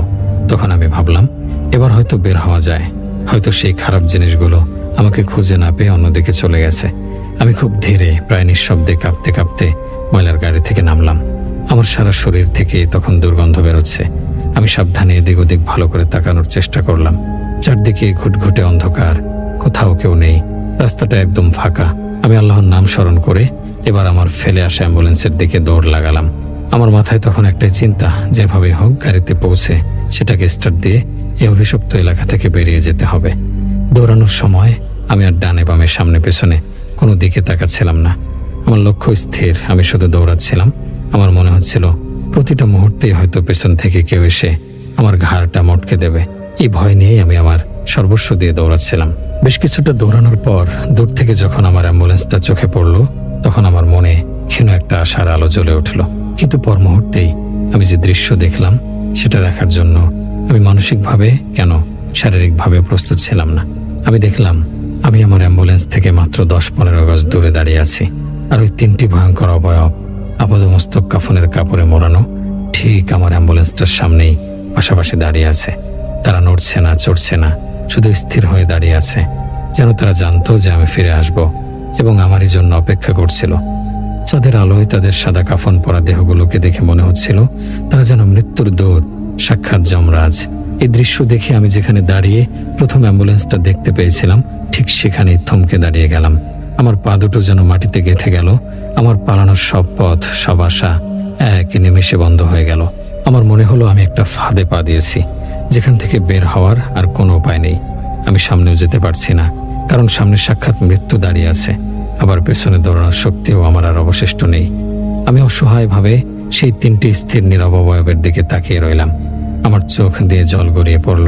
Speaker 2: তখন আমি ভাবলাম এবার হয়তো বের হওয়া যায়। হয়তো সেই খারাপ জিনিসগুলো আমাকে খুঁজে না পেয়ে অন্যদিকে চলে গেছে। আমি খুব ধীরে, প্রায় নিঃশব্দে কাঁপতে কাঁপতে ময়লার গাড়ি থেকে নামলাম। আমার সারা শরীর থেকে তখন দুর্গন্ধ বেরোচ্ছে। আমি সাবধানে এদিক ওদিক ভালো করে তাকানোর চেষ্টা করলাম। চারদিকে ঘুটঘুটে অন্ধকার, কোথাও কেউ নেই, রাস্তাটা একদম ফাঁকা। আমি আল্লাহর নাম স্মরণ করে এবার আমার ফেলে আসা অ্যাম্বুলেন্সের দিকে দৌড় লাগালাম। আমার মাথায় তখন একটাই চিন্তা, যেভাবে হোক গাড়িতে পৌঁছে সেটাকে স্টার্ট দিয়ে এই অভিশপ্ত এলাকা থেকে বেরিয়ে যেতে হবে। দৌড়ানোর সময় আমি আর ডানে বামে সামনে পেছনে কোনো দিকে তাকাচ্ছিলাম না। আমার লক্ষ্য স্থির, আমি শুধু দৌড়াচ্ছিলাম। আমার মনে হচ্ছিল প্রতিটা মুহূর্তেই হয়তো পেছন থেকে কেউ এসে আমার ঘাড়টা মটকে দেবে। এই ভয় নিয়েই আমি আমার সর্বস্ব দিয়ে দৌড়াচ্ছিলাম। বেশ কিছুটা দৌড়ানোর পর দূর থেকে যখন আমার অ্যাম্বুলেন্সটা চোখে পড়ল, তখন আমার মনে ক্ষীণ একটা আশার আলো জ্বলে উঠল। কিন্তু পর মুহূর্তেই আমি যে দৃশ্য দেখলাম, সেটা দেখার জন্য আমি মানসিকভাবে কেন শারীরিকভাবে প্রস্তুত ছিলাম না। আমি দেখলাম আমি আমার অ্যাম্বুলেন্স থেকে মাত্র 10-15 গজ দূরে দাঁড়িয়ে আছি, আর ওই 3টি ভয়ঙ্কর অবয়ব আপাদমস্তক কাফনের কাপড়ে মোড়ানো ঠিক আমার অ্যাম্বুলেন্সটার সামনেই পাশাপাশি দাঁড়িয়ে আছে। তারা নড়ছে না, চড়ছে না, শুধু স্থির হয়ে দাঁড়িয়ে আছে, যেন তারা জানতো যে আমি ফিরে আসব এবং আমারই জন্য অপেক্ষা করছিল। চাঁদের আলোয় তাদের সাদা কাফন পরা দেহগুলোকে দেখে মনে হচ্ছিল তারা যেন মৃত্যুর দূত, সাক্ষাৎ যমরাজ। এই দৃশ্য দেখে আমি যেখানে দাঁড়িয়ে প্রথম অ্যাম্বুলেন্সটা দেখতে পেয়েছিলাম, ঠিক সেখানেই থমকে দাঁড়িয়ে গেলাম। আমার পা দুটো যেন মাটিতে গেঁথে গেল। আমার পালানোর সব পথ, সব আশা এক নিমেষে বন্ধ হয়ে গেল। আমার মনে হলো আমি একটা ফাঁদে পা দিয়েছি, যেখান থেকে বের হওয়ার আর কোনো উপায় নেই। আমি সামনেও যেতে পারছি না, কারণ সামনে সাক্ষাৎ মৃত্যু দাঁড়িয়ে আছে। আবার পেছনে দৌড়ানোর শক্তিও আমার আর অবশিষ্ট নেই। আমি অসহায়ভাবে সেই 3টি স্থির নীরব অবয়বের দিকে তাকিয়ে রইলাম। আমার চোখ দিয়ে জল গড়িয়ে পড়ল,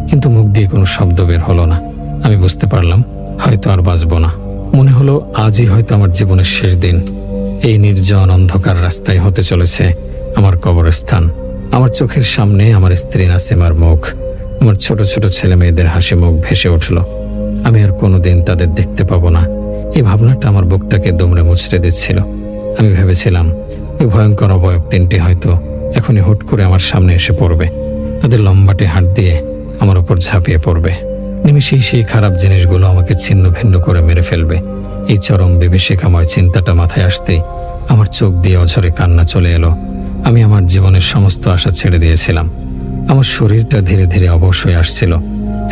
Speaker 2: কিন্তু মুখ দিয়ে কোনো শব্দ বের হলো না। আমি বুঝতে পারলাম হয়তো আর বাঁচব না। মনে হলো আজই হয়তো আমার জীবনের শেষ দিন। এই নির্জন অন্ধকার রাস্তায় হতে চলেছে আমার কবরস্থান। আমার চোখের সামনে আমার স্ত্রী নাসিমার মুখ, আমার ছোট ছোট ছেলে মেয়েদের হাসি মুখ ভেসে উঠল। আমি আর কোনোদিন তাদের দেখতে পাবো না। এই ভাবনাটা আমার বুকটাকে দুমড়ে মুচড়ে দিচ্ছিল। আমি ভেবেছিলাম ওই ভয়ঙ্কর অবয়ব 3টি হয়তো এখনই হুট করে আমার সামনে এসে পড়বে। তাদের লম্বাটে হাত দিয়ে আমার উপর ঝাঁপিয়ে পড়বে। নিমেষেই সেই খারাপ জিনিসগুলো আমাকে ছিন্ন ভিন্ন করে মেরে ফেলবে। এই চরম বিভীষিকাময় চিন্তাটা মাথায় আসতেই আমার চোখ দিয়ে অঝরে কান্না চলে এলো। আমি আমার জীবনের সমস্ত আশা ছেড়ে দিয়েছিলাম। আমার শরীরটা ধীরে ধীরে অবশ হয়ে আসছিল।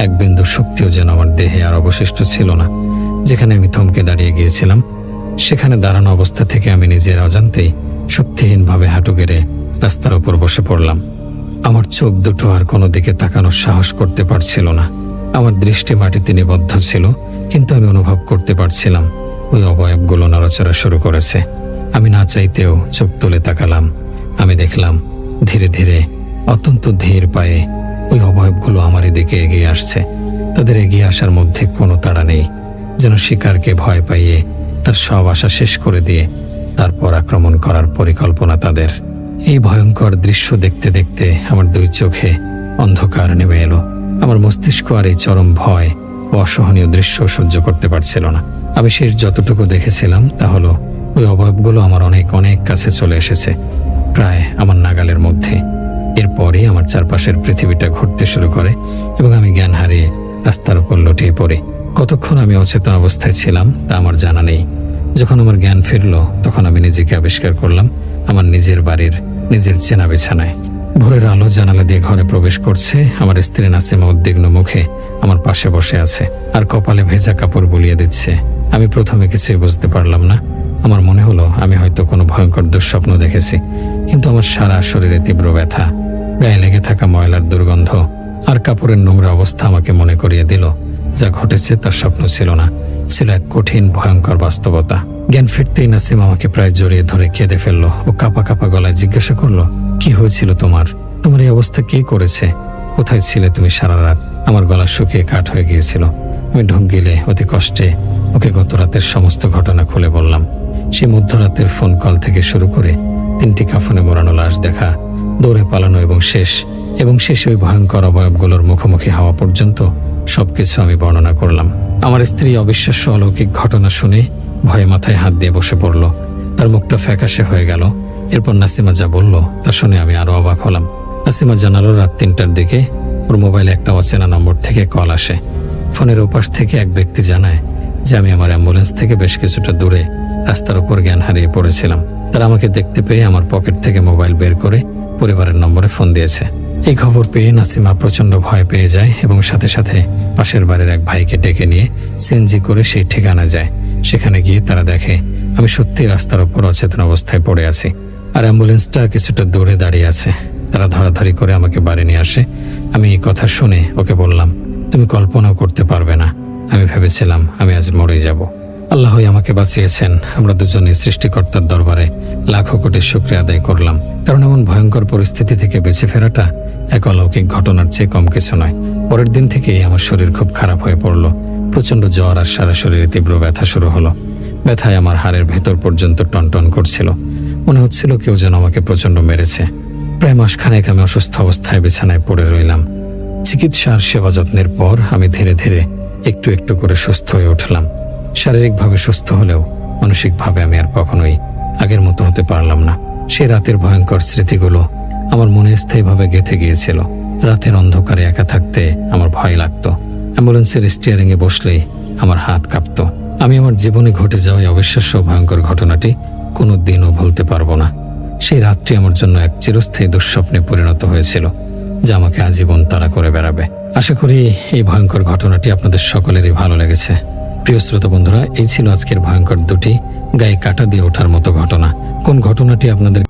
Speaker 2: এক বিন্দু শক্তিও যেন আমার দেহে আর অবশিষ্ট ছিল না। যেখানে আমি থমকে দাঁড়িয়ে গিয়েছিলাম, সেখানে দাঁড়ানো অবস্থা থেকে আমি নিজের অজান্তেই শক্তিহীনভাবে হাঁটু গেড়ে রাস্তার ওপর বসে পড়লাম। আমার চোখ দুটো আর কোনো দিকে তাকানোর সাহস করতে পারছিল না। আমার দৃষ্টি মাটিতে নিবদ্ধ ছিল, কিন্তু আমি অনুভব করতে পারছিলাম ওই অবয়বগুলো নড়াচড়া শুরু করেছে। আমি না চাইতেও চোখ তুলে তাকালাম। আমি দেখলাম ধীরে ধীরে, অত্যন্ত ধীর পায়ে ওই অবয়বগুলো আমার দিকে এগিয়ে আসছে। তাদের এগিয়ে আসার মধ্যে কোনো তাড়া নেই, যেন শিকারকে ভয় পাইয়ে তার সব আশা শেষ করে দিয়ে তারপর আক্রমণ করার পরিকল্পনা তাদের। এই ভয়ঙ্কর দৃশ্য দেখতে দেখতে আমার 2 চোখে অন্ধকার নেমে এলো। আমার মস্তিষ্ক আর এই চরম ভয় ও অসহনীয় দৃশ্য সহ্য করতে পারছিল না। আমি শেষ যতটুকু দেখেছিলাম তা হলো ওই অবয়বগুলো আমার অনেক অনেক কাছে চলে এসেছে, প্রায় আমার নাগালের মধ্যে। এরপরই আমার চারপাশের পৃথিবীটা ঘুরতে শুরু করে এবং আমি জ্ঞান হারিয়ে রাস্তার উপর লুটিয়ে পড়ি। কতক্ষণ আমি অচেতন অবস্থায় ছিলাম তা আমার জানা নেই। যখন আমার জ্ঞান ফিরল, তখন আমি নিজেকে আবিষ্কার করলাম আমার নিজের বাড়ির নিজের চেনা বিছানায়। ভোরের আলো জানালা দিয়ে ঘরে প্রবেশ করছে। আমার স্ত্রী নাসিমা উদ্বিগ্ন মুখে আমার পাশে বসে আছে আর কপালে ভেজা কাপড় বুলিয়ে দিচ্ছে। আমি প্রথমে কিছুই বুঝতে পারলাম না। আমার মনে হলো আমি হয়তো কোনো ভয়ঙ্কর দুঃস্বপ্ন দেখেছি, কিন্তু আমার সারা শরীরে তীব্র ব্যথা, গায়ে লেগে থাকা ময়লার দুর্গন্ধ আর কাপড়ের নোংরা অবস্থা আমাকে মনে করিয়ে দিল যা ঘটেছে তার স্বপ্ন ছিল না, ছিল এক কঠিন ভয়ঙ্কর বাস্তবতা। জ্ঞান ফিরতেই নাসিম আমাকে প্রায় জড়িয়ে ধরে কেঁদে ফেললো ও কাঁপা কাঁপা গলায় জিজ্ঞাসা করলো, কি হয়েছিল তোমার? তোমার এই অবস্থা কে করেছে? কোথায় ছিলে তুমি সারা রাত? আমার গলা শুকিয়ে কাঠ হয়ে গিয়েছিল। আমি ঢোক গিলে অতি কষ্টে ওকে গত রাতের সমস্ত ঘটনা খুলে বললাম। সেই মধ্যরাতের ফোন কল থেকে শুরু করে 3টি কাফনে মোড়ানো লাশ দেখা, দৌড়ে পালানো এবং শেষে ওই ভয়ঙ্কর অবয়বগুলোর মুখোমুখি হওয়া পর্যন্ত সবকিছু আমি বর্ণনা করলাম। আমার স্ত্রী অবিশ্বাস্য অলৌকিক ঘটনা শুনে ভয়ে মাথায় হাত দিয়ে বসে পড়ল। তার মুখটা ফ্যাকাশে হয়ে গেল। এরপর নাসিমা যা বলল তা শুনে আমি আরো অবাক হলাম। নাসিমা জানালো রাত 3টার দিকে ওর মোবাইলে একটা অচেনা নম্বর থেকে কল আসে। ফোনের ওপাশ থেকে এক ব্যক্তি জানায় যে আমি আমার অ্যাম্বুলেন্স থেকে বেশ কিছুটা দূরে রাস্তার উপর জ্ঞান হারিয়ে পড়েছিলাম। তারা আমাকে দেখতে পেয়ে আমার পকেট থেকে মোবাইল বের করে পরিবারের নম্বরে ফোন দিয়েছে। এই খবর পেয়ে নাসিমা প্রচন্ড ভয় পেয়ে যায় এবং সাথে সাথে পাশের বাড়ির এক ভাইকে ডেকে নিয়ে সিএনজি করে সেই ঠিকানা যায়। সেখানে গিয়ে তারা দেখে আমি সত্যি রাস্তার উপর অচেতন অবস্থায় পড়ে আছি আর অ্যাম্বুলেন্সটা কিছুটা দূরে দাঁড়িয়ে আছে। তারা ধরাধরি করে আমাকে বাড়ি নিয়ে আসে। আমি এই কথা শুনে ওকে বললাম, তুমি কল্পনাও করতে পারবে না, আমি ভেবেছিলাম আমি আজ মরে যাব। আল্লাহই আমাকে বাঁচিয়েছেন। আমরা দুজনে সৃষ্টিকর্তার দরবারে লাখো কোটি শুকরিয়া আদায় করলাম, কারণ এমন ভয়ঙ্কর পরিস্থিতি থেকে বেঁচে ফেরাটা এক অলৌকিক ঘটনার চেয়ে কম কিছু নয়। পরের দিন থেকেই আমার শরীর খুব খারাপ হয়ে পড়ল। প্রচন্ড জ্বর আর সারা শরীরে তীব্র ব্যথা শুরু হলো। ব্যথায় আমার হাড়ের ভেতর পর্যন্ত টনটন করছিল। মনে হচ্ছিল কেউ যেন আমাকে প্রচন্ড মেরেছে। প্রায় মাসখানেক আমি অসুস্থ অবস্থায় বিছানায় পড়ে রইলাম। চিকিৎসার সেবা যত্নের পর আমি ধীরে ধীরে একটু একটু করে সুস্থ হয়ে উঠলাম। শারীরিকভাবে সুস্থ হলেও মানসিকভাবে আমি আর কখনোই আগের মতো হতে পারলাম না। সেই রাতের ভয়ঙ্কর স্মৃতিগুলো আমার মনে স্থায়ীভাবে গেঁথে গিয়েছিল। রাতের অন্ধকারে একা থাকতে আমার ভয় লাগতো। অ্যাম্বুলেন্সের স্টিয়ারিংয়ে বসলেই আমার হাত কাঁপতো। আমি আমার জীবনে ঘটে যাওয়া অবিশ্বাস্য ভয়ঙ্কর ঘটনাটি কোনো দিনও ভুলতে পারবো না। সেই রাতটি আমার জন্য এক চিরস্থায়ী দুঃস্বপ্নে পরিণত হয়েছিল, যা আমাকে আজীবন তাড়া করে বেড়াবে। আশা করি এই ভয়ঙ্কর ঘটনাটি আপনাদের সকলেরই ভালো লেগেছে। প্রিয় শ্রোতা বন্ধুরা, এই ছিল আজকের ভয়ঙ্কর দুটি গায়ে কাঁটা দিয়ে ওঠার মতো ঘটনা। কোন ঘটনাটি আপনাদের?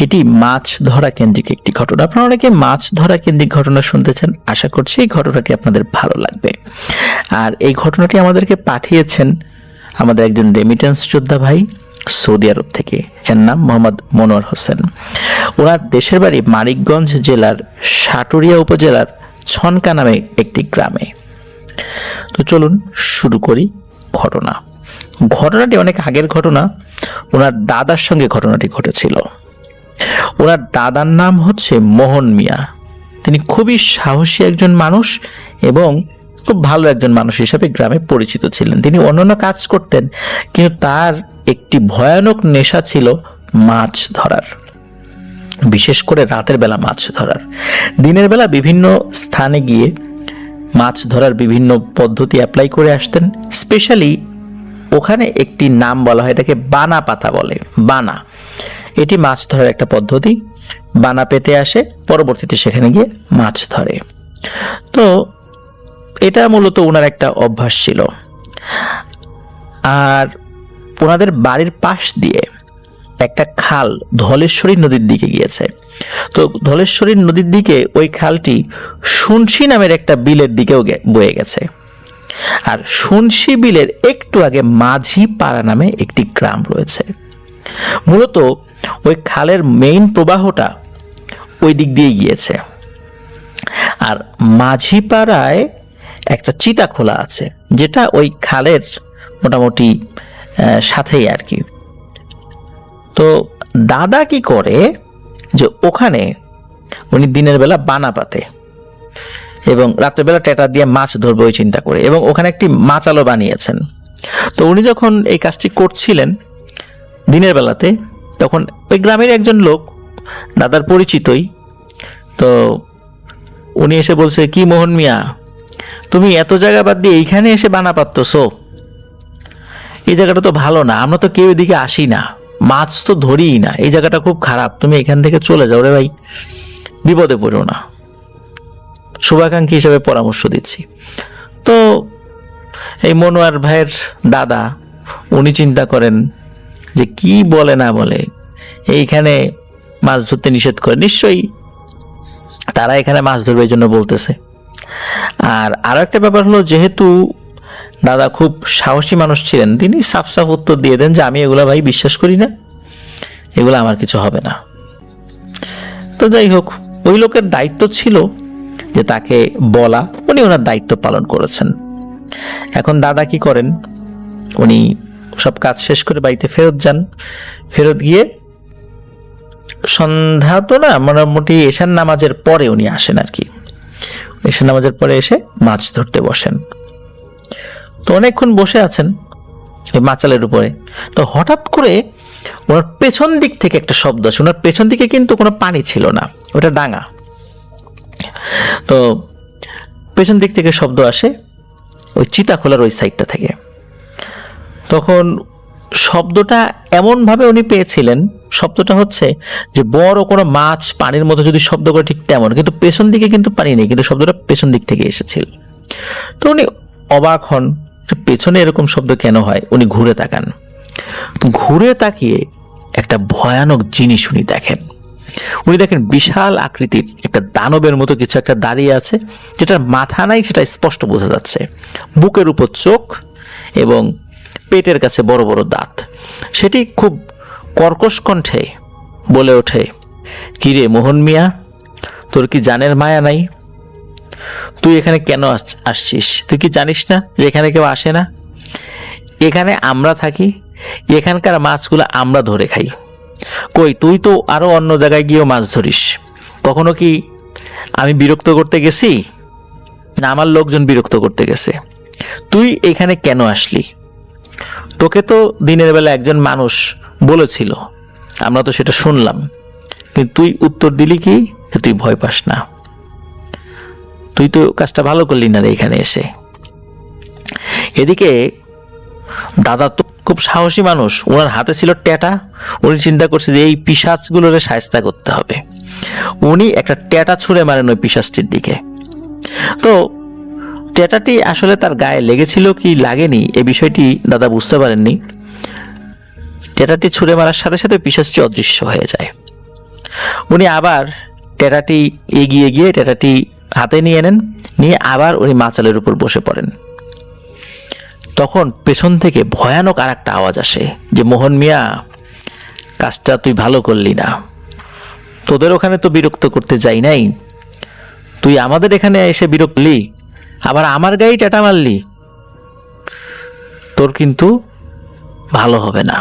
Speaker 1: এটি মাছ ধরা কেন্দ্রিক একটি ঘটনা। আপনারা অনেকে মাছ ধরা কেন্দ্রিক ঘটনা শুনতেছেন। আশা করছি এই ঘটনাটি আপনাদের ভালো লাগবে। আর এই ঘটনাটি আমাদেরকে পাঠিয়েছেন আমাদের একজন রেমিটেন্স যোদ্ধা ভাই সৌদি আরব থেকে, যার নাম মোহাম্মদ মনোয়ার হোসেন। ওনার দেশের বাড়ি মানিকগঞ্জ জেলার সাটুরিয়া উপজেলার ছনকা নামে একটি গ্রামে। তো চলুন শুরু করি ঘটনাটি অনেক আগের ঘটনা। ওনার দাদার সঙ্গে ঘটনাটি ঘটেছিল। ওনার দাদার নাম হচ্ছে মোহন মিয়া। তিনি খুবই সাহসী একজন মানুষ এবং খুব ভালো একজন মানুষ হিসাবে গ্রামে পরিচিত ছিলেন। তিনি অন্যান্য কাজ করতেন, কিন্তু তার একটি ভয়ানক নেশা ছিল মাছ ধরার, বিশেষ করে রাতের বেলা মাছ ধরার। দিনের বেলা বিভিন্ন স্থানে গিয়ে মাছ ধরার বিভিন্ন পদ্ধতি অ্যাপ্লাই করে আসতেন। স্পেশালি ওখানে একটি নাম বলা হয়, এটাকে বানা পাতা বলে। বানা, এটি মাছ ধরার একটা পদ্ধতি। বানা পেতে আসে, পরবর্তীতে সেখানে গিয়ে মাছ ধরে। তো এটা মূলত ওনার একটা অভ্যাস ছিল। আর ওনাদের বাড়ির পাশ দিয়ে একটা খাল ধলেশ্বরী নদীর দিকে গিয়েছে। তো ধলেশ্বরী নদীর দিকে ওই খালটি সুনসি নামের একটা বিলের দিকেও বয়ে গেছে। আর সুনসি বিলের একটু আগে মাঝি পাড়া নামে একটি গ্রাম রয়েছে। মূলত ওই খালের মেইন প্রবাহটা ওই দিক দিয়ে গিয়েছে। আর মাঝি পাড়ায় একটা চিতা খোলা আছে, যেটা ওই খালের মোটামুটি সাথেই আর কি। তো দাদা কি করে যে ওখানে উনি দিনের বেলা বানা পাতে এবং রাতের বেলা টেটা দিয়ে মাছ ধরবে ওই চিন্তা করে, এবং ওখানে একটি মাচালও বানিয়েছেন। তো উনি যখন এই কাজটি করছিলেন দিনের বেলাতে, তখন ওই গ্রামের একজন লোক দাদার পরিচিতই, তো উনি এসে বলছে, কি মোহন মিয়া, তুমি এত জায়গা বাদ দিয়ে এইখানে এসে বানা পাততেছো? এই জায়গাটা তো ভালো না, আমরা তো কেউ এদিকে আসি না, মাছ তো ধরিই না, এই জায়গাটা খুব খারাপ, তুমি এখান থেকে চলে যাও রে ভাই, বিপদে পড়ো না, শুভাকাঙ্ক্ষী হিসেবে পরামর্শ দিচ্ছি। তো এই মনোয়ার ভাইয়ের দাদা উনি চিন্তা করেন যে কি বলে না বলে এইখানে মাছ ধরতে নিষেধ করে, নিশ্চয়ই তারা এখানে মাছ ধরবে এই জন্য বলতেছে। আর আরো একটা ব্যাপার হলো, যেহেতু দাদা খুব সাহসী মানুষ ছিলেন, তিনি সাফ সাফ উত্তর দিয়ে দেন যে আমি এগুলা ভাই বিশ্বাস করি না, এগুলো আমার কিছু হবে না। তো যাই হোক, ওই লোকের দায়িত্ব ছিল যে তাকে বলা, উনি ওনার দায়িত্ব পালন করেছেন। এখন দাদা কি করেন, উনি সব কাজ শেষ করে বাড়িতে ফেরত যান। ফেরত গিয়ে সন্ধ্যা তো না, মোটামুটি এশার নামাজের পরে উনি আসেন আর কি। এশার নামাজের পরে এসে মাছ ধরতে বসেন। তো অনেকক্ষণ বসে আছেন ওই মাচালের উপরে। তো হঠাৎ করে ওনার পেছন দিক থেকে একটা শব্দ আসে। ওনার পেছন দিকে কিন্তু কোনো পানি ছিল না, ওটা ডাঙা। তো পেছন দিক থেকে শব্দ আসে ওই চিতাখোলার ওই সাইডটা থেকে। তখন শব্দটা এমনভাবে উনি পেয়েছিলেন, শব্দটা হচ্ছে যে বড় কোনো মাছ পানির মধ্যে যদি শব্দ করে ঠিক তেমন, কিন্তু পেছন দিকে কিন্তু পানি নেই, কিন্তু শব্দটা পেছন দিক থেকে এসেছিল। তো উনি অবাক হন যে পেছনে এরকম শব্দ কেন হয়। উনি ঘুরে তাকান, ঘুরে তাকিয়ে একটা ভয়ানক জিনিস উনি দেখেন। উনি দেখেন বিশাল আকৃতির একটা দানবের মতো কিছু একটা দাঁড়িয়ে আছে, যেটার মাথা নাই সেটা স্পষ্ট বোঝা যাচ্ছে, বুকের উপর চোখ এবং পেটের কাছে বড় বড় দাঁত। সেটি খুব কর্কশ কণ্ঠে বলে ওঠে, কিরে মোহন মিয়া, তোর কি জানের মায়া নাই? তুই এখানে কেন আসছিস? তুই কি জানিস না যে এখানে কেউ আসে না? এখানে আমরা থাকি, এখানকার মাছগুলো আমরা ধরে খাই। কই, তুই তো আরো অন্য জায়গায় গিয়েও মাছ ধরিস। কখনো কি আমি বিরক্ত করতে গেছি, না আমার লোকজন বিরক্ত করতে গেছে? তুই এখানে কেন আসলি? তোকে তো দিনের বেলা একজন মানুষ বলেছিল, আমরা তো সেটা শুনলাম, কিন্তু তুই উত্তর দিলি কি তুই ভয় পাস না। তুই তো কাজটা ভালো করলি না রে এখানে এসে। এদিকে দাদা তো খুব সাহসী মানুষ, ওনার হাতে ছিল ট্যাটা। উনি চিন্তা করছে যে এই পিশাচগুলোরে শায়েস্তা করতে হবে। উনি একটা ট্যাটা ছুঁড়ে মারেন ওই পিশাচটির দিকে। তো ট্যাটাটি আসলে তার গায়ে লেগেছিল কি লাগেনি এ বিষয়টি দাদা বুঝতে পারেননি। ট্যাটাটি ছুঁড়ে মারার সাথে সাথে পিশাচটি অদৃশ্য হয়ে যায়। উনি আবার ট্যাটাটি এগিয়ে গিয়ে ট্যাটাটি হাতে নিয়ে নেন, নিয়ে আবার উনি মাচালের উপর বসে পড়েন। তখন পেছন থেকে ভয়ানক আর একটা আওয়াজ আসে যে, মোহন মিয়া, কাজটা তুই ভালো করলি না। তোদের ওখানে তো বিরক্ত করতে যাই নাই, তুই আমাদের এখানে এসে বিরক্তলি, আবার আমার গায়ে টাটা মারলি। তোর কিন্তু ভালো হবে না।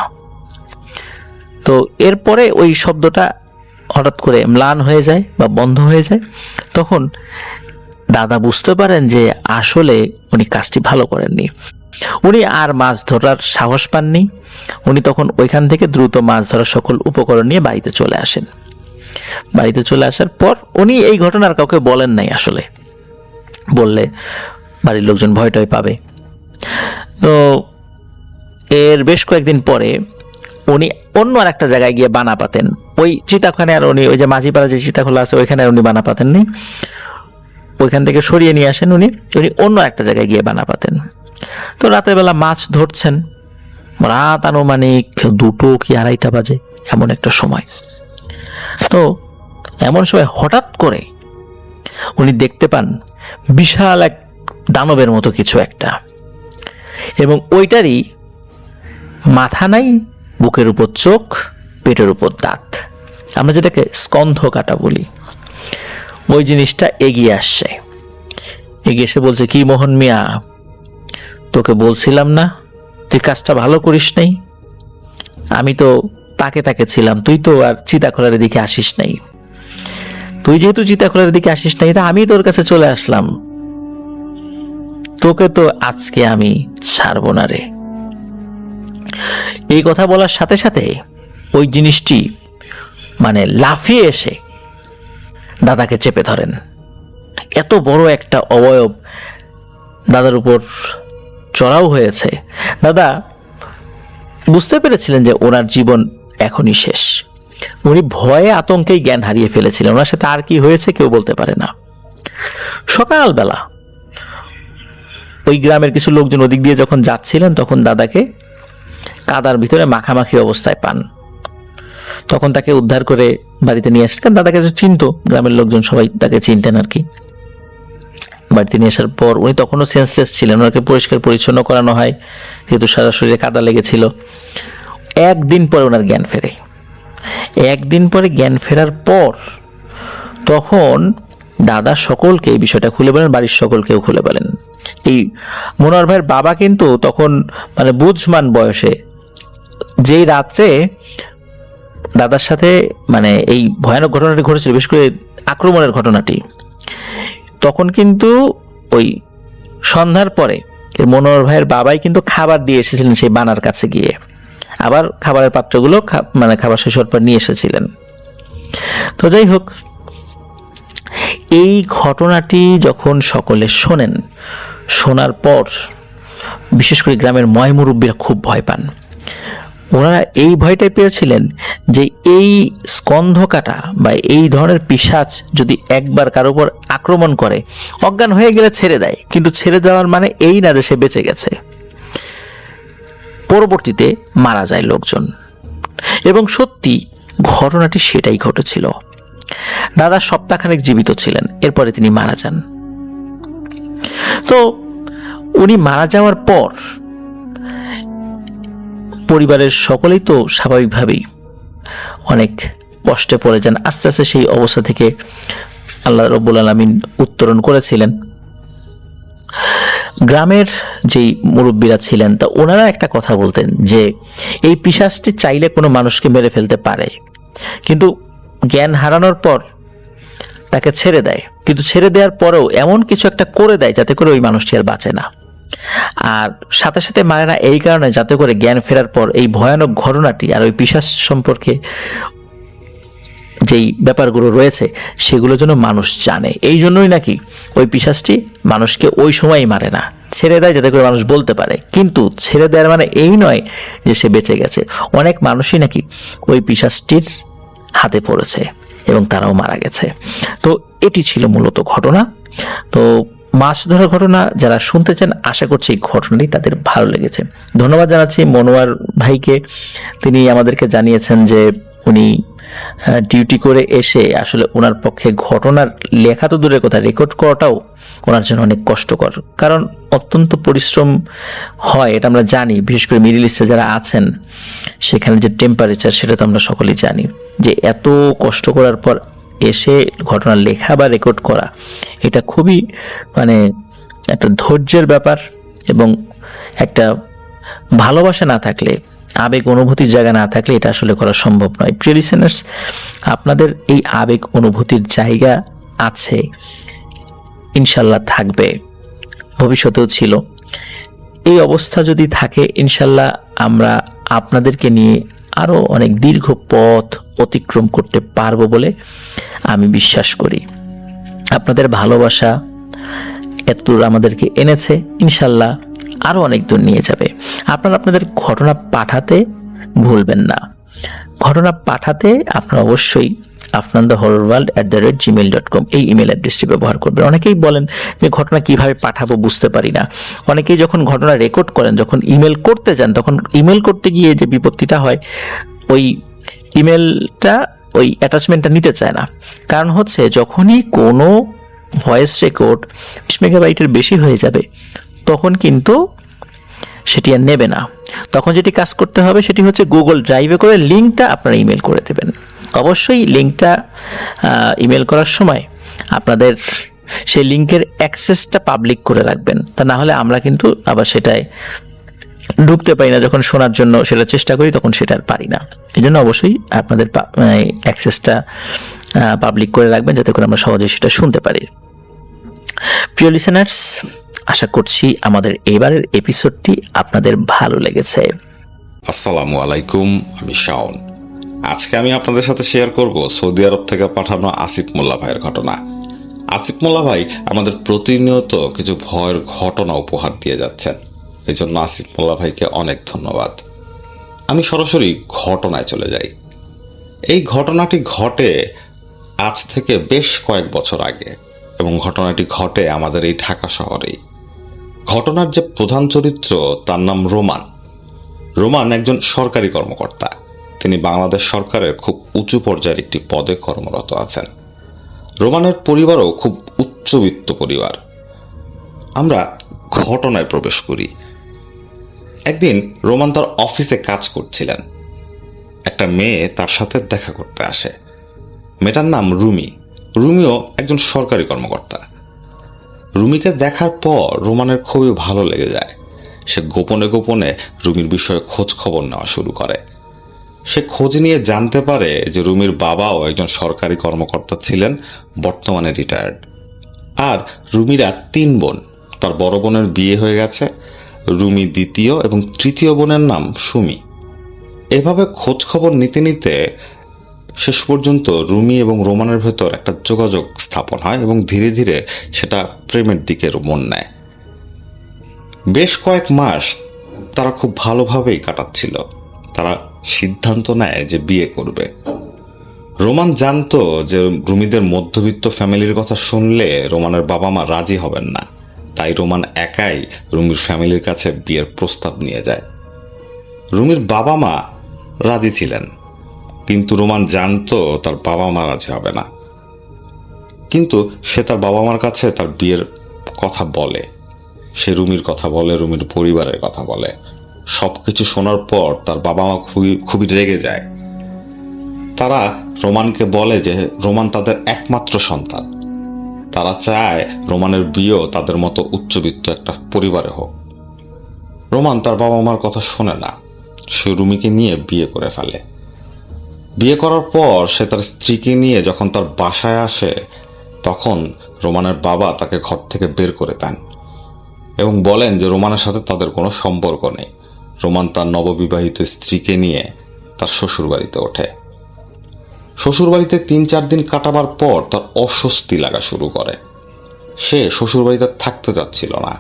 Speaker 1: তো এরপরে ওই শব্দটা হঠাৎ করে ম্লান হয়ে যায় বা বন্ধ হয়ে যায়। তখন দাদা বুঝতে পারেন যে আসলে উনি কাজটি ভালো করেননি। উনি আর মাছ ধরার সাহস পাননি। উনি তখন ওইখান থেকে দ্রুত মাছ ধরার সকল উপকরণ নিয়ে বাড়িতে চলে আসেন। বাড়িতে চলে আসার পর উনি এই ঘটনার কাউকে বলেন নাই। আসলে বললে বাড়ির লোকজন ভয় টয় পাবে। তো এর বেশ কয়েকদিন পরে উনি অন্য আর একটা জায়গায় গিয়ে বানা পাতেন। ওই চিতাখানে আর উনি ওই যে মাঝিপাড়া যে চিতাখোলা আছে ওইখানে আর উনি বানা পাতেন নি। ওইখান থেকে সরিয়ে নিয়ে আসেন উনি অন্য একটা জায়গায় গিয়ে বানা পাতেন। তো রাতের বেলা মাছ ধরছেন, রাত আনুমানিক 2টো কি 2:30 বাজে এমন একটা সময়। তো এমন সময় হঠাৎ করে উনি দেখতে পান বিশাল এক দানবের মতো কিছু একটা, এবং ওইটারই মাথা নাই, বুকের উপর চোখ, পেটের উপর দাঁত, আমরা যেটাকে স্কন্ধ কাটা বলি। ওই জিনিসটা এগিয়ে আসছে, এগিয়ে এসে বলছে, কি মোহন মিয়া, তোকে বলছিলাম না তুই কাজটা ভালো করিস নাই? আমি তো তাকে তাকে ছিলাম, তুই তো আর চিতাখোলার দিকে আসিস নাই। তুই যেহেতু চিতাখোলার দিকে আসিস নাই, তা আমি তোর কাছে চলে আসলাম। তোকে তো আজকে আমি ছাড়বো না রে। এই কথা বলার সাথে সাথে ওই জিনিসটি মানে লাফিয়ে এসে দাদাকে চেপে ধরেন। এত বড় একটা অবয়ব দাদার উপর চড়াও হয়েছে। দাদা বুঝতে পেরেছিলেন যে ওনার জীবন এখনই শেষ। উনি ভয়ে আতঙ্কেই জ্ঞান হারিয়ে ফেলেছিলেন। ওনার সাথে আর কি হয়েছে কেউ বলতে পারে না। সকালবেলা ওই গ্রামের কিছু লোকজন ওদিক দিয়ে যখন যাচ্ছিলেন তখন দাদাকে কাদার ভিতরে মাখামাখি অবস্থায় পান। তখন তাকে উদ্ধার করে বাড়িতে নিয়ে আসেন, কারণ দাদাকে চিনতো, গ্রামের লোকজন সবাই তাকে চিনতেন আর কি। বাড়িতে নিয়ে আসার পর উনি তখনও সেন্সলেস ছিলেন, ওনাকে পরিষ্কার পরিচ্ছন্ন করানো হয় যেহেতু সারা শরীরে কাদা লেগেছিল। একদিন পরে ওনার জ্ঞান ফেরে। একদিন পরে জ্ঞান ফেরার পর তখন দাদা সকলকে এই বিষয়টা খুলে বলেন, বাড়ির সকলকেও খুলে বলেন। এই মনোয়ার ভাইয়ের বাবা কিন্তু তখন মানে বুঝমান বয়সে, যেই রাত্রে দাদার সাথে মানে এই ভয়ানক ঘটনাটি ঘটেছিল, বিশেষ করে আক্রমণের ঘটনাটি, তখন কিন্তু ওই সন্ধ্যার পরে মনোয়ার ভাইয়ের বাবাই কিন্তু খাবার দিয়ে এসেছিলেন সেই বানার কাছে গিয়ে, আবার খাবারের পাত্রগুলো মানে খাবার শেষ হওয়ার পর নিয়ে এসেছিলেন। তো যাই হোক, এই ঘটনাটি যখন সকলে শোনেন, শোনার পর বিশেষ করে গ্রামের ময়মুরব্বীরা খুব ভয় পান। ওনারা এই ভয়টাই পেয়েছিলেন যে এই স্কন্ধকাটা বা এই ধরনের পিশাচ যদি একবার কারো উপর আক্রমণ করে, অজ্ঞান হয়ে গেলে ছেড়ে দেয়, কিন্তু ছেড়ে দেওয়ার মানে এই না যে সে বেঁচে গেছে, পরবর্তীতে মারা যায় লোকজন। এবং সত্যি ঘটনাটি সেটাই ঘটেছিল। দাদা সপ্তাহখানেক জীবিত ছিলেন, এরপরে তিনি মারা যান। তো উনি মারা যাওয়ার পর পরিবারের সকলেই তো স্বাভাবিকভাবেই অনেক কষ্টে পড়ে যান। আস্তে আস্তে সেই অবস্থা থেকে আল্লাহ রব্বুল আলামিন উত্তরণ করেছিলেন। গ্রামের যেই মুরব্বীরা ছিলেন তা ওনারা একটা কথা বলতেন যে এই পিশাচটি চাইলে কোনো মানুষকে মেরে ফেলতে পারে, কিন্তু জ্ঞান হারানোর পর তাকে ছেড়ে দেয়, কিন্তু ছেড়ে দেওয়ার পরেও এমন কিছু একটা করে দেয় যাতে করে ওই মানুষটি আর বাঁচে না। আর সাথে সাথে মারে না এই কারণে যাতে করে জ্ঞান ফেরার পর এই ভয়ানক ঘটনাটি আর ওই পিশাচ সম্পর্কে যেই ব্যাপারগুলো রয়েছে সেগুলো যেন মানুষ জানে। এই জন্যই নাকি ওই পিশাচটি মানুষকে ওই সময়ই মারে না, ছেড়ে দেয় যাতে করে মানুষ বলতে পারে, কিন্তু ছেড়ে দেওয়ার মানে এই নয় যে সে বেঁচে গেছে। অনেক মানুষই নাকি ওই পিশাচটির হাতে পড়েছে এবং তারাও মারা গেছে। তো এটি ছিল মূলত ঘটনা। তো মাছ ধরার ঘটনা যারা শুনতে চান, আশা করছি এই ঘটনাটি তাদের ভালো লেগেছে। ধন্যবাদ জানাচ্ছি মনোয়ার ভাইকে, তিনি আমাদেরকে জানিয়েছেন যে উনি ডিউটি করে এসে আসলে ওনার পক্ষে ঘটনার লেখা তো দূরের কথা, রেকর্ড করাটাও ওনার জন্য অনেক কষ্টকর, কারণ অত্যন্ত পরিশ্রম হয়, এটা আমরা জানি। বিশেষ করে মিডল ইস্টে যারা আছেন সেখানে যে টেম্পারেচার, সেটা তো আমরা সকলেই জানি, যে এত কষ্ট করার পর এসে ঘটনা লেখা বা রেকর্ড করা এটা খুবই মানে একটা ধৈর্যের ব্যাপার, এবং একটা ভালোবাসা না থাকলে, আবেগ অনুভূতির জায়গা না থাকলে এটা আসলে করা সম্ভব নয়। প্রিয় লিসেনার্স, আপনাদের এই আবেগ অনুভূতির জায়গা আছে, ইনশাল্লাহ থাকবে, ভবিষ্যতেও ছিল। এই অবস্থা যদি থাকে ইনশাল্লাহ আমরা আপনাদেরকে নিয়ে আরও অনেক দীর্ঘ পথ অতিক্রম করতে পারবো বলে আমি বিশ্বাস করি। আপনাদের ভালোবাসা এতদূর আমাদেরকে এনেছে, ইনশাল্লাহ আরও অনেক দূর নিয়ে যাবে। আপনারা আপনাদের ঘটনা পাঠাতে ভুলবেন না। ঘটনা পাঠাতে আপনারা অবশ্যই afnanthehorrorworld@gmail.com এই ইমেল অ্যাড্রেসটি ব্যবহার করবেন। অনেকেই বলেন যে ঘটনা কিভাবে পাঠাবো বুঝতে পারি না। অনেকেই যখন ঘটনা রেকর্ড করেন, যখন ইমেল করতে যান, তখন ইমেল করতে গিয়ে যে বিপত্তিটা হয়, ওই ইমেলটা ওই অ্যাটাচমেন্টটা নিতে চায় না। কারণ হচ্ছে যখনই কোনো ভয়েস রেকর্ড 20 মেগাবাইটের বেশি হয়ে যাবে তখন কিন্তু সেটি আর নেবে না। তখন যেটি কাজ করতে হবে সেটি হচ্ছে গুগল ড্রাইভে করে লিঙ্কটা আপনারা ইমেল করে দেবেন। অবশ্যই লিঙ্কটা ইমেল করার সময় আপনাদের সেই লিঙ্কের অ্যাক্সেসটা পাবলিক করে রাখবেন, তা না হলে আমরা কিন্তু আবার সেটায় ঢুকতে পারি না। যখন শোনার জন্য সেটা চেষ্টা করি তখন সেটা আর পারি না। এই জন্য অবশ্যই আপনাদের অ্যাক্সেসটা পাবলিক করে রাখবেন যাতে করে আমরা সহজে সেটা শুনতে পারি। প্রিয় লিসেনার্স, আশা করছি আমাদের এবারের এপিসোডটি আপনাদের ভালো লেগেছে।
Speaker 3: আসসালামু আলাইকুম, আমি শাওন। আজকে আমি আপনাদের সাথে শেয়ার করব সৌদি আরব থেকে পাঠানো আসিফ মোল্লা ভাইয়ের ঘটনা। আসিফ মোল্লা ভাই আমাদের প্রতিনিয়ত কিছু ভয়ের ঘটনা উপহার দিয়ে যাচ্ছেন, এই জন্য আসিফ মোল্লা ভাইকে অনেক ধন্যবাদ। আমি সরাসরি ঘটনায় চলে যাই। এই ঘটনাটি ঘটে আজ থেকে বেশ কয়েক বছর আগে, এবং ঘটনাটি ঘটে আমাদের এই ঢাকা শহরেই। ঘটনার যে প্রধান চরিত্র তার নাম রোমান। রোমান একজন সরকারি কর্মকর্তা। তিনি বাংলাদেশ সরকারের খুব উঁচু পর্যায়ের একটি পদে কর্মরত আছেন। রোমানের পরিবারও খুব উচ্চবিত্ত পরিবার। আমরা ঘটনায় প্রবেশ করি। একদিন রোমান তার অফিসে কাজ করছিলেন। একটা মেয়ে তার সাথে দেখা করতে আসে। মেয়েটার নাম রুমি। রুমিও একজন সরকারি কর্মকর্তা। রুমিকে দেখার পর রোমানের খুবই ভালো লেগে যায়। সে গোপনে গোপনে রুমির বিষয়ে খোঁজ খবর নেওয়া শুরু করে। সে খোঁজ নিয়ে জানতে পারে যে রুমির বাবাও একজন সরকারি কর্মকর্তা ছিলেন, বর্তমানে রিটায়ার্ড। আর রুমিরা 3 বোন। তার বড় বোনের বিয়ে হয়ে গেছে। রুমি দ্বিতীয় এবং তৃতীয় বোনের নাম সুমি। এভাবে খোঁজ খবর নিতে নিতে শেষ পর্যন্ত রুমি এবং রোমানের ভেতর একটা যোগাযোগ স্থাপন হয় এবং ধীরে ধীরে সেটা প্রেমের দিকে মন নেয়। বেশ কয়েক মাস তারা খুব ভালোভাবেই কাটাচ্ছিল। তারা সিদ্ধান্ত নেয় যে বিয়ে করবে। রোমান জানতো যে রুমিদের মধ্যবিত্ত ফ্যামিলির কথা শুনলে রোমানের বাবা মা রাজি হবেন না। তাই রোমান একাই রুমির ফ্যামিলির কাছে বিয়ের প্রস্তাব নিয়ে যায়। রুমির বাবা মা রাজি ছিলেন, কিন্তু রোমান জানতো তার বাবা মা রাজি হবে না। কিন্তু সে তার বাবা মার কাছে তার বিয়ের কথা বলে। সে রুমির কথা বলে, রুমির পরিবারের কথা বলে। সবকিছু শোনার পর তার বাবা মা খুবই রেগে যায়। তারা রোমানকে বলে যে রোমান তাদের একমাত্র সন্তান। তারা চায় রোমানের বিয়েও তাদের মতো উচ্চবিত্ত একটা পরিবারে হোক। রোমান তার বাবা মার কথা শোনে না। সে রুমিকে নিয়ে বিয়ে করে ফেলে। বিয়ে করার পর সে তার স্ত্রীকে নিয়ে যখন তার বাসায় আসে, তখন রোমানের বাবা তাকে ঘর থেকে বের করে দেন এবং বলেন যে রোমানের সাথে তাদের কোনো সম্পর্ক নেই। রোমান তার নববিবাহিত স্ত্রীকে নিয়ে তার শ্বশুরবাড়িতে ওঠে। শ্বশুরবাড়িতে 3-4 দিন কাটাবার পর তার অস্বস্তি লাগা শুরু করে। সে শ্বশুরবাড়িতে থাকতে যাচ্ছিল না।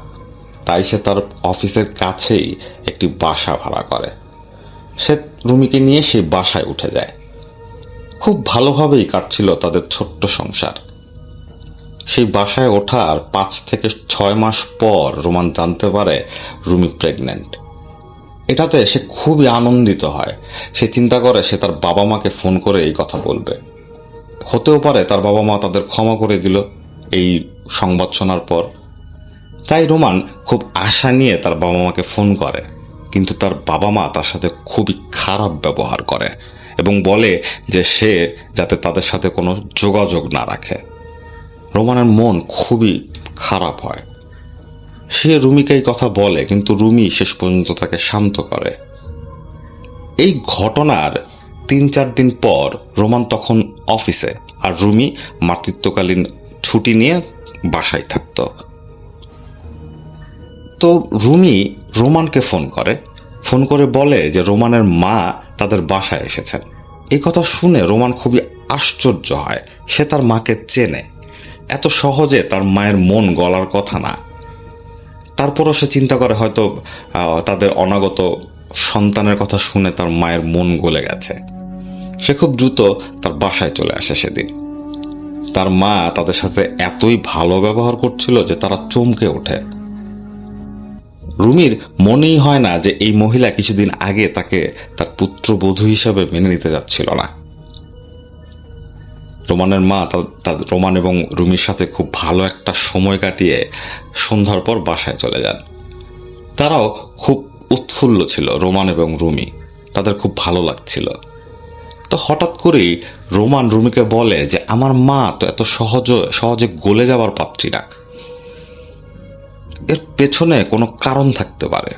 Speaker 3: তাই সে তার অফিসের কাছেই একটি বাসা ভাড়া করে। সে রুমিকে নিয়ে সেই বাসায় উঠে যায়। খুব ভালোভাবেই কাটছিল তাদের ছোট্ট সংসার। সেই বাসায় ওঠার 5 থেকে 6 মাস পর রোমান জানতে পারে রুমি প্রেগন্যান্ট। এটাতে সে খুবই আনন্দিত হয়। সে চিন্তা করে সে তার বাবা মাকে ফোন করে এই কথা বলবে। হতেও পারে তার বাবা মা তাদের ক্ষমা করে দিল এই সংবাদ শোনার পর। তাই রোমান খুব আশা নিয়ে তার বাবা মাকে ফোন করে, কিন্তু তার বাবা মা তার সাথে খুবই খারাপ ব্যবহার করে এবং বলে যে সে যাতে তাদের সাথে কোনো যোগাযোগ না রাখে। রোমানের মন খুবই খারাপ হয়। সে রুমিকে এই কথা বলে, কিন্তু রুমি শেষ পর্যন্ত তাকে শান্ত করে। এই ঘটনার 3-4 দিন পর রোমান তখন অফিসে, আর রুমি মাতৃত্বকালীন ছুটি নিয়ে বাসায় থাকত। তো রুমি রোমানকে ফোন করে বলে যে রোমানের মা তাদের বাসায় এসেছেন। এই কথা শুনে রোমান খুবই আশ্চর্য হয়। সে তার মাকে চেনে। এত সহজে তার মায়ের মন গলার কথা না। তারপরও সে চিন্তা করে হয়তো তাদের অনাগত সন্তানের কথা শুনে তার মায়ের মন গলে গেছে। সে খুব দ্রুত তার বাসায় চলে আসে সেদিন। তার মা তাদের সাথে এতই ভালো ব্যবহার করছিল যে তারা চমকে ওঠে। রুমির মনেই হয় না যে এই মহিলা কিছুদিন আগে তাকে তার পুত্রবধূ হিসাবে মেনে নিতে যাচ্ছিল না। রোমানের মা রোমান এবং রুমির সাথে খুব ভালো একটা সময় কাটিয়ে সন্ধ্যার পর বাসায় চলে যান। তারাও খুব উৎফুল্ল ছিল, রোমান এবং রুমি। তাদের খুব ভালো লাগছিল। তো হঠাৎ করেই রোমান রুমিকে বলে যে আমার মা তো এত সহজে গলে যাবার পাত্রী না, এর পেছনে কোনো কারণ থাকতে পারে।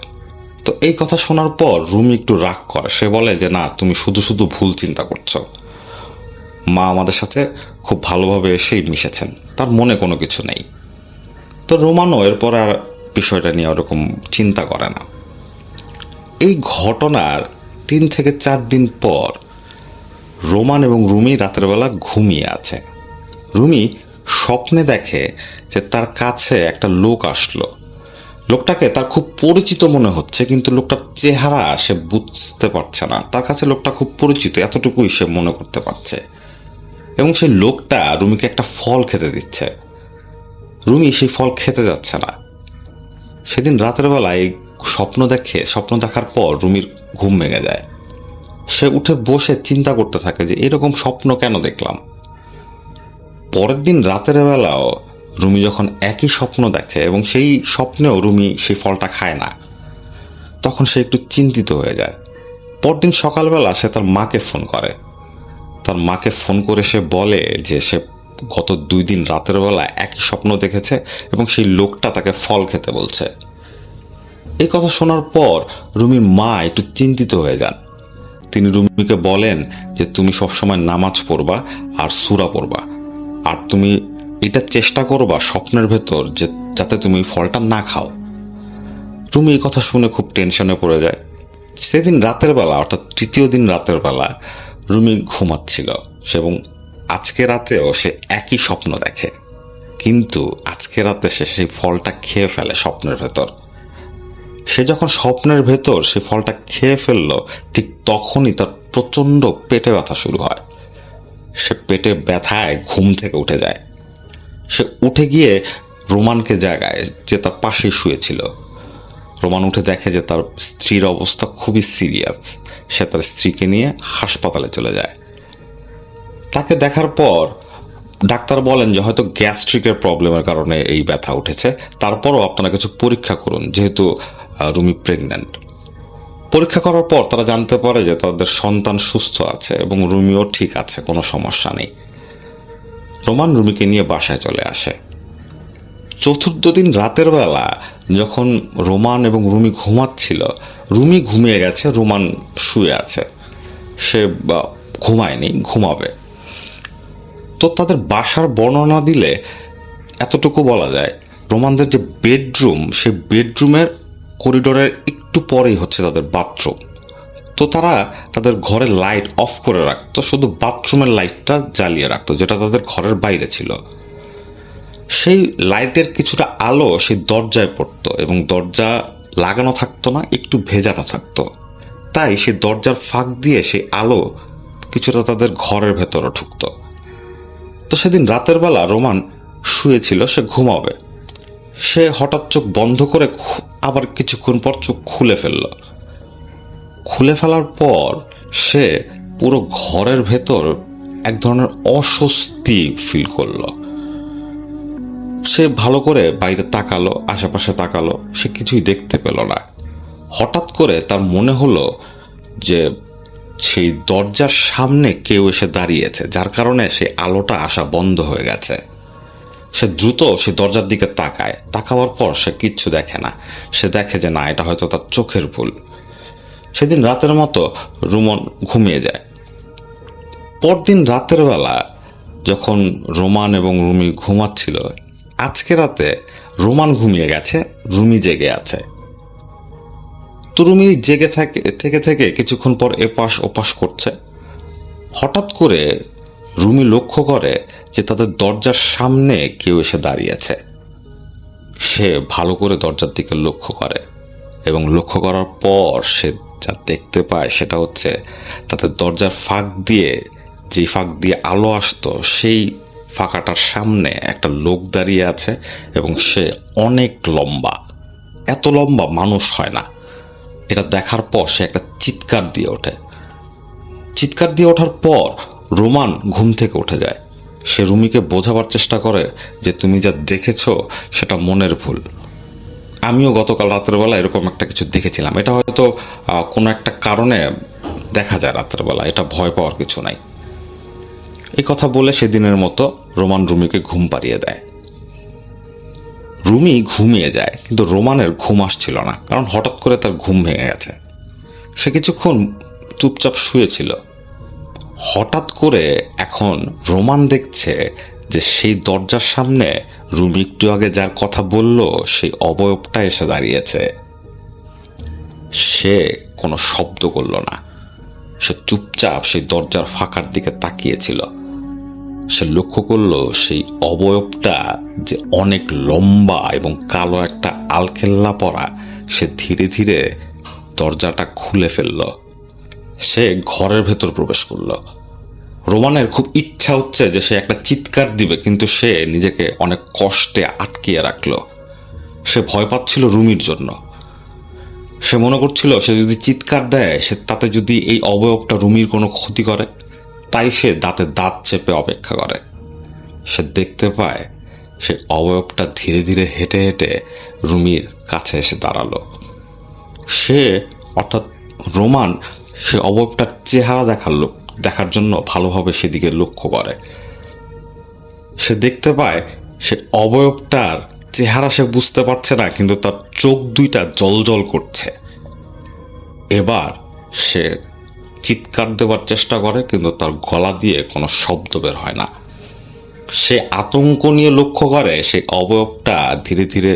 Speaker 3: তো এই কথা শোনার পর রুমি একটু রাগ করে। সে বলে যে না, তুমি শুধু শুধু ভুল চিন্তা করছো। মা আমাদের সাথে খুব ভালোভাবে এসেই মিশেছেন, তার মনে কোনো কিছু নেই। তো রোমানও এরপর আর বিষয়টা নিয়ে ওরকম চিন্তা করে না। এই ঘটনার 3 থেকে 4 দিন পর রোমান এবং রুমি রাতের বেলা ঘুমিয়ে আছে। রুমি স্বপ্নে দেখে যে তার কাছে একটা লোক আসলো। লোকটাকে তার খুব পরিচিত মনে হচ্ছে, কিন্তু লোকটার চেহারা সে বুঝতে পারছে না। তার কাছে লোকটা খুব পরিচিত, এতটুকুই সে মনে করতে পারছে। এবং সেই লোকটা রুমিকে একটা ফল খেতে দিচ্ছে। রুমি সেই ফল খেতে যাচ্ছে না। সেদিন রাতের বেলায় স্বপ্ন দেখার পর রুমির ঘুম ভেঙে যায়। সে উঠে বসে চিন্তা করতে থাকে যে এরকম স্বপ্ন কেন দেখলাম। পরের দিন রাতের বেলাও রুমি যখন একই স্বপ্ন দেখে এবং সেই স্বপ্নেও রুমি সেই ফলটা খায় না, তখন সে একটু চিন্তিত হয়ে যায়। পরদিন সকালবেলা সে তার মাকে ফোন করে। তার মাকে ফোন করে সে বলে যে সে গত 2 দিন রাতের বেলা একই স্বপ্ন দেখেছে এবং সেই লোকটা তাকে ফল খেতে বলছে। এই কথা শোনার পর রুমির মা একটু চিন্তিত হয়ে যান। তিনি রুমিকে বলেন যে তুমি সবসময় নামাজ পড়বা আর সূরা পড়বা, আর তুমি এটা চেষ্টা করবা স্বপ্নের ভেতর যে যাতে তুমি ফলটা না খাও। রুমি এই কথা শুনে খুব টেনশনে পড়ে যায়। সেদিন রাতের বেলা অর্থাৎ 3য় দিন রাতের বেলা রুমি ঘুমাচ্ছিল এবং আজকে রাতেও সে একই স্বপ্ন দেখে, কিন্তু আজকে রাতে সে সেই ফলটা খেয়ে ফেলে স্বপ্নের ভেতর। সে যখন স্বপ্নের ভেতর সে ফলটা খেয়ে ফেললো, ঠিক তখনই তার প্রচন্ড পেটে ব্যথা শুরু হয়। সে পেটে ব্যথায় ঘুম থেকে উঠে যায়। সে উঠে গিয়ে রোমানকে জাগায়, যে তার পাশে শুয়েছিল। রোমান উঠে দেখে যে তার স্ত্রীর অবস্থা খুবই সিরিয়াস। সে তার স্ত্রীকে নিয়ে হাসপাতালে চলে যায়। তাকে দেখার পর ডাক্তার বলেন যে হয়তো গ্যাস্ট্রিকের প্রবলেমের কারণে এই ব্যথা উঠেছে, তারপরও আপনারা কিছু পরীক্ষা করুন, যেহেতু রুমি প্রেগন্যান্ট। পরীক্ষা করার পর তারা জানতে পারে যে তাদের সন্তান সুস্থ আছে এবং রুমিও ঠিক আছে, কোনো সমস্যা নেই। রোমান রুমিকে নিয়ে বাসায় চলে আসে। 4র্থ দিন রাতের বেলা যখন রোমান এবং রুমি ঘুমাচ্ছিল, রুমি ঘুমিয়ে গেছে, রোমান শুয়ে আছে। সে ঘুমায়নি, ঘুমাবে। তো তাদের বাসার বর্ণনা দিলে এতটুকু বলা যায়, রোমানদের যে বেডরুম, সে বেডরুমের করিডোরের একটু পরেই হচ্ছে তাদের বাথরুম। তো তারা তাদের ঘরের লাইট অফ করে রাখতো, শুধু বাথরুমের লাইটটা জ্বালিয়ে রাখতো, যেটা তাদের ঘরের বাইরে ছিল। সেই লাইটের কিছুটা আলো সেই দরজায় পড়তো এবং দরজা লাগানো থাকতো না, একটু ভেজানো থাকতো। তাই সেই দরজার ফাঁক দিয়ে সেই আলো কিছুটা তাদের ঘরের ভেতরে ঢুকতো। তো সেদিন রাতের বেলা রোমান শুয়েছিল, সে ঘুমাবে। সে হঠাৎ চোখ বন্ধ করে আবার কিছুক্ষণ পর চোখ খুলে ফেলল। খুলে ফেলার পর সে পুরো ঘরের ভেতর এক ধরনের অস্বস্তি ফিল করলো। সে ভালো করে বাইরে তাকালো, আশেপাশে তাকালো, সে কিছুই দেখতে পেল না। হঠাৎ করে তার মনে হলো যে সেই দরজার সামনে কেউ এসে দাঁড়িয়েছে, যার কারণে সেই আলোটা আসা বন্ধ হয়ে গেছে। সে দ্রুত সে দরজার দিকে তাকায়। তাকাবার পর সে কিচ্ছু দেখে না। সে দেখে যে না, এটা হয়তো তার চোখের ভুল। সেদিন রাতের মতো রোমান ঘুমিয়ে যায়। পরদিন রাতের বেলা যখন রোমান এবং রুমি ঘুমাচ্ছিল, আজকে রাতে রোমান ঘুমিয়ে গেছে, রুমি জেগে আছে। তো রুমি জেগে থেকে কিছুক্ষণ পর এপাশ ওপাশ করছে। হঠাৎ করে রুমি লক্ষ্য করে যে তাদের দরজার সামনে কেউ এসে দাঁড়িয়েছে। সে ভালো করে দরজার দিকে লক্ষ্য করে এবং লক্ষ্য করার পর সে যা দেখতে পায় সেটা হচ্ছে তাদের দরজার ফাঁক দিয়ে, যে ফাঁক দিয়ে আলো আসতো, সেই ফাঁকাটার সামনে একটা লোক দাঁড়িয়ে আছে এবং সে অনেক লম্বা। এত লম্বা মানুষ হয় না। এটা দেখার পর সে একটা চিৎকার দিয়ে ওঠে। চিৎকার দিয়ে ওঠার পর রোমান ঘুম থেকে উঠে যায়। সে রুমিকে বোঝাবার চেষ্টা করে যে তুমি যা দেখেছো সেটা মনের ভুল। আমিও গতকাল রাতের বেলা এরকম একটা কিছু দেখেছিলাম। এটা হয়তো কোনো একটা কারণে দেখা যায় রাতের বেলা, এটা ভয় পাওয়ার কিছু নাই। এই কথা বলে সেদিনের মতো রোমান রুমিকে ঘুম পাড়িয়ে দেয়। রুমি ঘুমিয়ে যায়, কিন্তু রোমানের ঘুম আসছিল না, কারণ হঠাৎ করে তার ঘুম ভেঙে গেছে। সে কিছুক্ষণ চুপচাপ শুয়েছিল। হঠাৎ করে এখন রোমান দেখছে যে সেই দরজার সামনে রুমি একটু আগে যার কথা বলল, সেই অবয়বটা এসে দাঁড়িয়েছে। সে কোনো শব্দ করল না। সে চুপচাপ সেই দরজার ফাঁকার দিকে তাকিয়েছিল। সে লক্ষ্য করলো সেই অবয়বটা যে অনেক লম্বা এবং কালো একটা আলখেল্লা পরা। সে ধীরে ধীরে দরজাটা খুলে ফেলল। সে ঘরের ভেতর প্রবেশ করলো। রোমানের খুব ইচ্ছা হচ্ছে যে সে একটা চিৎকার দিবে, কিন্তু সে নিজেকে অনেক কষ্টে আটকিয়ে রাখলো। সে ভয় পাচ্ছিল রুমির জন্য। সে মনে করছিল সে যদি চিৎকার দেয় সে তাতে যদি এই অবয়বটা রুমির কোনো ক্ষতি করে, তাই সে দাঁতে দাঁত চেপে অপেক্ষা করে। সে দেখতে পায় সে অবয়বটা ধীরে ধীরে হেঁটে হেঁটে রুমির কাছে এসে দাঁড়ালো। সে অর্থাৎ রোমান সে অবয়বটার চেহারা দেখার জন্য ভালোভাবে সেদিকে লক্ষ্য করে। সে দেখতে পায় সে অবয়বটার চেহারা সে বুঝতে পারছে না, কিন্তু তার চোখ দুইটা জ্বলজ্বল করছে। এবার সে চিৎকার দেওয়ার চেষ্টা করে, কিন্তু তার গলা দিয়ে কোনো শব্দ বের হয় না। সে আতঙ্ক নিয়ে লক্ষ্য করে সেই অবয়বটা ধীরে ধীরে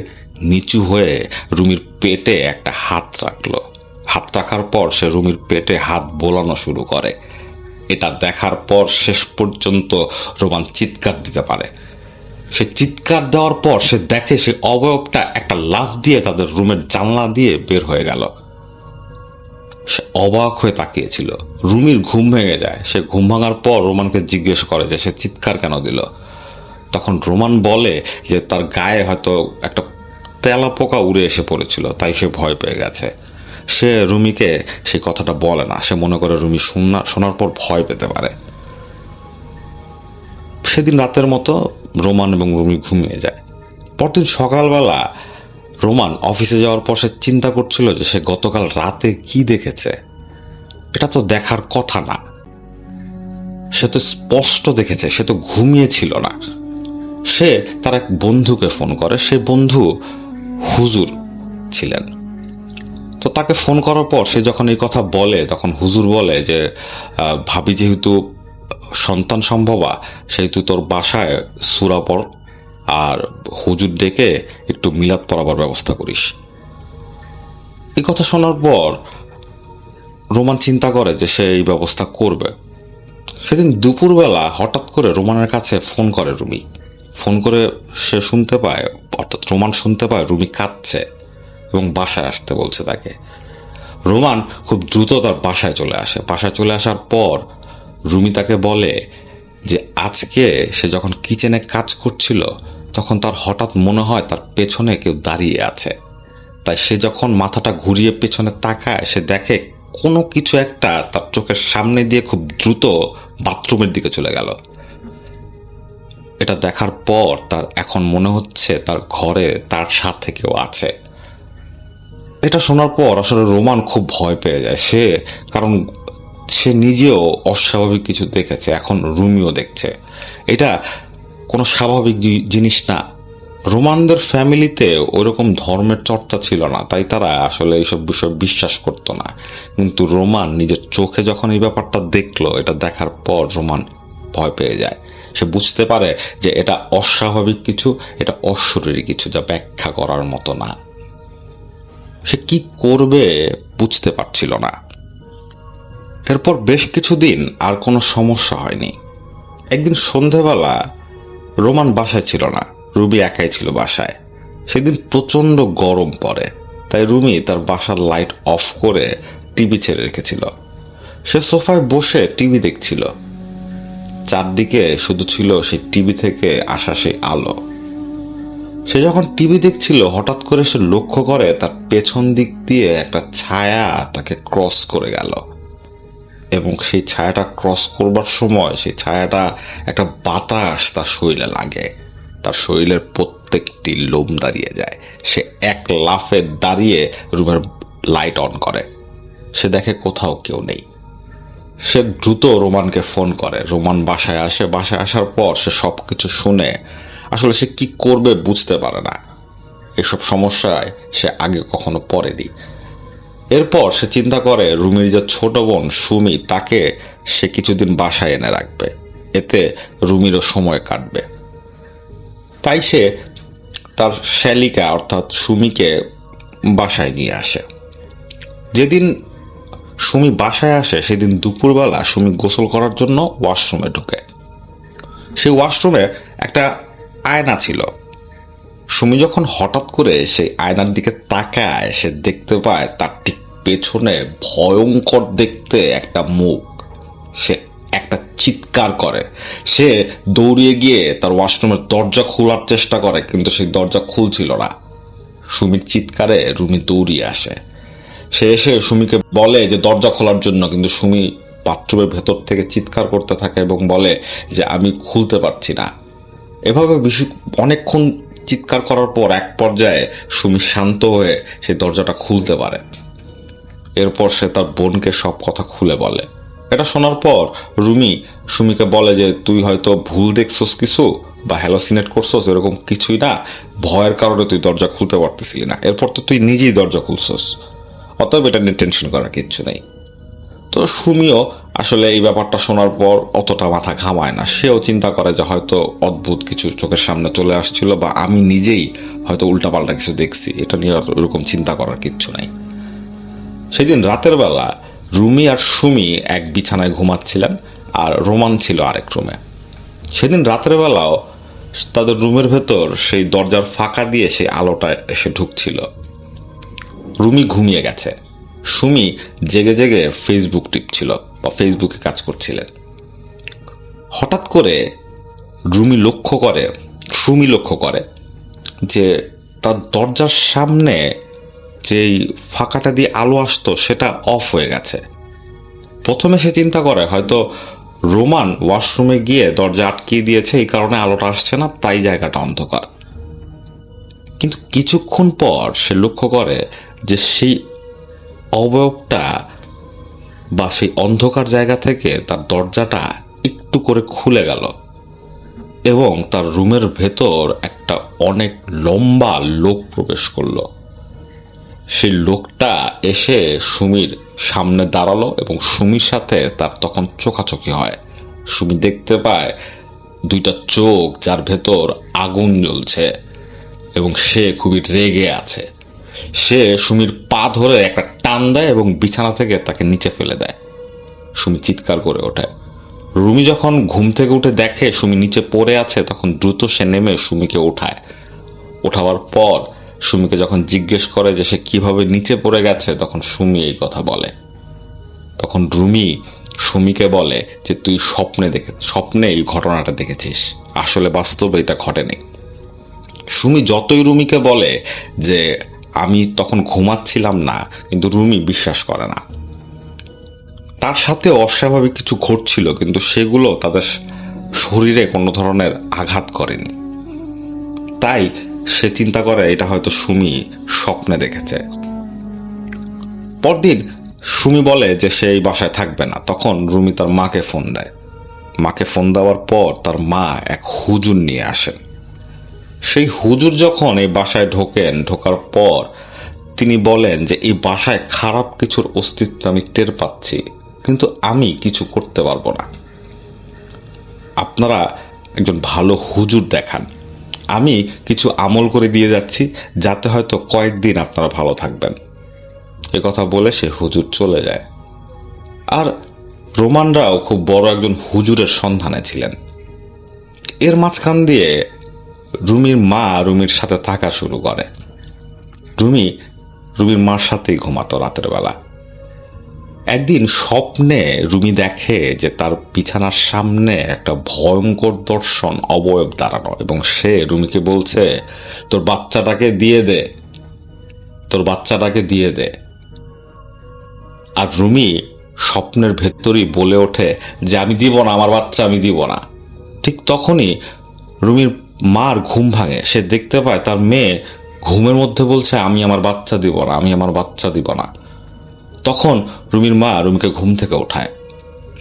Speaker 3: নিচু হয়ে রুমির পেটে একটা হাত রাখলো। হাত রাখার পর সে রুমির পেটে হাত বোলানো শুরু করে। এটা দেখার পর শেষ পর্যন্ত রোমান চিৎকার দিতে পারে। সে চিৎকার দেওয়ার পর সে দেখে সে অবয়বটা একটা লাফ দিয়ে তাদের রুমের জানলা দিয়ে বের হয়ে গেল। সে অবাক হয়ে তাকিয়েছিল। রুমির ঘুম ভেঙে যায়। সে ঘুম ভাঙার পর রোমানকে জিজ্ঞেস করে যে সে চিৎকার কেন দিল। তখন রোমান বলে যে তার গায়ে হয়তো একটা তেলা পোকা উড়ে এসে পড়েছিল, তাই সে ভয় পেয়ে গেছে। সে রুমিকে সেই কথাটা বলে না। সে মনে করে রুমি শোনার পর ভয় পেতে পারে। সেদিন রাতের মতো রোমান এবং রুমি ঘুমিয়ে যায়। পরদিন সকালবেলা রোমান অফিসে যাওয়ার পর সে চিন্তা করছিল যে সে গতকাল রাতে কি দেখেছে। এটা তো দেখার কথা না। সে তো স্পষ্ট দেখেছে, সে তো ঘুমিয়েছিল না। সে তার এক বন্ধুকে ফোন করে। সেই বন্ধু হুজুর ছিলেন। তো তাকে ফোন করার পর সে যখন এই কথা বলে, তখন হুজুর বলে যে ভাবি যেহেতু সন্তান সম্ভবা, সেহেতু তোর বাসায় সূরা পড় আর হুজুর ডেকে একটু মিলাদ পড়াবার ব্যবস্থা করিস। এই কথা শোনার পর রোমান চিন্তা করে যে সে এই ব্যবস্থা করবে। সেদিন দুপুরবেলা হঠাৎ করে রোমানের কাছে ফোন করে রুমি। ফোন করে সে শুনতে পায়, অর্থাৎ রোমান শুনতে পায় রুমি কাঁদছে এবং বাসায় আসতে বলছে তাকে। রোমান খুব দ্রুত তার বাসায় চলে আসে। বাসায় চলে আসার পর রুমি তাকে বলে যে আজকে সে যখন কিচেনে কাজ করছিল তখন তার হঠাৎ মনে হয় তার পেছনে কেউ দাঁড়িয়ে আছে। তাই সে যখন মাথাটা ঘুরিয়ে পেছনে তাকায় সে দেখে কোনো কিছু একটা তার চোখের সামনে দিয়ে খুব দ্রুত বাথরুমের দিকে চলে গেল। এটা দেখার পর তার এখন মনে হচ্ছে তার ঘরে তার সাথে কেউ আছে। এটা শোনার পর আসলে রোমান খুব ভয় পেয়ে যায়। কারণ সে নিজেও অস্বাভাবিক কিছু দেখেছে, এখন রুমিও দেখছে। এটা কোনো স্বাভাবিক জিনিস না। রোমানদের ফ্যামিলিতে ওইরকম ধর্মের চর্চা ছিল না, তাই তারা আসলে এইসব বিষয় বিশ্বাস করতো না। কিন্তু রোমান নিজের চোখে যখন এই ব্যাপারটা দেখলো, এটা দেখার পর রোমান ভয় পেয়ে যায়। সে বুঝতে পারে যে এটা অস্বাভাবিক কিছু, এটা অশরীরী কিছু, যা ব্যাখ্যা করার মতো না। সে কি করবে বুঝতে পারছিল না। এরপর বেশ কিছুদিন আর কোনো সমস্যা হয়নি। একদিন সন্ধেবেলা রোমান বাসায় ছিল না, রুমি একাই ছিল বাসায়। সেদিন প্রচণ্ড গরম পড়ে, তাই রুমি তার বাসার লাইট অফ করে টিভি ছেড়ে রেখেছিল। সে সোফায় বসে টিভি দেখছিল। চারদিকে শুধু ছিল সেই টিভি থেকে আসা সেই আলো। সে যখন টিভি দেখছিল হঠাৎ করে সে লক্ষ্য করে তার পেছন দিক দিয়ে একটা ছায়া তাকে ক্রস করে গেল, এবং সেই ছায়াটা ক্রস করবার সময় সেই ছায়াটা একটা বাতাস তার শরীরে লাগে। তার শরীরের প্রত্যেকটি লোম দাঁড়িয়ে যায়। সে এক লাফে দাঁড়িয়ে রুমের লাইট অন করে। সে দেখে কোথাও কেউ নেই। সে দ্রুত রোমানকে ফোন করে। রোমান বাসায় আসে। বাসায় আসার পর সে সব কিছু শুনে আসলে সে কি করবে বুঝতে পারে না। এসব সমস্যায় সে আগে কখনো পড়েনি। এরপর সে চিন্তা করে রুমির যে ছোট বোন সুমি, তাকে সে কিছুদিন বাসায় এনে রাখবে, এতে রুমিরও সময় কাটবে। তাই সে তার শ্যালিকা অর্থাৎ সুমিকে বাসায় নিয়ে আসে। যেদিন সুমি বাসায় আসে সেদিন দুপুরবেলা সুমি গোসল করার জন্য ওয়াশরুমে ঢুকে। সেই ওয়াশরুমে একটা আয়না ছিল। সুমি যখন হঠাৎ করে সেই আয়নার দিকে তাকায় সে দেখতে পায় তার ঠিক পেছনে ভয়ঙ্কর দেখতে একটা মুখ। সে একটা চিৎকার করে। সে দৌড়িয়ে গিয়ে তার ওয়াশরুমের দরজা খোলার চেষ্টা করে, কিন্তু সেই দরজা খুলছিল না। সুমির চিৎকারে রুমি দৌড়িয়ে আসে। সে এসে সুমিকে বলে যে দরজা খোলার জন্য, কিন্তু সুমি বাথরুমের ভেতর থেকে চিৎকার করতে থাকে এবং বলে যে আমি খুলতে পারছি না। এভাবে অনেকক্ষণ চিৎকার করার পর এক পর্যায়ে সুমি শান্ত হয়ে সেই দরজাটা খুলতে পারে। এরপর সে তার বোনকে সব কথা খুলে বলে। এটা শোনার পর রুমি সুমিকে বলে যে তুই হয়তো ভুল দেখছস কিছু বা হ্যালোসিনেট করছস, এরকম কিছুই না, ভয়ের কারণে তুই দরজা খুলতে পারতেছিলি না, এরপর তো তুই নিজেই দরজা খুলছস, অতএব এটা নিয়ে টেনশন করার কিচ্ছু নেই। তো সুমিও আসলে এই ব্যাপারটা শোনার পর অতটা মাথা ঘামায় না। সেও চিন্তা করে যে হয়তো অদ্ভুত কিছু চোখের সামনে চলে আসছিল বা আমি নিজেই হয়তো উল্টাপাল্টা কিছু দেখছি, এটা নিয়ে ওরকম চিন্তা করার কিচ্ছু নাই। সেদিন রাতের বেলা রুমি আর সুমি এক বিছানায় ঘুমাচ্ছিলেন আর রোমান ছিল আরেক রুমে। সেদিন রাতের বেলাও তাদের রুমের ভেতর সেই দরজার ফাঁকা দিয়ে সেই আলোটা এসে ঢুকছিল। রুমি ঘুমিয়ে গেছে, সুমি জেগে জেগে ফেসবুক টিপছিল বা ফেসবুকে কাজ করছিলেন। হঠাৎ করে সুমি লক্ষ্য করে যে তার দরজার সামনে যেই ফাঁকাটা দিয়ে আলো আসতো সেটা অফ হয়ে গেছে। প্রথমে সে চিন্তা করে হয়তো রোমান ওয়াশরুমে গিয়ে দরজা আটকিয়ে দিয়েছে, এই কারণে আলোটা আসছে না, তাই জায়গাটা অন্ধকার। কিন্তু কিছুক্ষণ পর সে লক্ষ্য করে যে সেই অবয়বটা বা সেই অন্ধকার জায়গা থেকে তার দরজাটা একটু করে খুলে গেল এবং তার রুমের ভেতর একটা অনেক লম্বা লোক প্রবেশ করলো। সেই লোকটা এসে সুমির সামনে দাঁড়ালো এবং সুমির সাথে তার তখন চোখাচোখি হয়। সুমি দেখতে পায় দুইটা চোখ যার ভেতর আগুন জ্বলছে এবং সে খুবই রেগে আছে। সে সুমির পা ধরে একটা টান দেয় এবং বিছানা থেকে তাকে নিচে ফেলে দেয়। সুমি চিৎকার করে ওঠে। রুমি যখন ঘুম থেকে উঠে দেখে সুমি নিচে পড়ে আছে, তখন দ্রুত সে নেমে সুমিকে ওঠায়। ওঠাবার পর সুমিকে যখন জিজ্ঞেস করে যে সে কিভাবে নিচে পড়ে গেছে, তখন সুমি এই কথা বলে। তখন রুমি সুমিকে বলে যে তুই স্বপ্নে এই ঘটনাটা দেখেছিস, আসলে বাস্তবে এটা ঘটেনি। সুমি যতই রুমিকে বলে যে আমি তখন ঘুমাচ্ছিলাম না, কিন্তু রুমি বিশ্বাস করে না। তার সাথে অস্বাভাবিক কিছু ঘটছিল, কিন্তু সেগুলো তাদের শরীরে কোনো ধরনের আঘাত করেনি। তাই সে চিন্তা করে এটা হয়তো সুমি স্বপ্নে দেখেছে। পরদিন সুমি বলে যে সে এই বাসায় থাকবে না। তখন রুমি তার মাকে ফোন দেয়। মাকে ফোন দেওয়ার পর তার মা এক হুজুর নিয়ে আসেন। সেই হুজুর যখন এই বাসায় ঢোকার পর তিনি বলেন যে এই বাসায় খারাপ কিছুর অস্তিত্ব আমি টের পাচ্ছি, কিন্তু আমি কিছু করতে পারবো না। আপনারা একজন ভালো হুজুর দেখান, আমি কিছু আমল করে দিয়ে যাচ্ছি, যাতে হয়তো কয়েকদিন আপনারা ভালো থাকবেন। এ কথা বলে সে হুজুর চলে যায়। আর রোমানরাও খুব বড় একজন হুজুরের সন্ধানে ছিলেন। এর মাঝখান দিয়ে রুমির মা রুমির সাথে থাকা শুরু করে। রুমির মার সাথেই ঘুমাতো রাতের বেলা। একদিন স্বপ্নে রুমি দেখে যে তার বিছানার সামনে একটা ভয়ঙ্কর দর্শন অবয়ব দাঁড়ানো এবং সে রুমিকে বলছে তোর বাচ্চাটাকে দিয়ে দে। আর রুমি স্বপ্নের ভেতরই বলে ওঠে যে আমি দিব না, আমার বাচ্চা আমি দিব না। ঠিক তখনই রুমির মার ঘুম ভাঙে। সে দেখতে পায় তার মেয়ে ঘুমের মধ্যে বলছে আমি আমার বাচ্চা দিব না। তখন রুমির মা রুমিকে ঘুম থেকে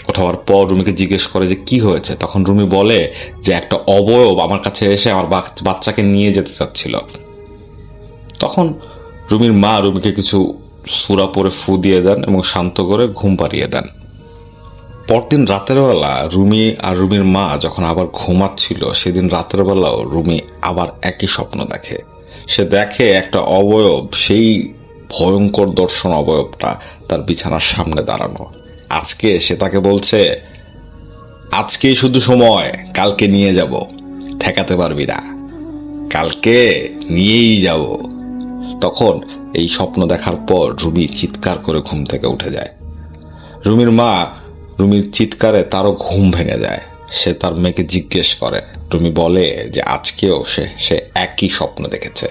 Speaker 3: ওঠাবার পর রুমিকে জিজ্ঞেস করে যে কি হয়েছে। তখন রুমি বলে যে একটা অবয়ব আমার কাছে এসে আমার বাচ্চাকে নিয়ে যেতে চাচ্ছিল। তখন রুমির মা রুমিকে কিছু সূরা পড়ে ফু দিয়ে দেন এবং শান্ত করে ঘুম পাড়িয়ে দেন। পরদিন রাতের বেলা রুমি আর রুমির মা যখন আবার ঘুমাচ্ছিল, সেদিন রাতের বেলাও রুমি আবার একই স্বপ্ন দেখে। সে দেখে একটা অবয়ব, সেই ভয়ঙ্কর দর্শন অবয়বটা তার বিছানার সামনে দাঁড়ানো। আজকে সে তাকে বলছে আজকেই শুধু সময়, কালকে নিয়ে যাব, ঠেকাতে পারবি না, কালকে নিয়েই যাব। তখন এই স্বপ্ন দেখার পর রুমি চিৎকার করে ঘুম থেকে উঠে যায়। রুমির মা রুমির চিৎকারে তারও ঘুম ভেঙে যায়। সে তার মেয়েকে জিজ্ঞেস করে। রুমি বলে যে আজকেও সে একই স্বপ্ন দেখেছে।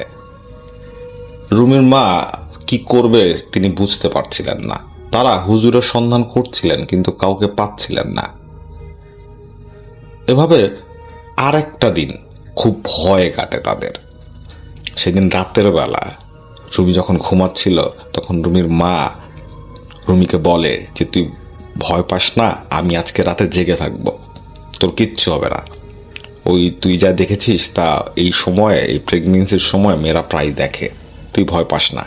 Speaker 3: রুমির মা কি করবে তিনি বুঝতে পারছিলেন না। তারা হুজুরের সন্ধান করছিলেন কিন্তু কাউকে পাচ্ছিলেন না। এভাবে আর একটা দিন খুব ভয়ে কাটে তাদের। সেদিন রাতের বেলা রুমি যখন ঘুমাচ্ছিল তখন রুমির মা রুমিকে বলে যে তুই ভয় পাস না, আমি আজকে রাতে জেগে থাকবো, তোর কিচ্ছু হবে না। ওই তুই যা দেখেছিস তা এই সময়ে, এই প্রেগনেন্সির সময় মেয়েরা প্রায় দেখে, তুই ভয় পাস না।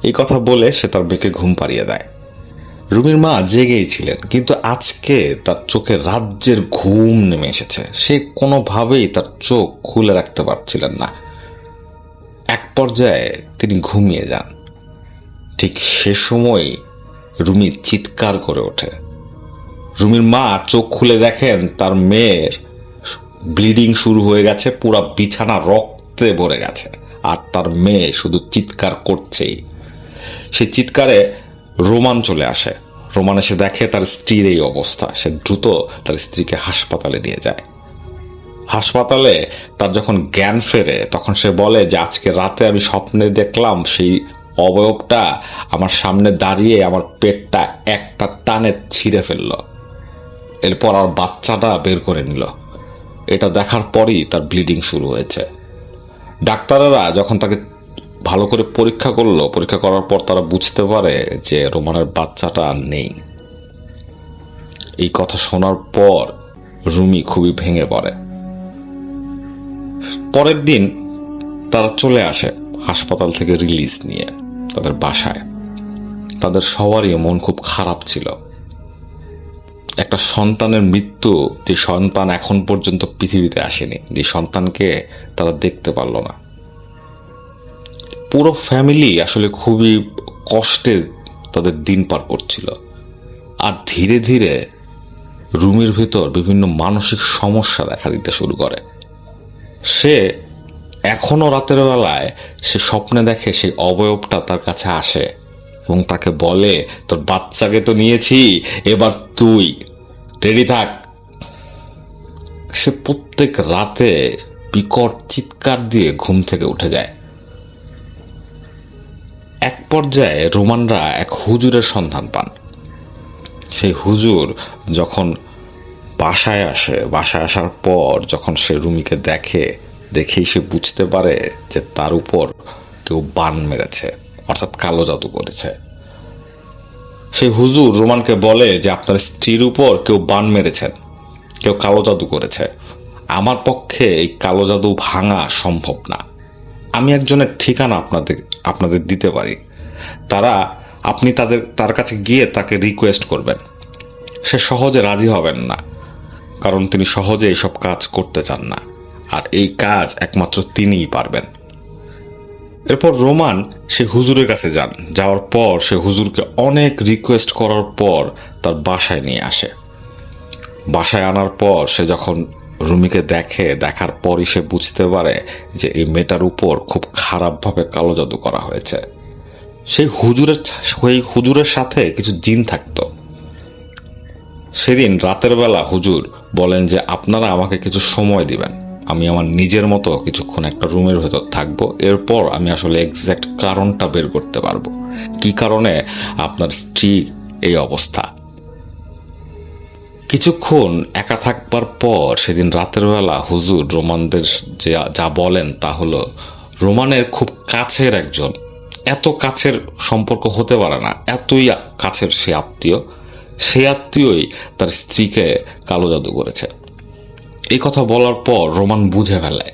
Speaker 3: এই কথা বলে সে তার মেয়েকে ঘুম পাড়িয়ে দেয়। রুমির মা জেগেই ছিলেন কিন্তু আজকে তার চোখে রাজ্যের ঘুম নেমে এসেছে। সে কোনোভাবেই তার চোখ খুলে রাখতে পারছিলেন না। এক পর্যায়ে তিনি ঘুমিয়ে যান। ঠিক সে সময় রুমি চিৎকার করে ওঠে। রুমির মা চোখ খুলে দেখেন তার মেয়ের ব্লিডিং শুরু হয়ে গেছে, পুরো বিছানা রক্তে ভরে গেছে, আর তার মেয়ে শুধু চিৎকার করছেই। সেই চিৎকারে রোমান চলে আসে। রোমান এসে দেখে তার স্ত্রীর এই অবস্থা। সে দ্রুত তার স্ত্রীকে হাসপাতালে নিয়ে যায়। হাসপাতালে তার যখন জ্ঞান ফেরে তখন সে বলে যে আজকে রাতে আমি স্বপ্নে দেখলাম সেই অবয়বটা আমার সামনে দাঁড়িয়ে আমার পেটটা একটা টানে ছিঁড়ে ফেলল, এরপর আর বাচ্চাটা বের করে নিল। এটা দেখার পরই তার ব্লিডিং শুরু হয়েছে। ডাক্তারেরা যখন তাকে ভালো করে পরীক্ষা করলো, পরীক্ষা করার পর তারা বুঝতে পারে যে রোমানের বাচ্চাটা আর নেই। এই কথা শোনার পর রুমি খুবই ভেঙে পড়ে। পরের দিন তারা চলে আসে হাসপাতাল থেকে রিলিজ নিয়ে তাদের বাসায়। তাদের সবারই মন খুব খারাপ ছিল। একটা সন্তানের মৃত্যু, যে সন্তান এখন পর্যন্ত পৃথিবীতে আসেনি, যে সন্তানকে তারা দেখতে পারল না। পুরো ফ্যামিলি আসলে খুবই কষ্টে তাদের দিন পার করছিল। আর ধীরে ধীরে রুমির ভিতর বিভিন্ন মানসিক সমস্যা দেখা দিতে শুরু করে। সে এখনো রাতের বেলায় সে স্বপ্নে দেখে সেই অবয়বটা তার কাছে আসে এবং তাকে বলে, তোর বাচ্চাকে তো নিয়েছি, এবার তুই রেডি থাক। সে প্রত্যেক রাতে বিকট চিৎকার দিয়ে ঘুম থেকে উঠে যায়। এক পর্যায়ে রোমানরা এক হুজুরের সন্ধান পান। সেই হুজুর যখন বাসায় আসে, বাসায় আসার পর যখন সে রুমিকে দেখেই সে বুঝতে পারে যে তার উপর কেউ বান মেরেছে, অর্থাৎ কালো জাদু করেছে। সেই হুজুর রোমানকে বলে যে আপনার স্ত্রীর উপর কেউ বান মেরেছেন, কেউ কালো জাদু করেছে। আমার পক্ষে এই কালো জাদু ভাঙা সম্ভব না। আমি একজনের ঠিকানা আপনাদের দিতে পারি। আপনি তার কাছে গিয়ে তাকে রিকোয়েস্ট করবেন। সে সহজে রাজি হবেন না, কারণ তিনি সহজে এইসব কাজ করতে চান না, আর এই কাজ একমাত্র তিনিই পারবেন। এরপর রোমান সে হুজুরের কাছে যান। যাওয়ার পর সে হুজুরকে অনেক রিকোয়েস্ট করার পর তার বাসায় নিয়ে আসে। বাসায় আনার পর সে যখন রুমিকে দেখার পরই সে বুঝতে পারে যে এই মেয়েটার উপর খুব খারাপভাবে কালো জাদু করা হয়েছে। সেই হুজুরের সাথে কিছু জিন থাকতো। সেদিন রাতের বেলা হুজুর বলেন যে আপনারা আমাকে কিছু সময় দিবেন, আমি আমার নিজের মতো কিছুক্ষণ একটা রুমের ভেতর থাকবো, এরপর আমি আসলে এক্স্যাক্ট কারণটা বের করতে পারবো কি কারণে আপনার স্ত্রী এই অবস্থা। কিছুক্ষণ একা থাকবার পর সেদিন রাতের বেলা হুজুর রোমানদের যা বলেন তা হলো, রোমানের খুব কাছের একজন, এত কাছের সম্পর্ক হতে পারে না, এতই কাছের সেই আত্মীয়ই তার স্ত্রীকে কালো জাদু করেছে। এই কথা বলার পর রোমান বুঝে ফেলে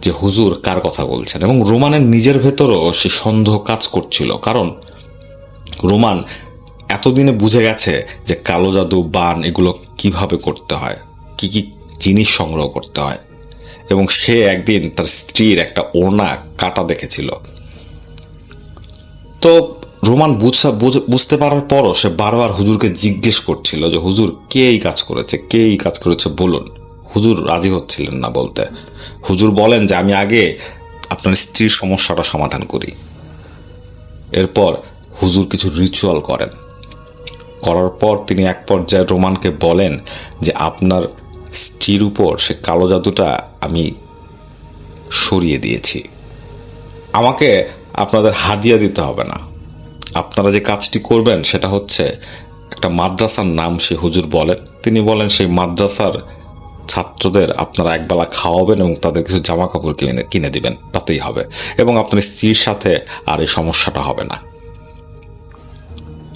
Speaker 3: যে হুজুর কার কথা বলছেন, এবং রোমানের নিজের ভেতরও সে সন্দেহ কাজ করছিল। কারণ রোমান এতদিনে বুঝে গেছে যে কালো জাদু, বান এগুলো কিভাবে করতে হয়, কি কি জিনিস সংগ্রহ করতে হয়, এবং সে একদিন তার স্ত্রীর একটা ওড়না কাটা দেখেছিল। তো রোমান বুঝতে পারার পরও সে বারবার হুজুরকে জিজ্ঞেস করছিল যে হুজুর কে এই কাজ করেছে বলুন। হুজুর রাজি হচ্ছিলেন না বলতে। হুজুর বলেন যে আমি আগে আপনার স্ত্রীর সমস্যাটা সমাধান করি। এরপর হুজুর কিছু রিচুয়াল করার পর তিনি এক পর্যায়ে রোমানকে বলেন যে আপনার স্ত্রীর উপর সে কালো জাদুটা আমি সরিয়ে দিয়েছি, আমাকে আপনাদের হাদিয়া দিতে হবে না। আপনারা যে কাজটি করবেন সেটা হচ্ছে, একটা মাদ্রাসার নাম সেই হুজুর বলেন, তিনি বলেন সেই মাদ্রাসার ছাত্রদের আপনারা একবেলা খাওয়াবেন এবং তাদের কিছু জামা কাপড় কিনে দিবেন, তাতেই হবে। এবং আপনার স্ত্রীর সাথে আর এই সমস্যাটা হবে না।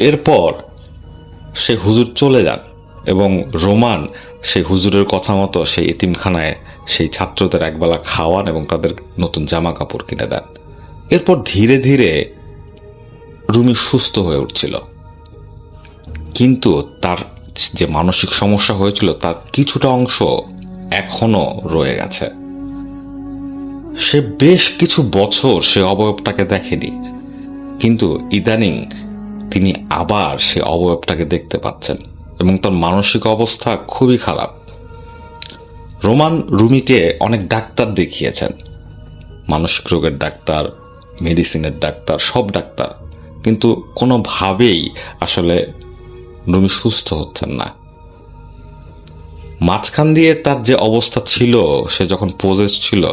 Speaker 3: এরপর সেই হুজুর চলে যান এবং রোমান সেই হুজুরের কথা মতো সেই এতিমখানায় সেই ছাত্রদের একবেলা খাওয়ান এবং তাদের নতুন জামা কাপড় কিনে দেন। এরপর ধীরে ধীরে রুমি সুস্থ হয়ে উঠছিল, কিন্তু তার যে মানসিক সমস্যা হয়েছিল তার কিছুটা অংশ এখনো রয়ে গেছে। সে বেশ কিছু বছর সে অবয়বটাকে দেখেনি, কিন্তু ইদানিং তিনি আবার সে অবয়বটাকে দেখতে পাচ্ছেন এবং তার মানসিক অবস্থা খুবই খারাপ। রোমান রুমিকে অনেক ডাক্তার দেখিয়েছেন, মানসিক রোগের ডাক্তার, মেডিসিনের ডাক্তার, সব ডাক্তার, কিন্তু কোনোভাবেই আসলে রুমি সুস্থ হচ্ছেন না। মাঝখান দিয়ে তার যে অবস্থা ছিল, সে যখন পজেস ছিল,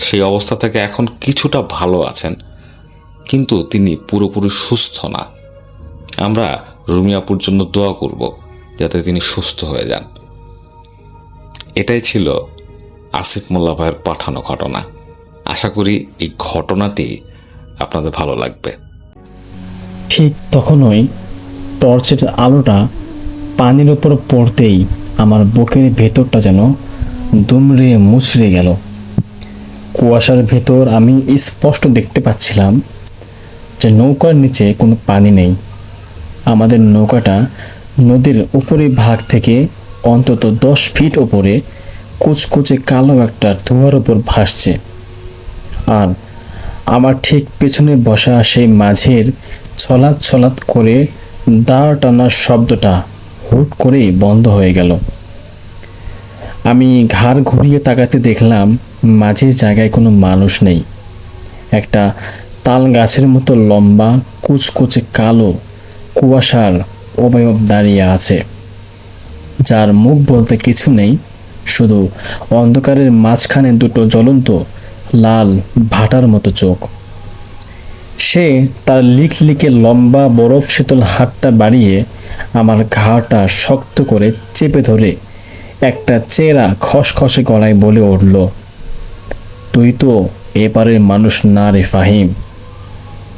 Speaker 3: সেই অবস্থা থেকে এখন কিছুটা ভালো আছেন, কিন্তু তিনি পুরোপুরি সুস্থ না। আমরা রুমি আপুর জন্য দোয়া করব যাতে তিনি সুস্থ হয়ে যান। এটাই ছিল আসিফ মোল্লা ভাইয়ের পাঠানো ঘটনা। আশা করি এই ঘটনাটি আপনাদের ভালো লাগবে।
Speaker 4: ঠিক তখনই টর্চের আলোটা পানির উপর পড়তেই আমার বুকের ভেতরটা যেন দুমড়ে মুচড়ে গেল। কুয়াশার ভেতর আমি স্পষ্ট দেখতে পাচ্ছিলাম যে নৌকার নিচে কোনো পানি নেই। আমাদের নৌকাটা নদীর উপরে ভাগ থেকে অন্তত 10 ফিট ওপরে কুচকুচে কালো একটা ধোঁয়ার উপর ভাসছে। আর আমার ঠিক পেছনে বসা সেই মাঝের ছলাৎ ছলাৎ করে দাঁড় টানার শব্দটা হুট করেই বন্ধ হয়ে গেল। আমি ঘাড় ঘুরিয়ে তাকাতে দেখলাম মাঝের জায়গায় কোনো মানুষ নেই। একটা তাল গাছের মতো লম্বা কুচকুচে কালো কুয়াশার অবয়ব দাঁড়িয়ে আছে, যার মুখ বলতে কিছু নেই, শুধু অন্ধকারের মাঝখানে দুটো জ্বলন্ত লাল ভাটার মতো চোখ। সে তার লিকলিকে লম্বা বরফ শীতল হাতটা বাড়িয়ে আমার ঘাড়টা শক্ত করে চেপে ধরে একটা চেরা খসখসে গলায় বলে উঠল, তুই তো এপারের মানুষ না রে ফাহিম,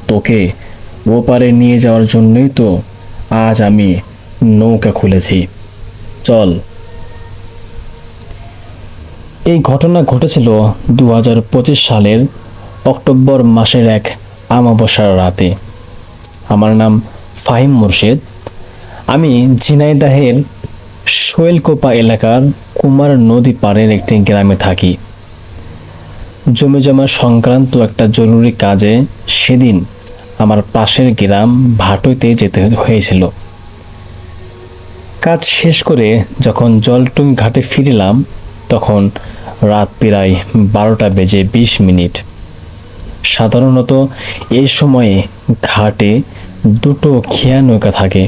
Speaker 4: তোকে ওপারে নিয়ে যাওয়ার জন্যই তো আজ আমি নৌকা খুলেছি, চল। এই ঘটনা ঘটেছিল 2025 সালের অক্টোবর মাসের এক আমাবস্যার রাতে। আমার নাম ফাহিম মুর্শেদ। আমি ঝিনাইদহের শৈলকোপা এলাকার কুমার নদী পাড়ের একটি গ্রামে থাকি। জমিজমা সংক্রান্ত একটা জরুরি কাজে সেদিন আমার পাশের গ্রাম ভাটইতে যেতে হয়েছিল। কাজ শেষ করে যখন জলটুং ঘাটে ফিরলাম তখন রাত প্রায় 12টা বেজে 20 মিনিট। সাধারণত এই সময়ে ঘাটে দুটো খেয়া নৌকা থাকে,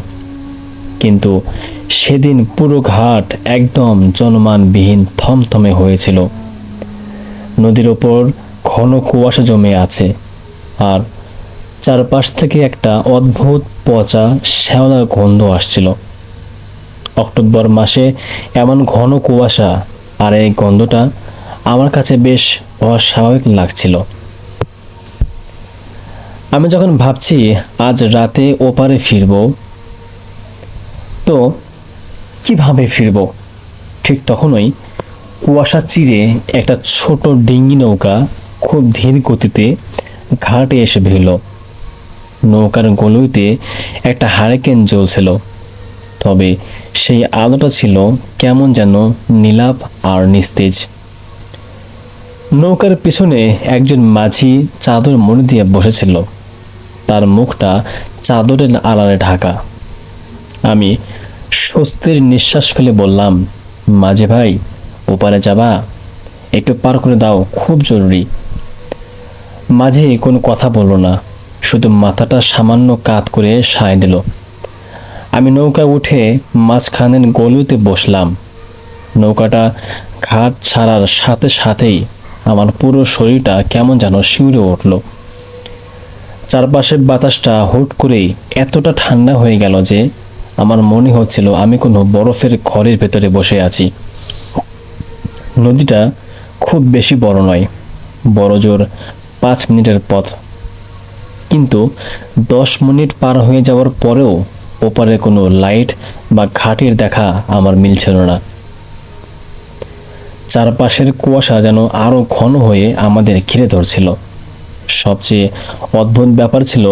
Speaker 4: কিন্তু সেদিন পুরো ঘাট একদম জনমানবিহীন থমথমে হয়েছিল। নদীর ওপর ঘন কুয়াশা জমে আছে, আর চারপাশ থেকে একটা অদ্ভুত পচা শ্যাওলার গন্ধ আসছিল। অক্টোবর মাসে এমন ঘন কুয়াশা আর এই গন্ধটা আমার কাছে বেশ অস্বাভাবিক লাগছিল। আমি যখন ভাবছি আজ রাতে ওপারে ফিরব, তো কিভাবে ফিরব, ঠিক তখনই কুয়াশা চিরে একটা ছোট ডিঙ্গি নৌকা খুব ধীর গতিতে ঘাটে এসে ভিড়ল। নৌকার গলুইতে একটা হারিকেন জ্বলছিল, তবে সেই আলোটা ছিল কেমন যেন নীলাভ আর নিস্তেজ। নৌকার পিছনে একজন মাঝি চাদর মুড়ি দিয়ে বসেছিল, তার মুখটা চাদরের আড়ালে ঢাকা। আমি স্বস্তির নিঃশ্বাস ফেলে বললাম, মাঝি ভাই, ওপারে যাবা? একটু পার করে দাও, খুব জরুরি। মাঝি কোনো কথা বলল না, শুধু মাথাটা সামান্য কাত করে সায় দিল। আমি নৌকা উঠে মাঝখানের গলুতে বসলাম। নৌকাটা ঘাট ছাড়ার সাথে সাথেই আমার পুরো শরীরটা কেমন যেন শিউরে উঠল। চারপাশের বাতাসটা হুট করেই এতটা ঠান্ডা হয়ে গেল যে আমার মনে হচ্ছিল আমি কোনো বরফের ঘরের ভেতরে বসে আছি। নদীটা খুব বেশি বড় নয়, বড় জোর 5 মিনিটের পথ, কিন্তু 10 মিনিট পার হয়ে যাওয়ার পরেও ওপারে কোনো লাইট বা ঘাটের দেখা আমার মিলছিল না। চারপাশের কুয়াশা যেন আরো ঘন হয়ে আমাদের ঘিরে ধরছিল। সবচেয়ে অদ্ভুত ব্যাপার ছিল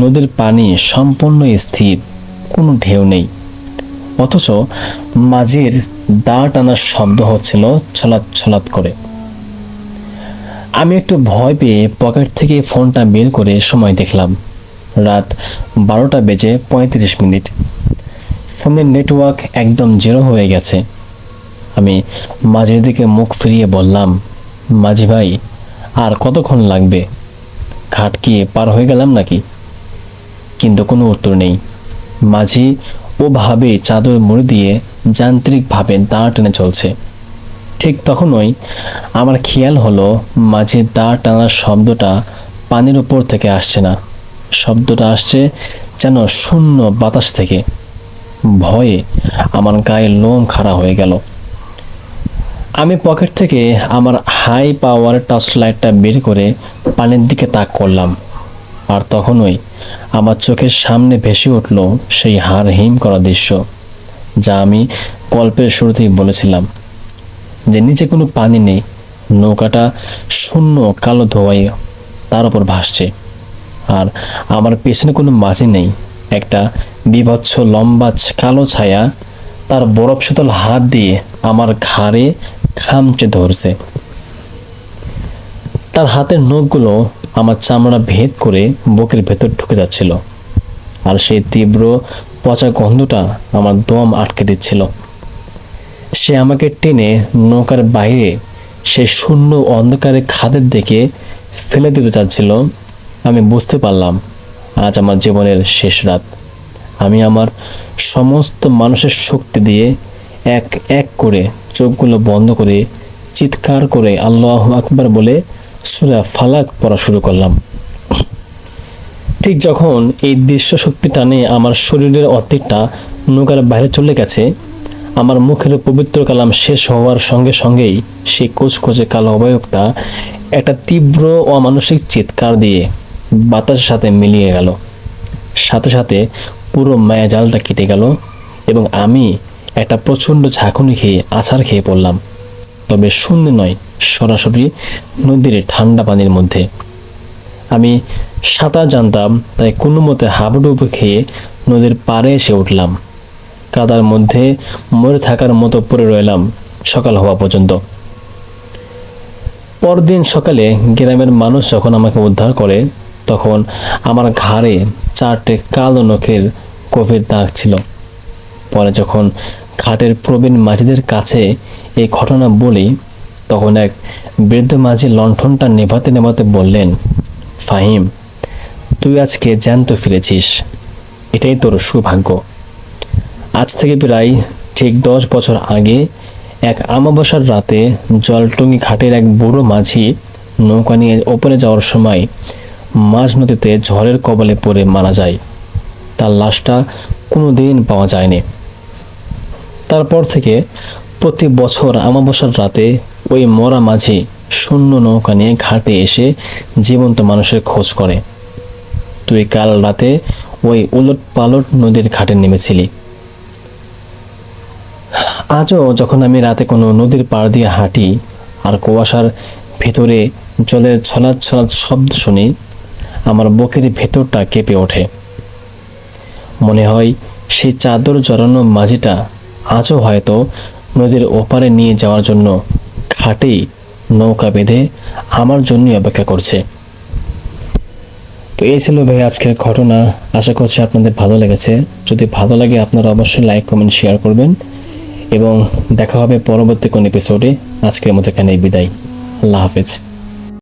Speaker 4: নদীর পানি সম্পূর্ণ স্থির, কোনো ঢেউ নেই, অথচ মাঝির দা টানার শব্দ হচ্ছিল ছলাৎ ছলাৎ করে। আমি একটু ভয় পেয়ে পকেট থেকে ফোনটা বের করে সময় দেখলাম, রাত 12:35। ফোনের নেটওয়ার্ক একদম জিরো হয়ে গেছে। আমি মাঝির দিকে মুখ ফিরিয়ে বললাম, মাঝি ভাই, আর কতক্ষণ লাগবে? ঘাট কি পার হয়ে গেলাম নাকি? কিন্তু কোনো উত্তর নেই। মাঝি ওভাবে চাদর মুড়ি দিয়ে যান্ত্রিকভাবে দা টেনে চলছে। ঠিক তখনই আমার খেয়াল হলো মাঝির দা টানার শব্দটা পানির উপর থেকে আসছে না, শব্দটা আসছে যেন শূন্য বাতাস থেকে। ভয়ে আমার গায়ে লোম খাড়া হয়ে গেল। আমি পকেট থেকে আমার হাই পাওয়ার টর্চ লাইটটা বের করে পানির দিকে তাক করলাম, আর তখনই আমার চোখের সামনে ভেসে উঠল সেই হাড় হিম করা দৃশ্য, যা আমি গল্পের শুরুতেই বলেছিলাম, যে নিচে কোনো পানি নেই, নৌকাটা শূন্য কালো ধোঁয়ায় তার উপর ভাসছে, আর আমার পেছনে কোনো মাঝি নেই। একটা বীভৎস লম্বা কালো ছায়া তার বরফ শীতল হাত দিয়ে আমার ঘাড়ে খামচে ধরছে। তার হাতের নখগুলো আমার চামড়া ভেদ করে বুকের ভেতর ঢুকে যাচ্ছিল, আর সেই তীব্র পচা গন্ধটা আমার দম আটকে দিচ্ছিল। সে আমাকে টেনে নৌকার বাইরে সে শূন্য অন্ধকারে খাদের দিকে ফেলে দিতে চাচ্ছিল। আমি বুঝতে পারলাম আজ আমার জীবনের শেষ রাত। আমি আমার সমস্ত মানুষের শক্তি দিয়ে এক এক করে চোখগুলো বন্ধ করে চিৎকার করে আল্লাহু আকবার বলে সূরা ফালাক পড়া শুরু করলাম। ঠিক যখন এই দৃশ্য শক্তি টানে আমার শরীরের অর্ধেকটা নৌকার বাইরে চলে গেছে, আমার মুখের পবিত্র কালাম শেষ হওয়ার সঙ্গে সঙ্গেই সেই কুচকুচে কালো অবয়বটা একটা তীব্র অমানসিক চিৎকার দিয়ে বাতাসের সাথে মিলিয়ে গেল। সাথে সাথে পুরো মায়াজালটা কেটে গেল এবং আমি একটা প্রচণ্ড ঝাঁকুনি খেয়ে আছাড় খেয়ে পড়লাম, তবে শূন্যে নয়, সরাসরি নদীর ঠান্ডা পানির মধ্যে। আমি সাঁতার জানতাম, তাই কোনো মতে হাবুডুবু খেয়ে নদীর পাড়ে এসে উঠলাম। কাদার মধ্যে মরে থাকার মতো পড়ে রইলাম সকাল হওয়া পর্যন্ত। পরদিন সকালে গ্রামের মানুষ যখন আমাকে উদ্ধার করে, তখন আমার ঘাড়ে 4টে কালো নখের গভীর দাগ ছিল। পরে যখন ঘাটের প্রবীণ মাঝিদের কাছে এই ঘটনা বলি, তখন এক বৃদ্ধ মাঝি লণ্ঠনটা নেভাতে নেভাতে বললেন, ফাহিম, তুই আজকে জ্যান্ত ফিরেছিস, এটাই তোর সৌভাগ্য। আজ থেকে প্রায় ঠিক 10 বছর আগে এক আমাবস্যার রাতে জলটুঙ্গি ঘাটের এক বুড়ো মাঝি নৌকা নিয়ে ওপরে যাওয়ার সময় মাঝ নদীতে ঝড়ের কবলে পড়ে মারা যায়। তার লাশটা কোনো দিন পাওয়া যায়নি। তারপর থেকে প্রতি বছর আমাবস্যার রাতে ওই মরা মাঝি শূন্য নৌকা নিয়ে ঘাটে এসে জীবন্ত মানুষের খোঁজ করে। তুই কাল রাতে ওই উলট পালট নদীর ঘাটে নেমেছিলি। আজও যখন আমি রাতে কোনো নদীর পাড় দিয়ে হাঁটি আর কুয়াশার ভেতরে জলের ছলাৎ ছলাৎ শব্দ শুনি, আমার বুকের ভেতরটা কেঁপে ওঠে। মনে হয় সেই চাদর জড়ানো মাঝিটা আজও হয়তো নদীর ওপারে নিয়ে যাওয়ার জন্য ঘাটেই নৌকা বেঁধে আমার জন্যই অপেক্ষা করছে। তো এই ছিল ভাই আজকের ঘটনা। আশা করছি আপনাদের ভালো লেগেছে। যদি ভালো লাগে আপনারা অবশ্যই লাইক, কমেন্ট, শেয়ার করবেন এবং দেখা হবে পরবর্তী কোন এপিসোডে। আজকের মতো এখানেই বিদায়। আল্লাহ হাফেজ।